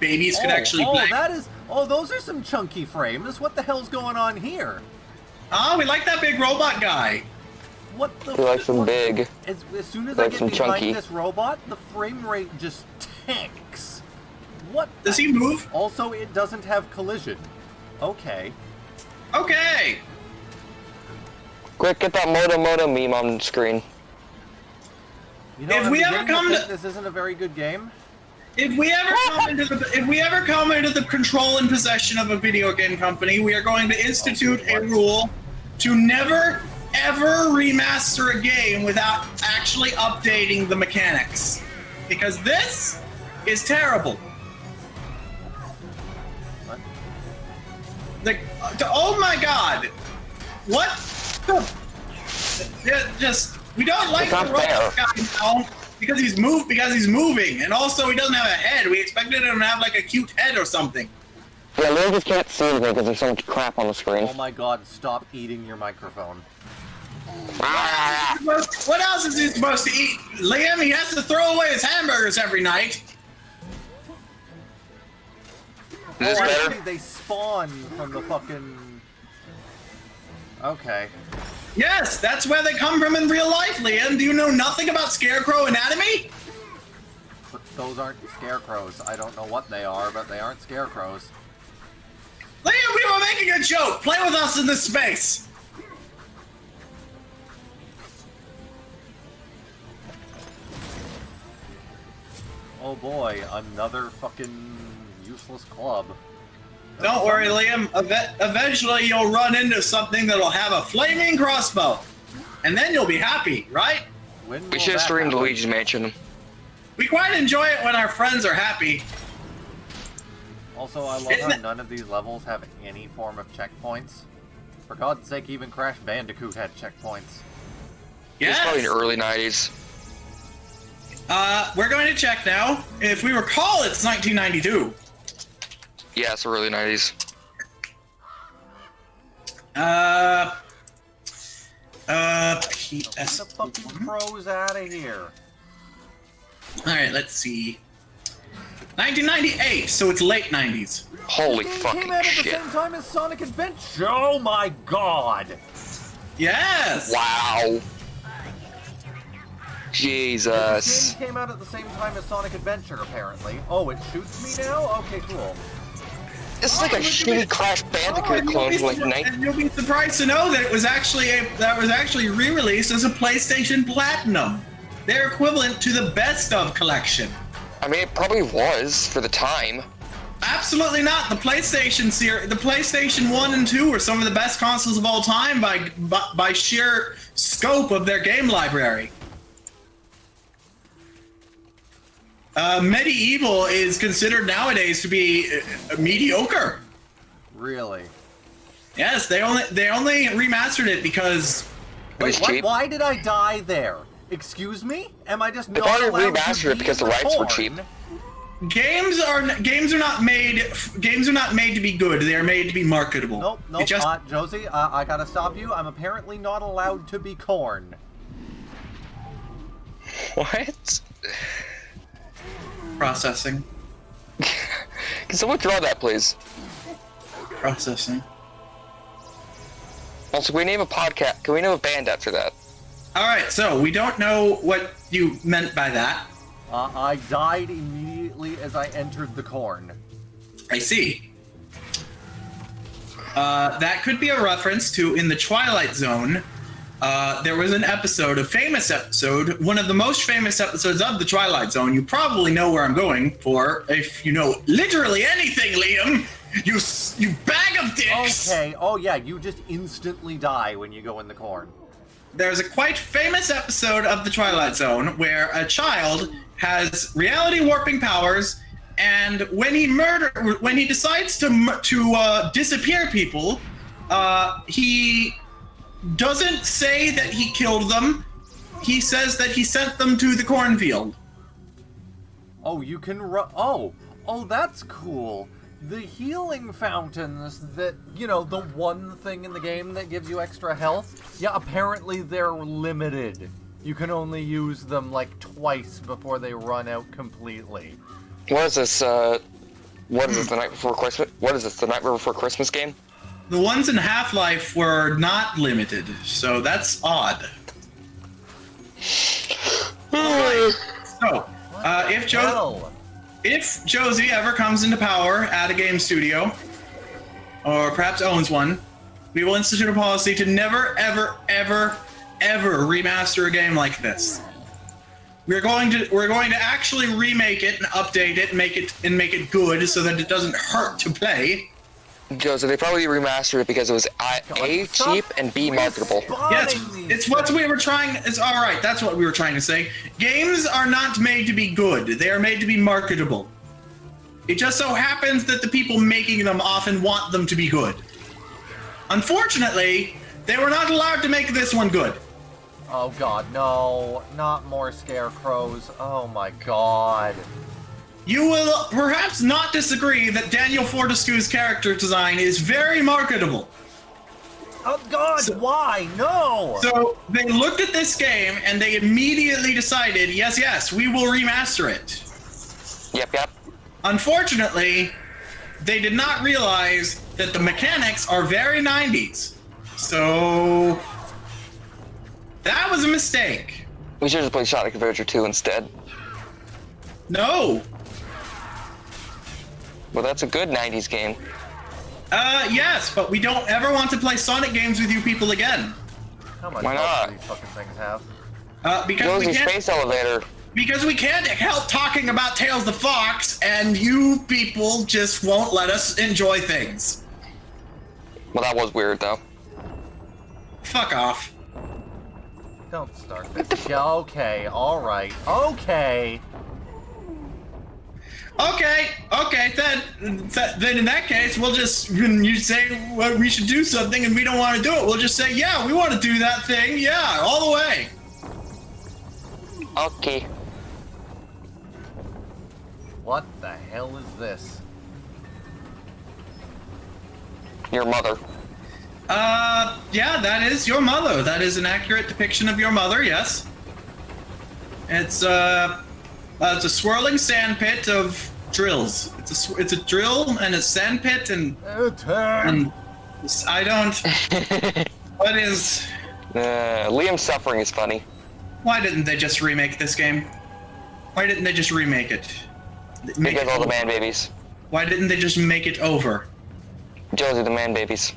babies could actually play. Those are some chunky frames. What the hell's going on here? Oh, we like that big robot guy. What the? He likes them big. As soon as Like I get some behind chunky. this robot, the frame rate just tanks. What? Does he move? Also, it doesn't have collision. Okay. Okay. Quick, get that Moto meme on screen. You know, If I'm we ever beginning to come think to- this isn't a very good game. If we ever come into the control and possession of a video game company, we are going to institute a rule to never ever remaster a game without actually updating the mechanics, because this is terrible. What? Like, oh my god, what? We don't like It's not the robot fair. guy now because he's moving, and also he doesn't have a head. We expected him to have like a cute head or something. Yeah, Liam just can't see anything because there's so much crap on the screen. Oh my god, stop eating your microphone. What else is he supposed to eat? Liam, he has to throw away his hamburgers every night. Is this I better? see they spawn from the fucking... Okay. Yes, that's where they come from in real life, Liam. Do you know nothing about scarecrow anatomy? But those aren't scarecrows. I don't know what they are, but they aren't scarecrows. Liam, we were making a joke. Play with us in this space. Oh boy, another fucking useless club. Don't worry, Liam. Eventually, you'll run into something that'll have a flaming crossbow. And then you'll be happy, right? When We will should have that streamed happen? Luigi's Mansion. We quite enjoy it when our friends are happy. Also, I love how none of these levels have any form of checkpoints. For God's sake, even Crash Bandicoot had checkpoints. It was Yes. probably in the early 90s. We're going to check now. If we recall, it's 1992. Yeah, it's the early 90s. Get the fucking pros out of here. Alright, let's see. 1998, so it's late 90s. Holy This game fucking came out at the shit. same time as Sonic Adventure. Oh my god! Yes! Wow. This Jesus. game came out at the same time as Sonic Adventure, apparently. Oh, it shoots me now? Okay, cool. This is like a shitty Crash Bandicoot clone from like 90s. And you'll be surprised to know that it was actually re-released as a PlayStation Platinum. They're equivalent to the Best of collection. I mean, it probably was for the time. Absolutely not. The PlayStation 1 and 2 are some of the best consoles of all time by sheer scope of their game library. MediEvil is considered nowadays to be mediocre. Really? Yes, they only remastered it because It was Wait, cheap. why did I die there? Excuse me? Am I just They not probably allowed to remastered it be because the in rights were porn? cheap. games are not made to be good. They are made to be marketable. Nope, It nope. just Josie, I gotta stop you. I'm apparently not allowed to be corn. What? processing. Can someone draw that, please? Processing. Also, can we name a podcast? Can we name a band after that? All right, so we don't know what you meant by that. I died immediately as I entered the corn. I see. That could be a reference to in the Twilight Zone. There was a famous episode, one of the most famous episodes of the Twilight Zone. You probably know where I'm going for, if you know literally anything, Liam. You bag of dicks. Okay, oh yeah, you just instantly die when you go in the corn. There's a quite famous episode of the Twilight Zone where a child has reality warping powers, and when he decides to disappear people, he doesn't say that he killed them. He says that he sent them to the cornfield. Oh, you can oh, that's cool. The healing fountains that, you know, the one thing in the game that gives you extra health, yeah, apparently they're limited. You can only use them like twice before they run out completely. What is this, what is this, the Night Before Christmas? What is this, the Night Before Christmas game? The ones in Half-Life were not limited, so that's odd. Alright, so, if Josie ever comes into power at a game studio, or perhaps owns one, we will institute a policy to never, ever, ever, ever remaster a game like this. We're going to actually remake it and update it and make it good so that it doesn't hurt to play. So they probably remastered it because it was A, cheap, and B, marketable. Yes, it's what we were trying. It's all right. That's what we were trying to say. Games are not made to be good. They are made to be marketable. It just so happens that the people making them often want them to be good. Unfortunately, they were not allowed to make this one good. Oh god, no, not more scarecrows. Oh my god. you will perhaps not disagree that Daniel Fortescue's character design is very marketable. Oh God, why? No! So they looked at this game and they immediately decided, yes, we will remaster it. Yep. Unfortunately, they did not realize that the mechanics are very 90s. So that was a mistake. We should just play Sonic Adventure 2 instead. No. Well, that's a good 90s game. Yes, but we don't ever want to play Sonic games with you people again. How much Why health not? do these fucking things have? Because we Josie can't. Space Elevator. Because we can't help talking about Tails the Fox, and you people just won't let us enjoy things. Well, that was weird, though. Fuck off. Don't start this. Yeah, okay, alright. Okay! Okay, then in that case, we'll just, when you say well, we should do something and we don't want to do it, we'll just say, yeah, we want to do that thing, yeah, all the way. Okay. What the hell is this? Your mother. Yeah, that is your mother. That is an accurate depiction of your mother, yes. It's a swirling sand pit of drills. It's a drill and a sand pit and I don't. What is? Liam's suffering is funny. Why didn't they just remake this game? Why didn't they just remake it? Because all the man babies. Why didn't they just make it over? Josie, the man babies.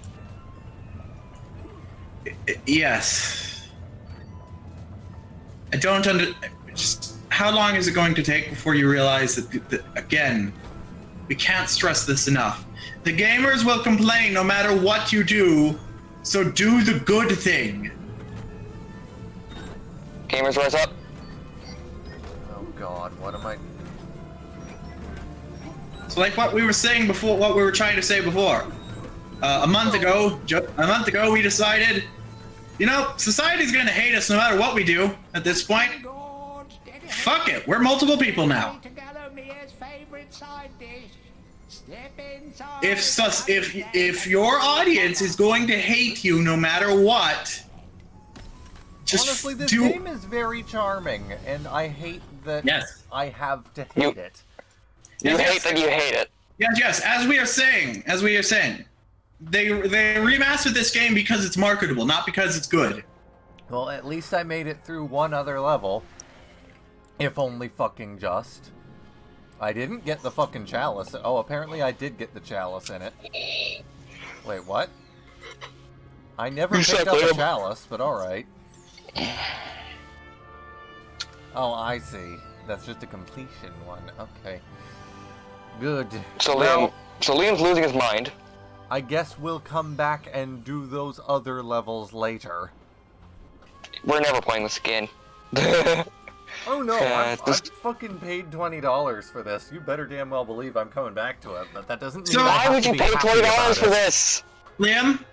Yes. I don't just how long is it going to take before you realize that again, we can't stress this enough. The gamers will complain no matter what you do, so do the good thing. Gamers rise up. Oh God, what am I... So like what we were saying before, what we were trying to say before. A month ago, we decided, you know, society's gonna hate us no matter what we do at this point. Fuck it, we're multiple people now. If your audience is going to hate you no matter what, just Honestly, this do. game is very charming, and I hate that I have to hate it. You hate that you hate it. Yes, as we are saying, they remastered this game because it's marketable, not because it's good. Well, at least I made it through one other level. If only fucking just. I didn't get the fucking chalice. Oh, apparently I did get the chalice in it. Wait, what? I never picked up a chalice, but alright. Oh, I see. That's just a completion one. Okay. Good. So Well, Liam's losing his mind. I guess we'll come back and do those other levels later. We're never playing this again. Oh no, I fucking paid $20 for this. You better damn well believe I'm coming back to it, but that doesn't mean So I Why have would to you be pay happy $20 about for it. this? Liam?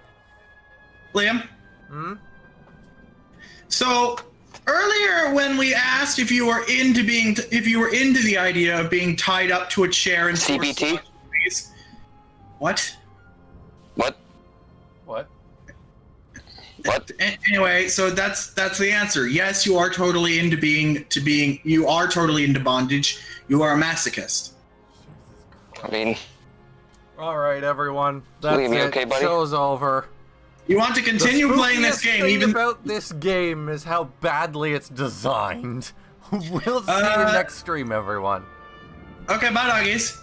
So earlier when we asked if you were into the idea of being tied up to a chair and CBT? What? What? What? What? Anyway, so that's the answer. Yes, you are totally into you are totally into bondage. You are a masochist. I mean, Alright, everyone. That's Liam, you it. okay, buddy? Show's over. You want to continue playing this game thing even about this game is how badly it's designed. We'll see you next stream, everyone. Okay, bye doggies.